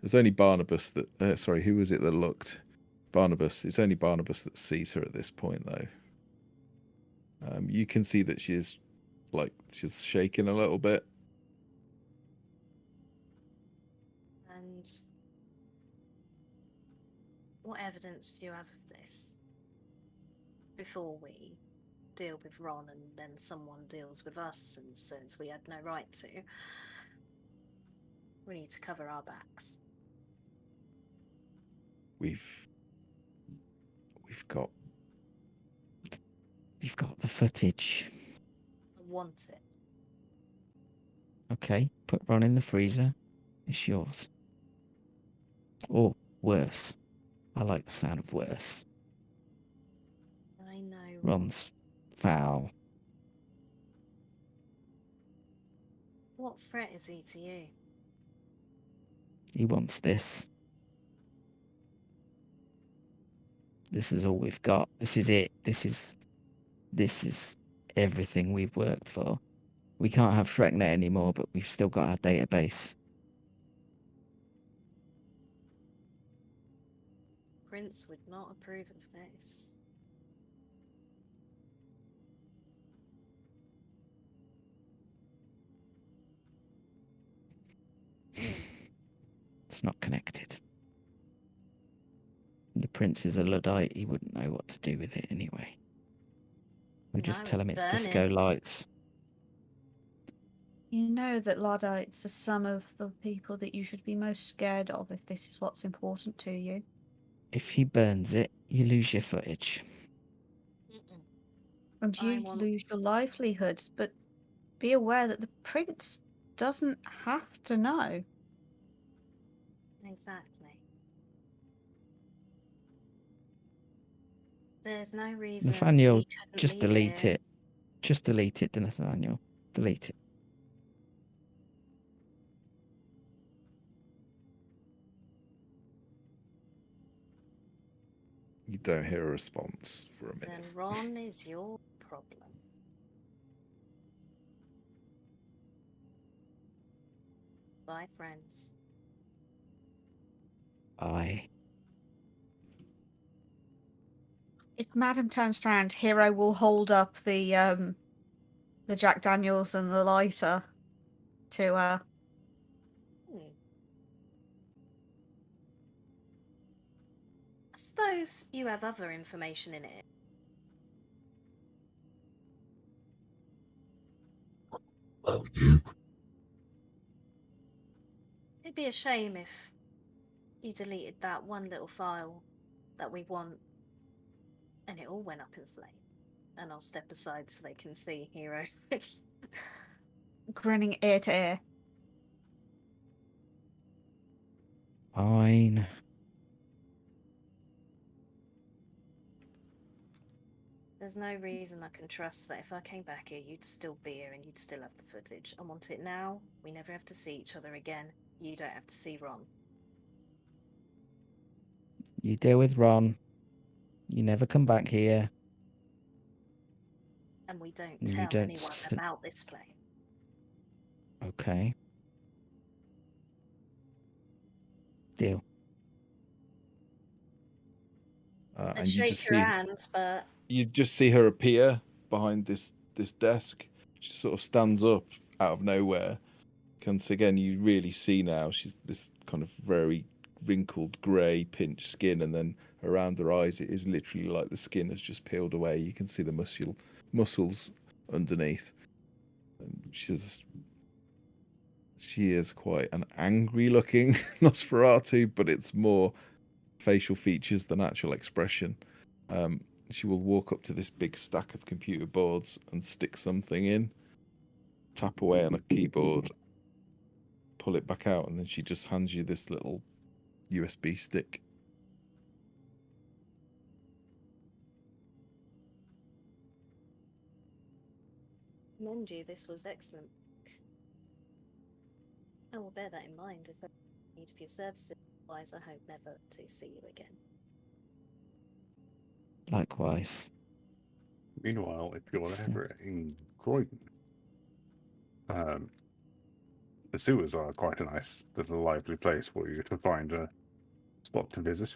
There's only Barnabas that. Sorry, who was it that looked? Barnabas. It's only Barnabas that sees her at this point, though. You can see that she's shaking a little bit. And what evidence do you have of this? Before we deal with Ron and then someone deals with us and says we had no right to, we need to cover our backs. We've got the footage. I want it. Okay, put Ron in the freezer. It's yours. Or worse. I like the sound of worse. I know. Ron's foul. What threat is he to you? He wants this. This is all we've got. This is it. This is everything we've worked for. We can't have ShrekNet anymore, but we've still got our database. Prince would not approve of this. It's not connected. The Prince is a Luddite. He wouldn't know what to do with it anyway. We just No, tell him it's burn disco it. lights. You know that Luddites are some of the people that you should be most scared of if this is what's important to you. If he burns it, you lose your footage. Mm-mm. And I you want- lose your livelihoods, but be aware that the Prince doesn't have to know. Exactly. There's no reason. Nathaniel, he couldn't just leave delete here. it. Just delete it, Nathaniel. Delete it. You don't hear a response for a minute. Then Ron is your problem. Bye, friends. If Madam turns around, Hero will hold up the Jack Daniels and the lighter to her. I suppose you have other information in it. It'd be a shame if you deleted that one little file that we want and it all went up in flame. And I'll step aside so they can see Hero. Grinning ear to ear. Fine. There's no reason I can trust that if I came back here, you'd still be here and you'd still have the footage. I want it now. We never have to see each other again. You don't have to see Ron. You deal with Ron. You never come back here. and we don't You tell don't anyone s- about this place. Okay. Deal. I And you shake just your see hand, but her appear behind this desk. She sort of stands up out of nowhere. Once again, you really see now she's this kind of very wrinkled grey pinched skin, and then around her eyes it is literally like the skin has just peeled away. You can see the muscles underneath. And she is quite an angry looking Nosferatu, but it's more facial features than actual expression. She will walk up to this big stack of computer boards and stick something in, tap away on a keyboard, pull it back out, and then she just hands you this little USB stick. mind you, this was excellent. I will bear that in mind if I need of your services. Otherwise, I hope never to see you again. Likewise. Meanwhile, if you're It's, ever in Croydon, the sewers are quite a nice little lively place for you to find a spot to visit.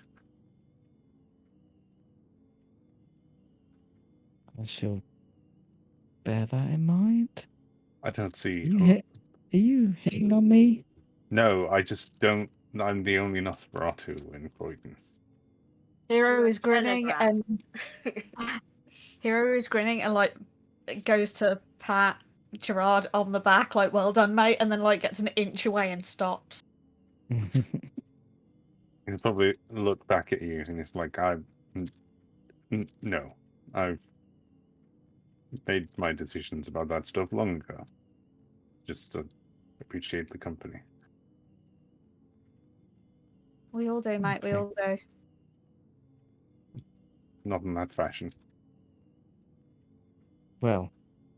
I shall bear that in mind. I don't see. Are you hitting on me? No, I just don't. I'm the only Nosferatu in Croydon. Hero You're is a grinning telegram. and Hero is grinning and like goes to pat Gerard on the back, like well done, mate, and then like gets an inch away and stops. He'll probably look back at you and it's like, no, I've made my decisions about that stuff long ago. Just appreciate the company. We all do, mate. We Okay. all do. Not in that fashion. Well,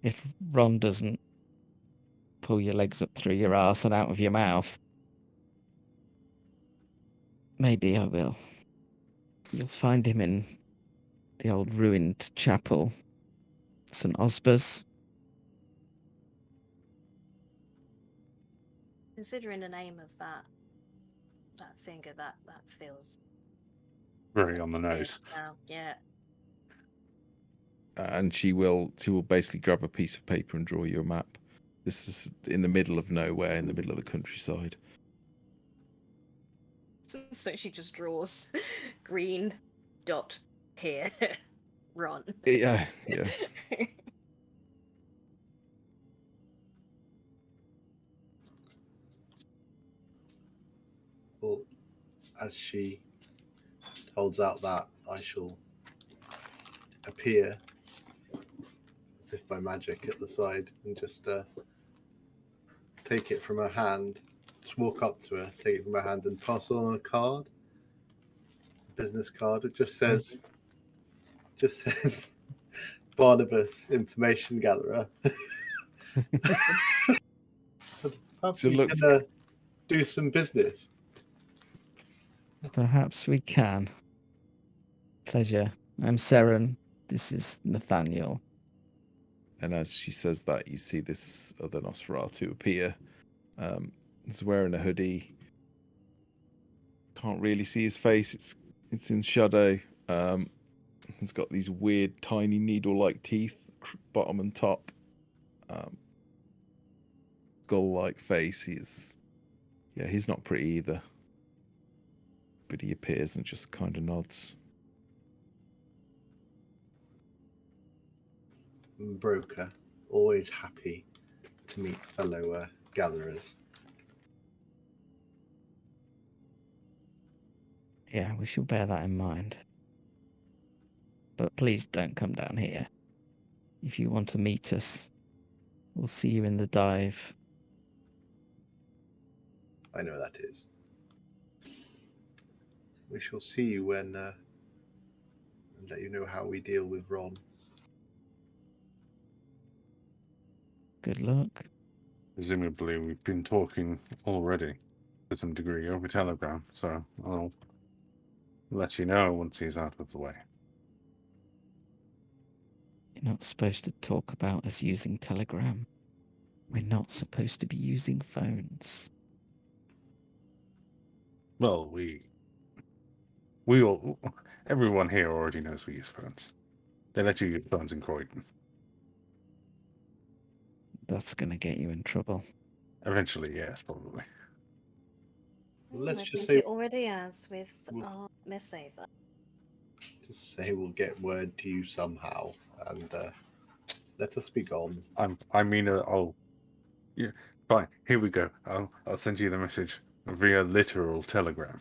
if Ron doesn't pull your legs up through your arse and out of your mouth, maybe I will. You'll find him in the old ruined chapel, St. Osbur's. Considering the name of that finger, that feels Very on the weird nose. now. Yeah. And she will basically grab a piece of paper and draw you a map. This is in the middle of nowhere, in the middle of the countryside. So she just draws green dot here. Ron. Yeah. Well, as she holds out that, I shall appear as if by magic at the side and just take it from her hand, just walk up to her, take it from her hand and pass it on a card, a business card. It just says Barnabas, information gatherer. So perhaps So we looks- can do some business. Perhaps we can. Pleasure. I'm Seren. This is Nathaniel. And as she says that, you see this other Nosferatu appear. He's wearing a hoodie. Can't really see his face. It's in shadow. He's got these weird, tiny needle-like teeth, bottom and top. Skull-like face. He's not pretty either. But he appears and just kind of nods. Broker, always happy to meet fellow gatherers. Yeah, we shall bear that in mind. But please don't come down here. If you want to meet us, we'll see you in the dive. I know that is. We shall see you when and let you know how we deal with Ron. Good luck. Presumably, we've been talking already to some degree over telegram, so I'll let you know once he's out of the way. You're not supposed to talk about us using Telegram. We're not supposed to be using phones. Well, we all, everyone here already knows we use phones. They let you use phones in Croydon. That's going to get you in trouble. Eventually, yes, probably. Let's I just think say it already has with Oof. our Missaver. we'll get word to you somehow, and let us be gone. I'll. Yeah, fine. Here we go. I'll send you the message via literal telegram.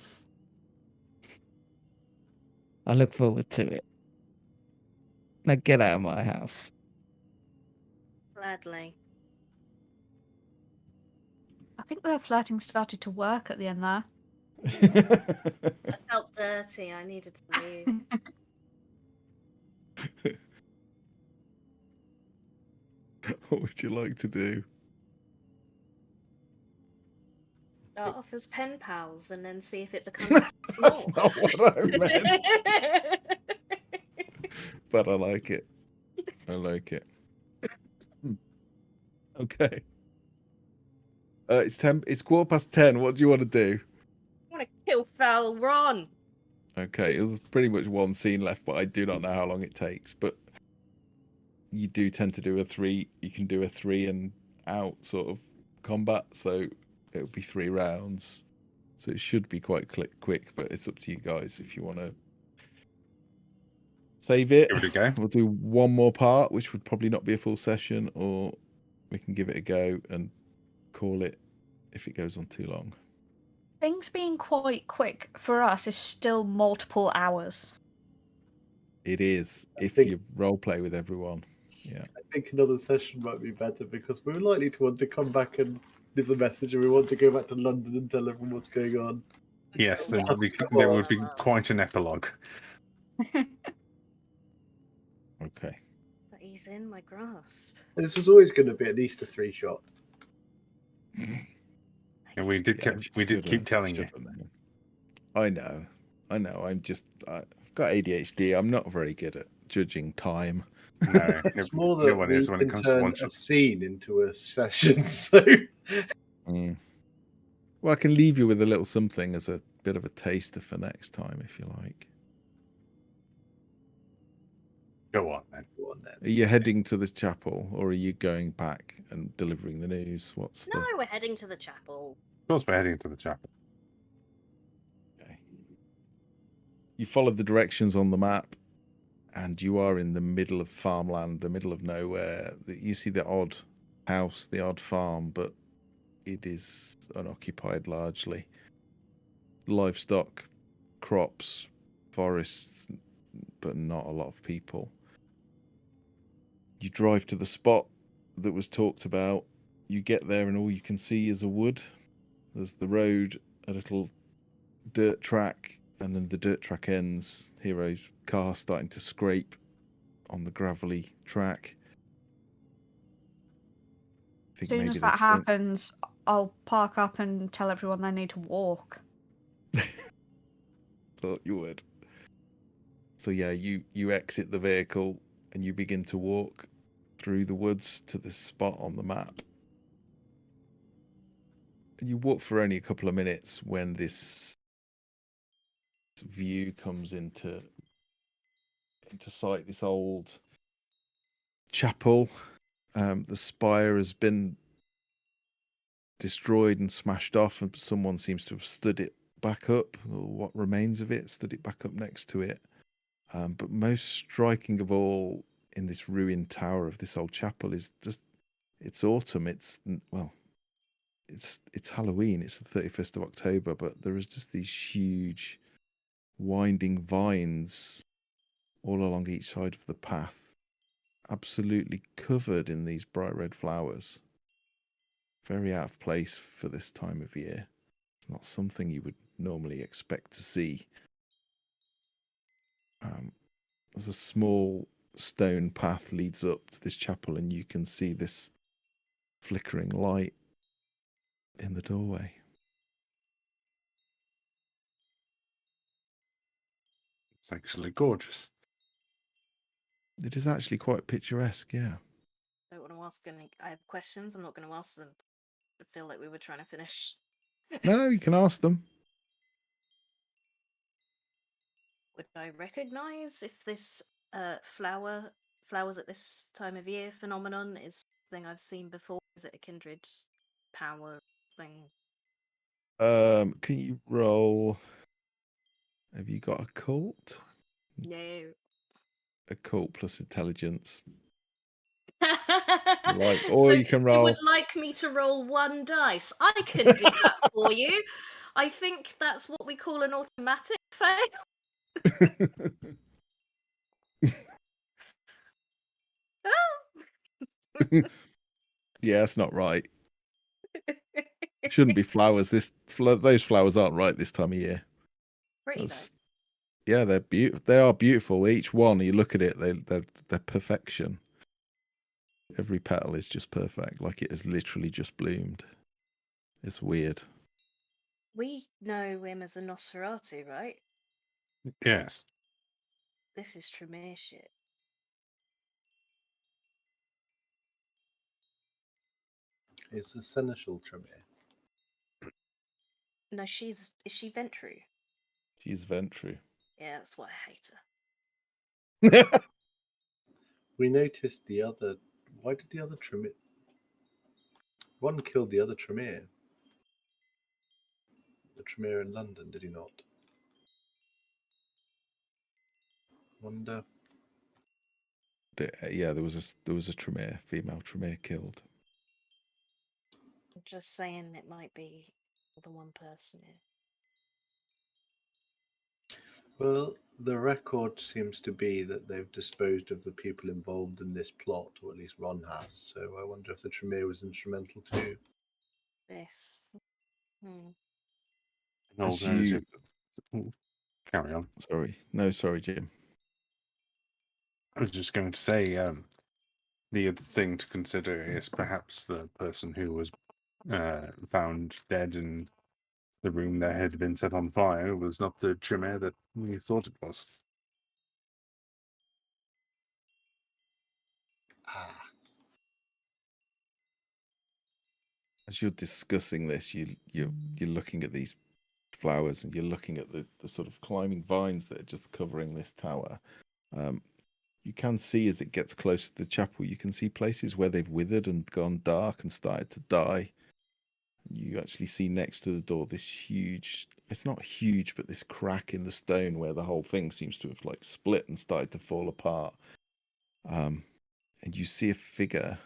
I look forward to it. Now get out of my house. Gladly. I think their flirting started to work at the end there. I felt dirty. I needed to leave. What would you like to do? Start off as pen pals and then see if it becomes That's more. not what I meant. But I like it. I like it. Okay. It's 10. It's 10:15. What do you want to do? I want to kill Foul Ron. Okay, there's pretty much one scene left, but I do not know how long it takes. But you do tend to do a 3. You can do a 3 and out sort of combat, so it'll be 3 rounds. So it should be quite quick, but it's up to you guys if you want to save it. Give it a go. We'll do one more part, which would probably not be a full session, or we can give it a go and call it if it goes on too long. Things being quite quick for us is still multiple hours. It is if think- you role play with everyone. Yeah. I think another session might be better because we're likely to want to come back and leave a message, and we want to go back to London and tell everyone what's going on. Yes, Yeah. there would be quite an epilogue. Okay. But he's in my grasp. And this was always going to be at least a 3-shot. And we did Yeah, keep telling you. I know. I've got ADHD. I'm not very good at judging time. No, It's more that no one is we when can it comes to turn one a shot. scene into a session. So Well, I can leave you with a little something as a bit of a taster for next time, if you like. Go on, then. go on then. Are you heading to the chapel, or are you going back and delivering the news? What's No, we're heading to the chapel. Of course, we're heading to the chapel. Okay. You follow the directions on the map, and you are in the middle of farmland, the middle of nowhere. You see the odd house, the odd farm, but it is unoccupied largely. Livestock, crops, forests, but not a lot of people. You drive to the spot that was talked about. You get there, and all you can see is a wood. There's the road, a little dirt track, and then the dirt track ends. Hero's car starting to scrape on the gravelly track. I As think soon maybe as that they've seen- happens, I'll park up and tell everyone they need to walk. Thought you would. So yeah, you exit the vehicle and you begin to walk through the woods to this spot on the map. And you walk for only a couple of minutes when this view comes into sight. This old chapel. The spire has been destroyed and smashed off, and someone seems to have stood it back up, or what remains of it, stood it back up next to it. But most striking of all in this ruined tower of this old chapel is just it's autumn. It's Halloween. It's the 31st of October, but there is just these huge winding vines all along each side of the path, absolutely covered in these bright red flowers. Very out of place for this time of year. It's not something you would normally expect to see. There's a small stone path leads up to this chapel, and you can see this flickering light in the doorway. It's actually gorgeous. It is actually quite picturesque, yeah. Don't want to ask any. I have questions. I'm not going to ask them. I feel like we were trying to finish. No, you can ask them. Would I recognise if this flowers at this time of year phenomenon is something I've seen before? Is it a kindred power thing? Can you roll? Have you got a cult? No. A cult plus intelligence. So you can you roll. would like me to roll one dice? I can do that for you. I think that's what we call an automatic fail. Yeah, that's not right. Shouldn't be flowers. Those flowers aren't right this time of year. Pretty That's- yeah, they're beautiful. They are beautiful. Each one, you look at it, they're perfection. Every petal is just perfect, like it has literally just bloomed. It's weird. We know him as a Nosferatu, right? Yes. This is Tremere shit. Is the seneschal Tremere? No, is she Ventru? She's Ventru. Yeah, that's why I hate her. We noticed the other. Why did the other Tremere? One killed the other Tremere. The Tremere in London, did he not? Wonder. Yeah, there was a Tremere, female Tremere killed. I'm just saying it might be the one person here. Well, the record seems to be that they've disposed of the people involved in this plot, or at least Ron has. So I wonder if the Tremere was instrumental too. This. An As alternative. Carry on. Sorry, Jim. I was just going to say, the other thing to consider is perhaps the person who was found dead in the room that had been set on fire was not the Tremere that we thought it was. Ah, As you're discussing this, you're looking at these flowers and you're looking at the sort of climbing vines that are just covering this tower. You can see as it gets close to the chapel, you can see places where they've withered and gone dark and started to die. You actually see next to the door this huge, it's not huge, but this crack in the stone where the whole thing seems to have like split and started to fall apart. And you see a figure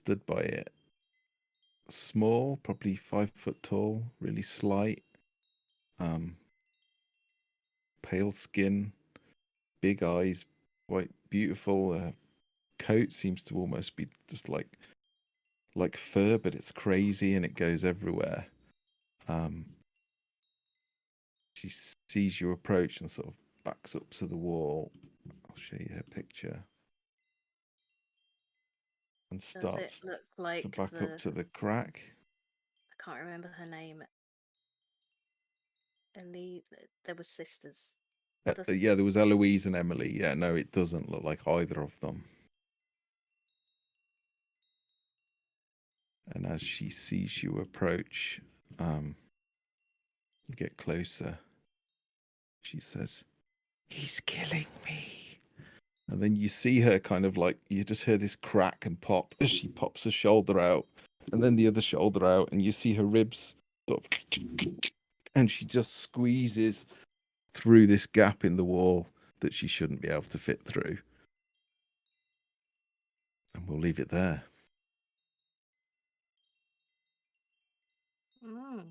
stood by it. Small, probably 5 foot tall, really slight. Pale skin, big eyes, quite beautiful. Coat seems to almost be just like fur, but it's crazy and it goes everywhere. She sees you approach and sort of backs up to the wall. I'll show you her picture. And Does starts it look like to back up to the crack. I can't remember her name. Ellie. There were sisters. Yeah, there was Eloise and Emily. Yeah, no, it doesn't look like either of them. And as she sees you approach, you get closer. She says, "He's killing me." And then you see her kind of like, you just hear this crack and pop as she pops her shoulder out, and then the other shoulder out, and you see her ribs sort of, and she just squeezes through this gap in the wall that she shouldn't be able to fit through. And we'll leave it there. I know.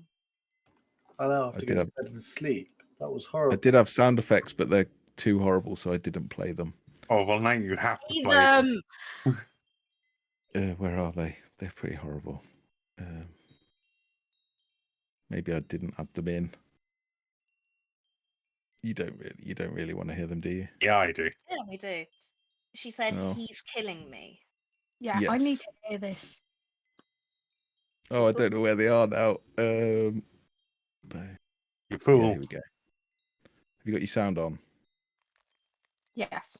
I have I to did go have- to bed and sleep. That was I horrible. did have sound effects, but they're too horrible, so I didn't play them. Oh, well, now you have to play them. Where are they? They're pretty horrible. Maybe I didn't add them in. You don't really want to hear them, do you? Yeah, I do. Yeah, we do. She said, Oh. "He's killing me." Yeah, I need Yes. to hear this. Oh, I don't know where they are now. You Yeah, fool. here we go. Have you got your sound on? Yes.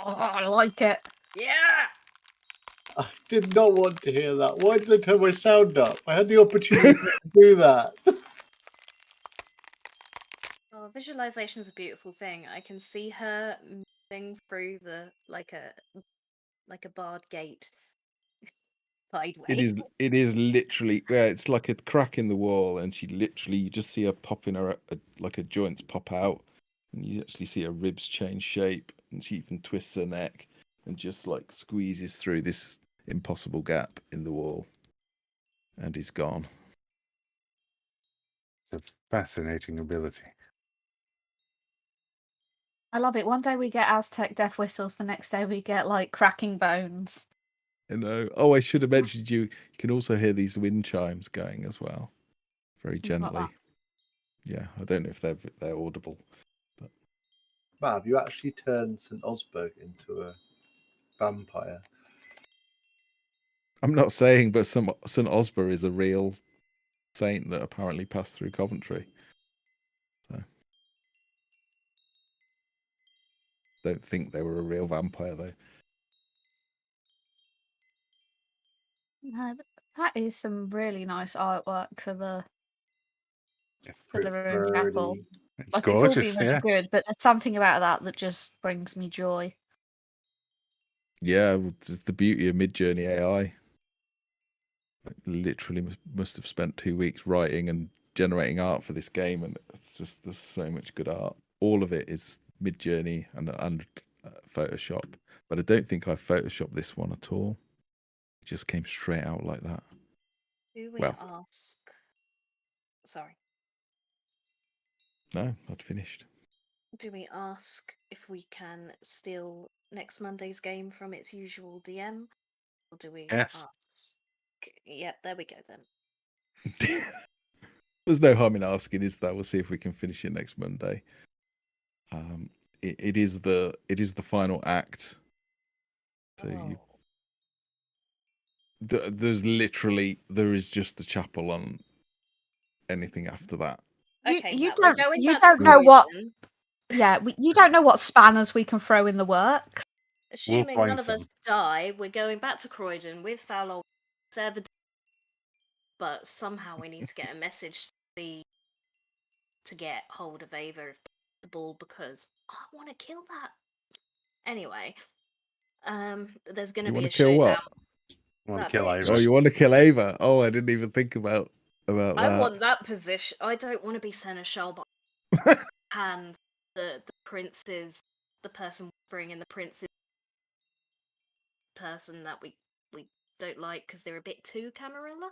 I like it. Yeah. I did not want to hear that. Why did I turn my sound up? I had the opportunity to do that. Oh, visualization's a beautiful thing. I can see her moving through the like a barred gate sideways. It is literally, yeah, it's like a crack in the wall, and she literally, you just see her popping her like a joints pop out, and you actually see her ribs change shape, and she even twists her neck and just like squeezes through this impossible gap in the wall, and is gone. It's a fascinating ability. I love it. One day we get Aztec death whistles, the next day we get like cracking bones. I know. Oh, I should have mentioned you. You can also hear these wind chimes going as well, very Like gently. that. Yeah, I don't know if they're audible. Mav, you actually turned St. Osberg into a vampire. I'm not saying, but St. Osber is a real saint that apparently passed through Coventry. So, don't think they were a real vampire though. No, that is some really nice artwork for the It's room chapel. It's Like it's all gorgeous, been really yeah. good, but there's something about that just brings me joy. Yeah, it's the beauty of Midjourney AI. Like, literally must have spent 2 weeks writing and generating art for this game, and it's just, there's so much good art. All of it is Midjourney and Photoshop, but I don't think I photoshopped this one at all. It just came straight out like that. Do we Well. ask? Sorry. No, I'd finished. Do we ask if we can steal next Monday's game from its usual DM? Or do we Yes. ask? Yep, there we go then. There's no harm in asking, is there? We'll see if we can finish it next Monday. It is the final act. So there is just the chapel on. Anything after that. Okay, you Matt, we're don't going you back don't to know what Croydon. you don't know what spanners we can throw in the works. Assuming find none of some. us die, we're going back to Croydon with foul old server. But somehow we need to get a message to get hold of Ava if possible, because I want to kill that. Anyway, there's going to You be want a to kill showdown. what? Want to That kill bitch. Ava? Oh, you want to kill Ava? Oh, I didn't even think about that. I want that position. I don't want to be seneschal, but hand the prince's, the person whispering in the prince's person that we don't like because they're a bit too camarilla.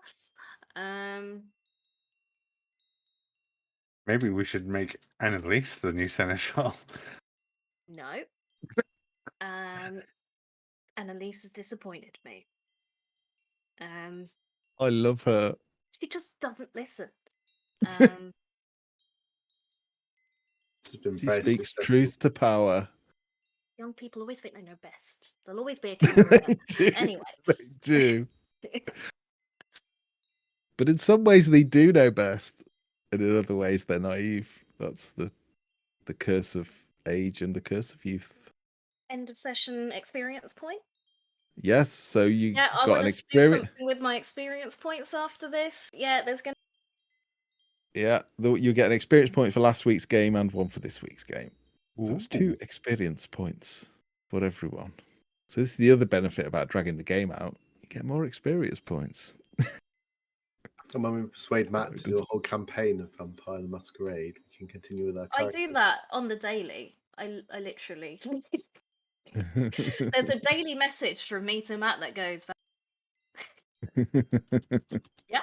Maybe we should make Annalise the new seneschal. No. Annalise has disappointed me. I love her. She just doesn't listen. This has been She very speaks successful. truth to power. Young people always think they know best. There'll always be a camarilla. They do. Anyway. They do. But in some ways they do know best, and in other ways they're naive. That's the curse of age and the curse of youth. End of session experience point. Yes, so you Yeah, I got want an to do experience. something with my experience points after this. Yeah, there's gonna. Yeah, you get an experience point for last week's game and one for this week's game. So that's 2 experience points for everyone. So this is the other benefit about dragging the game out. You get more experience points. And when we persuade Matt It to do does- a whole campaign of Vampire the Masquerade, we can continue with our I characters. do that on the daily. I literally. There's a daily message from me to Matt that goes. Yeah.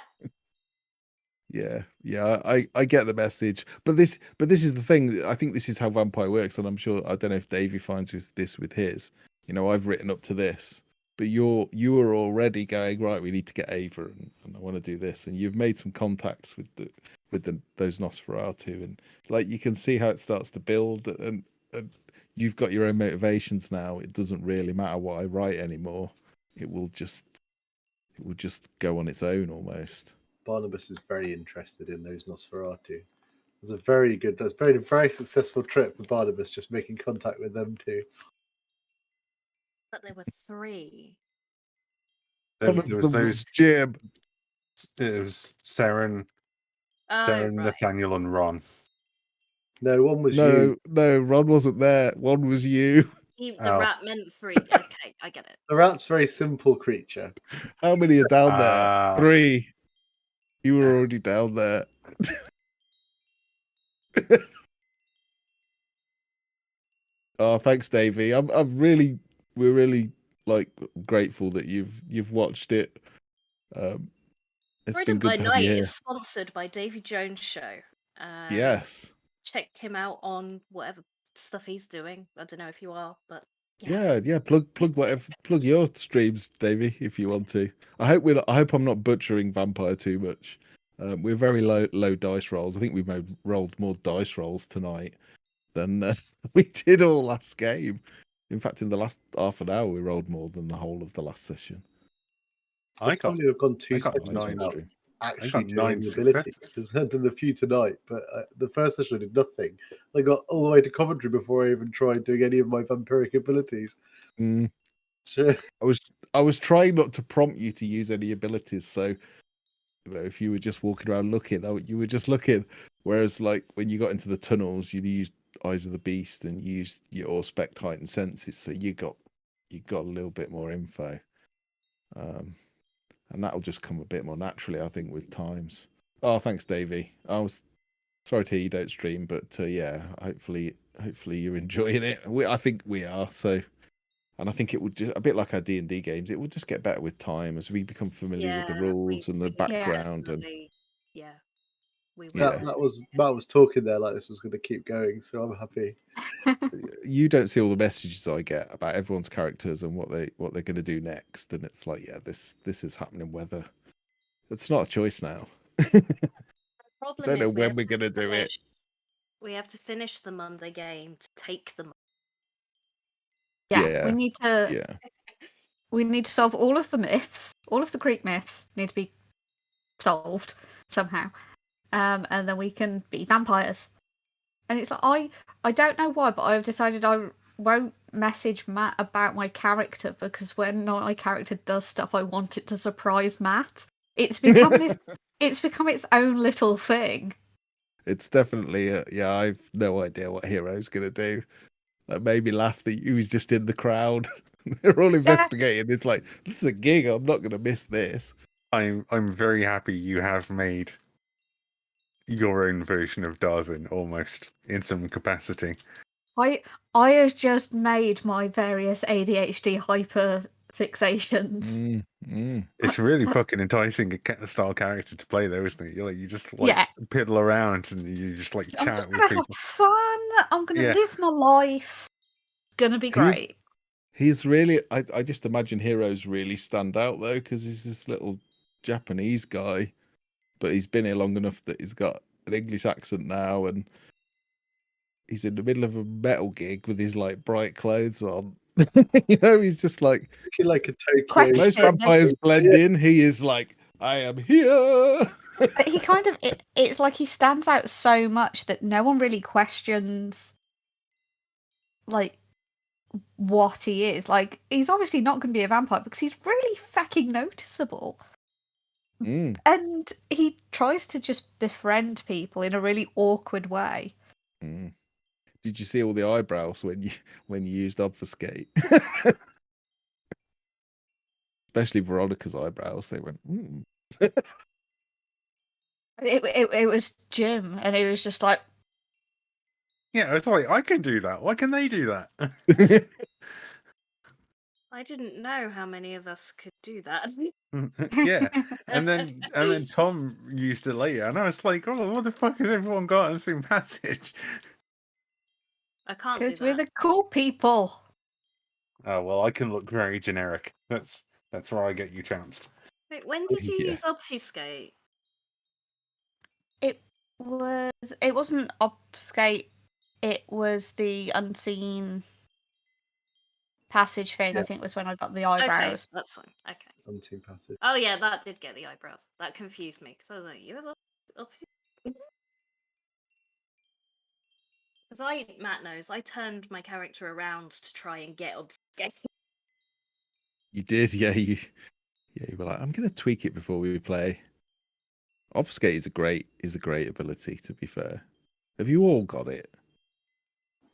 Yeah. I get the message, but this is the thing. I think this is how Vampire works, and I'm sure, I don't know if Davey finds this with his. You know, I've written up to this, but you are already going, right, we need to get Ava, and I want to do this, and you've made some contacts with those Nosferatu, and like you can see how it starts to build, and you've got your own motivations now. It doesn't really matter what I write anymore. It will just go on its own almost. Barnabas is very interested in those Nosferatu. It's a very good, very successful trip for Barnabas, just making contact with them too. But there were 3. There, One of there was them those. Jim. It was Saren, Oh, Saren, right. Nathaniel, and Ron. No, one was No, you. no, Ron wasn't there. One was you. The Oh. rat meant 3. Okay, I get it. The rat's a very simple creature. How many are down there? Ah. 3. You were already down there. Oh, thanks, Davey. We're really like grateful that you've watched it. It's been Croydon by good to have you Night here. is sponsored by Davy Jones Show. Yes. Check him out on whatever stuff he's doing. I don't know if you are, but Yeah. Plug your streams, Davey, if you want to. I hope I'm not butchering Vampire too much. We're very low dice rolls. I think we've rolled more dice rolls tonight than we did all last game. In fact, in the last half an hour, we rolled more than the whole of the last session. I've probably gone 2 I got sessions 9 without stream. actually got doing 9 any abilities. successes. Because I've done a few tonight, but the first session I did nothing. I got all the way to commentary before I even tried doing any of my vampiric abilities. Mm. Sure. I was trying not to prompt you to use any abilities, so if you were just walking around looking, you were just looking. Whereas, like when you got into the tunnels, you used Eyes of the Beast and used your Spect heightened senses, so you got a little bit more info, and that'll just come a bit more naturally, I think, with times. Oh, thanks, Davey. I was sorry to hear you don't stream, but yeah, hopefully you're enjoying it. I think we are. So. And I think it would just a bit like our D&D games. It will just get better with time as we become familiar with the rules and the background. And we will. Yeah. That was Matt was talking there like this was going to keep going, so I'm happy. You don't see all the messages I get about everyone's characters and what they're going to do next, and it's like, yeah, this is happening. Whether it's not a choice now. Problem Don't know is when we're going to do it. We have to finish the Monday game to take them. Yeah, we need to. Yeah. We need to solve all of the myths. All of the Greek myths need to be solved somehow, and then we can be vampires. And it's like I don't know why, but I've decided I won't message Matt about my character because when my character does stuff, I want it to surprise Matt. It's become this. It's become its own little thing. It's definitely I've no idea what Hero's going to do. That made me laugh that he was just in the crowd. They're all investigating. It's like, this is a gig. I'm not going to miss this. I'm very happy you have made your own version of Darwin almost in some capacity. I have just made my various ADHD hyper fixations. It's really fucking enticing a style character to play, though, isn't it? You just piddle around and you just like I'm chat just with gonna people. have fun. I'm gonna live my life. It's gonna be great. He's really. I just imagine Heroes really stand out though, because he's this little Japanese guy, but he's been here long enough that he's got an English accent now, and he's in the middle of a metal gig with his like bright clothes on. He's just like a Tokyo. Most vampires blend in. He is like, I am here. But he kind of it's like he stands out so much that no one really questions like what he is. Like he's obviously not going to be a vampire because he's really fucking noticeable. And he tries to just befriend people in a really awkward way. Did you see all the eyebrows when you used obfuscate? Especially Veronica's eyebrows. They went. It was Jim, and it was just like, yeah, it's like I can do that. Why can they do that? I didn't know how many of us could do that. Yeah, and then Tom used it later, and I was like, "Oh, what the fuck has everyone got in the same passage?" I can't do that. because we're the cool people. Oh well, I can look very generic. That's where I get you chanced. Wait, when did you use obfuscate? It wasn't obfuscate. It was the unseen passage thing. I think was when I got the eyebrows. Okay, that's fine. Okay. Unseen passage. Oh yeah, that did get the eyebrows. That confused me because I was like, "You have obfuscate." Because Matt knows, I turned my character around to try and get obfuscate. You did, yeah. You were like, I'm going to tweak it before we play. Obfuscate is a great ability. To be fair, have you all got it?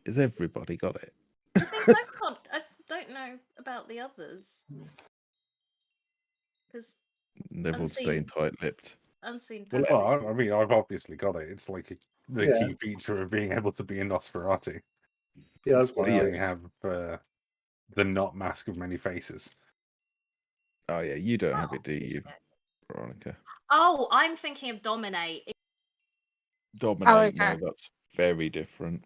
Has everybody got it? I think I've got. I don't know about the others because Everyone's Unseen. staying tight-lipped. unseen. Well, Passage. I mean, I've obviously got it. It's like the Yeah. key feature of being able to be a Nosferatu. Yeah, That's I've why got I it. have the not mask of many faces. Oh yeah, you don't have Oh, it, do you, Obfuscate. Veronica? Oh, I'm thinking of Dominate. Dominate, okay. no, that's very different.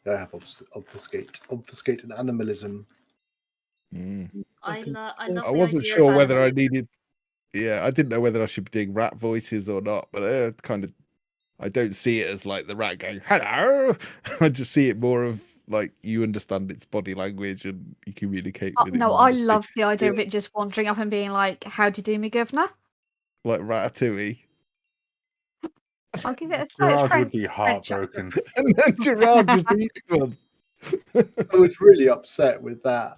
I have obfuscate and animalism. Mm. I love I the wasn't idea sure of whether I animalism. needed. Yeah, I didn't know whether I should be doing rat voices or not, but I don't see it as like the rat going hello. I just see it more of like you understand its body language and you communicate Oh, with it. no, more I just love the idea Yeah. of it just wandering up and being like, "How do you do me, governor?" like Ratatouille, I'll give it a Gerard French, would be French accent. heartbroken. and then Gerard just eats them. I was really upset with that.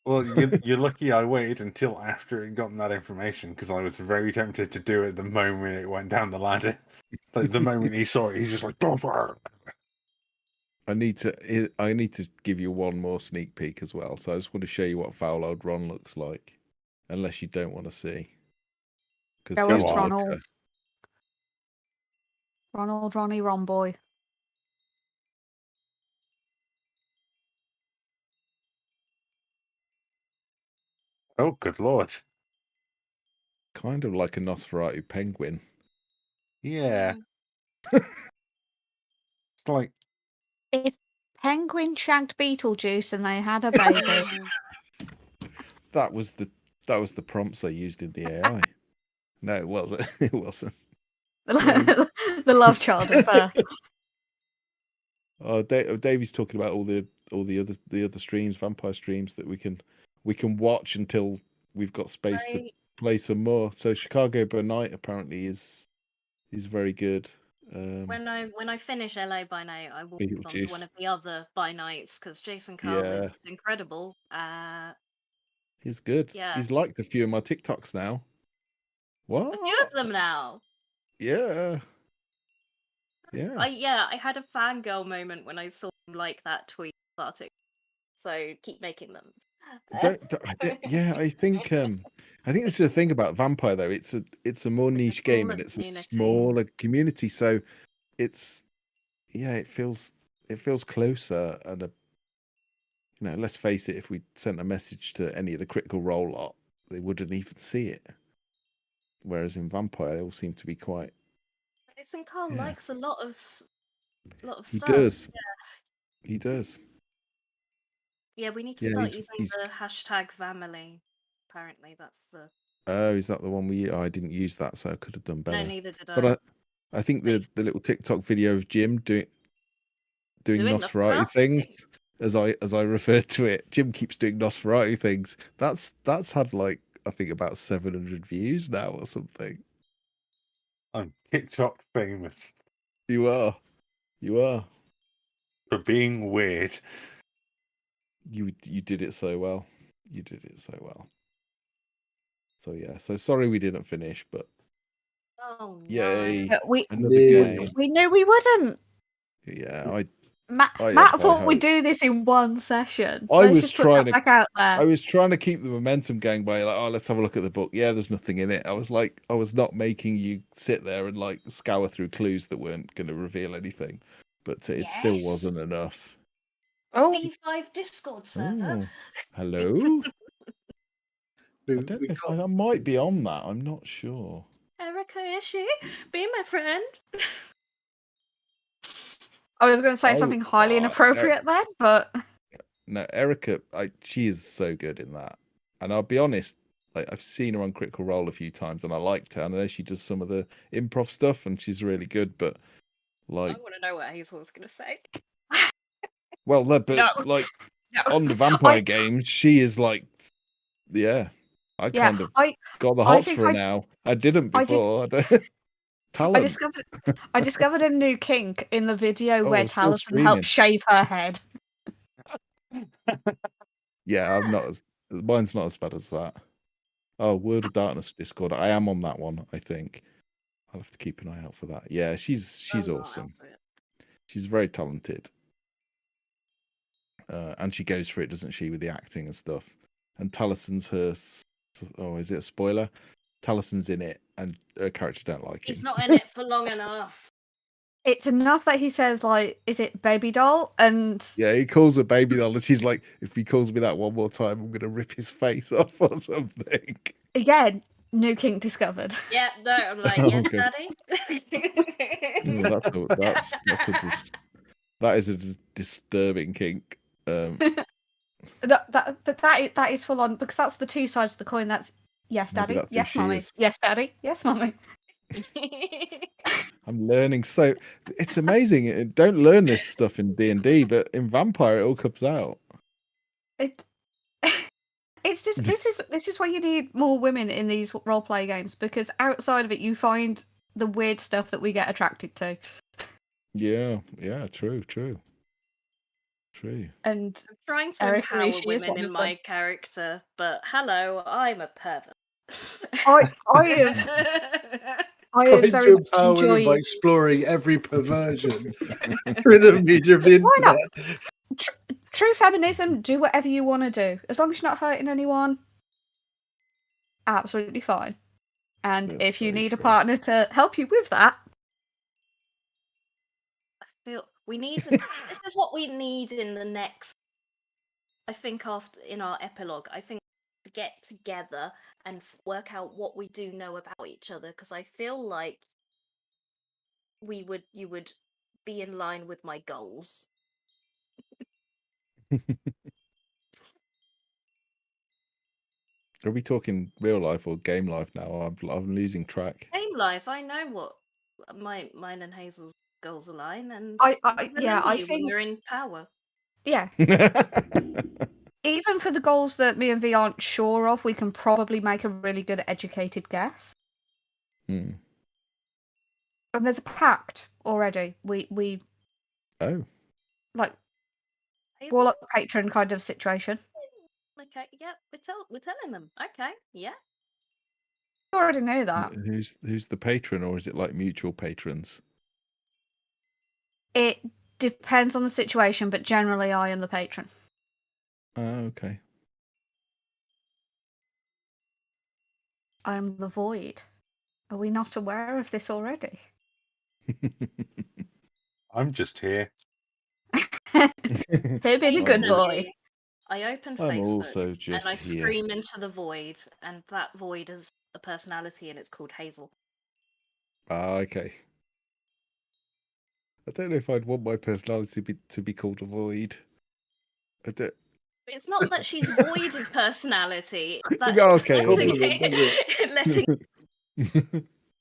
Well, you're lucky I waited until after it gotten that information because I was very tempted to do it the moment it went down the ladder. Like the moment he saw it, he's just like, "Buffer." I need to give you one more sneak peek as well. So I just want to show you what foul old Ron looks like, unless you don't want to see. Because Go on, he's the Ronald. looker. Ronald, Ronnie, Ron boy. Oh, good lord. Kind of like a Nosferatu penguin. Yeah. Mm. It's like, If Penguin shagged Beetlejuice and they had a baby, That was the prompts I used in the AI. No, it wasn't. It wasn't. the love child of birth. Oh, Davey's talking about all the other streams, vampire streams that we can watch until we've got space to play some more. So Chicago by Night apparently is very good. When I finish LA by Night, I will move on to Beetlejuice. one of the other by nights because Jason Carl Yeah, is incredible. he's good. Yeah, He's liked a few of my TikToks now. What? a few of them now. Yeah. Yeah. I had a fangirl moment when I saw him like that tweet starting. So keep making them. Yeah, I think this is the thing about Vampire though. It's a more It's a niche game smaller and it's a community. smaller community. So it's it feels closer and let's face it, if we sent a message to any of the Critical Role lot, they wouldn't even see it. Whereas in Vampire, they all seem to be quite. Jason Carl Yeah. likes a lot of He stuff. does. He does. Yeah, we need to Yeah, start he's- using the hashtag Family. Apparently, that's the. Oh, is that the one I didn't use that, so I could have done No, better. neither did I. But I think the little TikTok video of Jim doing Nosferatu things, as I refer to it, Jim keeps doing Nosferatu things. That's had like I think about 700 views now or something. I'm TikTok famous You are for being weird. you did it so well. You did it so well. So yeah, so sorry we didn't finish, but Oh no. yay! But we Another Yeah. game. we knew we wouldn't. Yeah, Matt I thought hope. we'd do this in one session. I Let's was just put trying that to- back out there. I was trying to keep the momentum going by like, oh, let's have a look at the book. Yeah, there's nothing in it. I was not making you sit there and like scour through clues that weren't going to reveal anything, but it still wasn't Yes. enough. Oh, V5 Discord server. Oh, hello. We, I don't we know if got- I might be on that. I'm not sure. Erica, is she? Be my friend. I was going to say Oh, something highly no. inappropriate then, but No, Erica, she is so good in that. And I'll be honest, like I've seen her on Critical Role a few times, and I liked her. And I know she does some of the improv stuff, and she's really good. But like, I want to know what Hazel's going to say. well, no, but No. like no. on the vampire I- games, she is like, yeah, I yeah, kind of I got the I hots think for her I- now. I didn't I just- before. I don't... Talent. I discovered a new kink in the video Oh, where we're still Taliesin helps streaming. shave her head. Yeah, I'm not as mine's not as bad as that. Oh, Word of Darkness Discord. I am on that one, I think. I'll have to keep an eye out for that. Yeah, she's I'm not awesome. out for it. She's very talented. And she goes for it, doesn't she, with the acting and stuff. And Talison's oh, is it a spoiler? Talison's in it, and her character don't like him. He's not in it for long enough. It's enough that he says, like, is it baby doll? And Yeah, he calls her baby doll, and she's like, if he calls me that one more time, I'm gonna rip his face off or something. again, new kink discovered. Yeah, no, I'm like, Oh, yes, okay. Daddy. That is a disturbing kink. That is full on, because that's the two sides of the coin. That's yes, Maybe daddy. that's who Yes, she mommy. is. Yes, daddy. Yes, mommy. I'm learning so it's amazing. Don't learn this stuff in D&D, but in Vampire it all comes out. It's just this is why you need more women in these role play games, because outside of it you find the weird stuff that we get attracted to. Yeah, true. And I'm trying to Eric empower Rishi is women one in of my them. character, but hello, I'm a pervert. I have Trying very to much empower women by enjoyed. exploring every perversion through the medium of the Why not? internet. True feminism, do whatever you want to do. As long as you're not hurting anyone, absolutely fine. And That's if you very need a true. partner to help you with that, I feel we need this is what we need in the next. I think in our epilogue, I think to get together and work out what we do know about each other, because I feel like you would be in line with my goals. Are we talking real life or game life now? I'm losing track. Game life, I know what mine and Hazel's goals align, and I remember you when think we're in power. yeah. Even for the goals that me and V aren't sure of, we can probably make a really good educated guess. Hmm. And there's a pact already. We Oh. like Hazel? Warlock patron kind of situation. Okay, yeah, we're telling them. Okay, yeah. You already know that. Who's the patron, or is it like mutual patrons? It depends on the situation, but generally I am the patron. Oh, okay. I am the void. Are we not aware of this already? I'm just here. They've been a good boy. I open I'm Facebook also just and I here. scream into the void, and that void is a personality, and it's called Hazel. Ah, okay. I don't know if I'd want my personality to be called a void. I don't. It's not that she's void of personality. That Yeah, okay.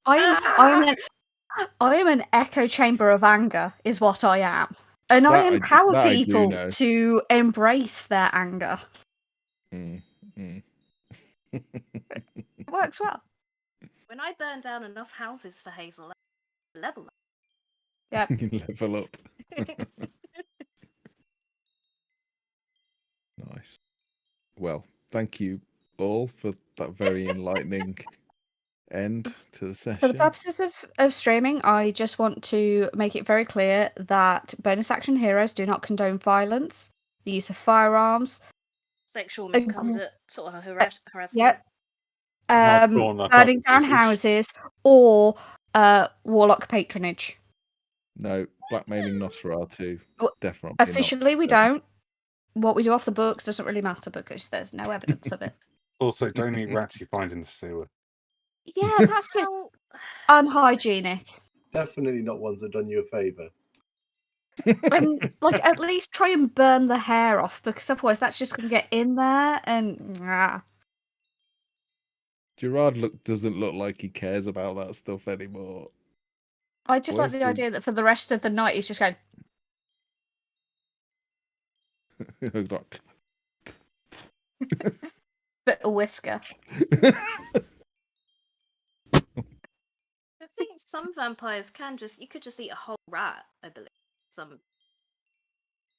I am an echo chamber of anger, is what I am. And I empower people to embrace their anger. It works well. When I burn down enough houses for Hazel, level up. Yeah. Level up. Nice. Well, thank you all for that very enlightening end to the session. For the purposes of streaming, I just want to make it very clear that bonus action heroes do not condone violence, the use of firearms, sexual misconduct, sort of harassment. Yep. Burning down houses, or warlock patronage. No, blackmailing Nosferatu. Definitely. Officially, we don't. What we do off the books doesn't really matter because there's no evidence of it. Also, don't eat rats you find in the sewer. Yeah, that's just unhygienic. Definitely not ones that have done you a favour. And at least try and burn the hair off, because otherwise that's just going to get in there and. Gerard doesn't look like he cares about that stuff anymore. I just like the idea that for the rest of the night he's just going. Bit of whisker. I think some vampires you could just eat a whole rat, I believe.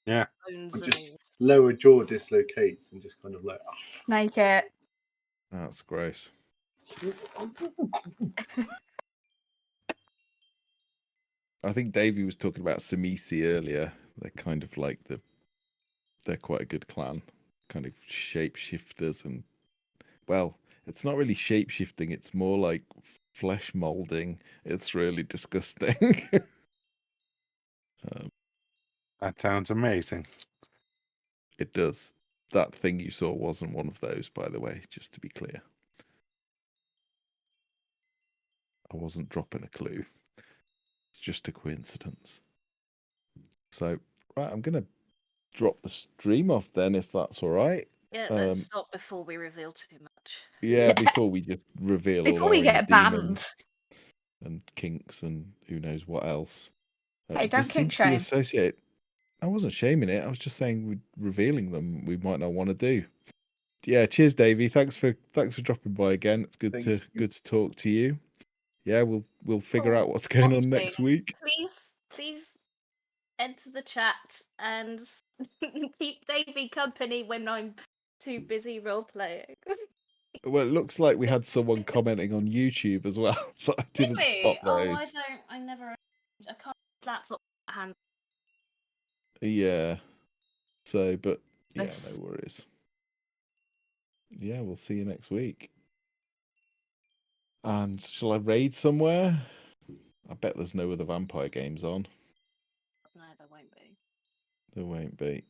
Yeah. bones And and just all. lower jaw dislocates and just kind of like, Make it. That's gross. I think Davey was talking about Samisi earlier. They're kind of like they're quite a good clan, kind of shapeshifters, and well, it's not really shapeshifting. It's more like flesh molding. It's really disgusting. That sounds amazing. It does. That thing you saw wasn't one of those, by the way, just to be clear. I wasn't dropping a clue. It's just a coincidence. So, right, I'm going to drop the stream off then, if that's all right. Yeah, let's stop before we reveal too much. Yeah, before we just reveal all Before our we get demons banned. and kinks and who knows what else. Hey, It don't does seem kink to be shame. associated. I wasn't shaming it. I was just saying revealing them we might not want to do. Yeah, cheers, Davey. Thanks for dropping by again. It's good Thank to you. talk to you. Yeah, we'll figure out what's going on next week. Please enter the chat and keep Davey company when I'm too busy role playing. Well, it looks like we had someone commenting on YouTube as well, but I Did didn't we? spot Oh, those. I never. I can't laptop hand. Yeah. So, but yeah, This. no worries. Yeah, we'll see you next week. And shall I raid somewhere? I bet there's no other vampire games on. No, there won't be. There won't be.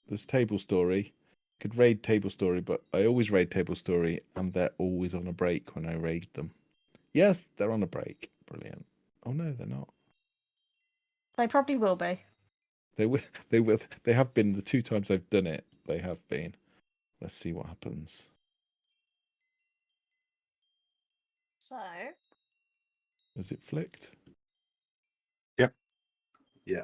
There's Table Story. Could raid Table Story, but I always raid Table Story, and they're always on a break when I raid them. Yes, they're on a break. Brilliant. Oh no, they're not. They probably will be. They will. They will. They have been the 2 times I've done it. They have been. Let's see what happens. So. Is it flicked? Yep. Yeah.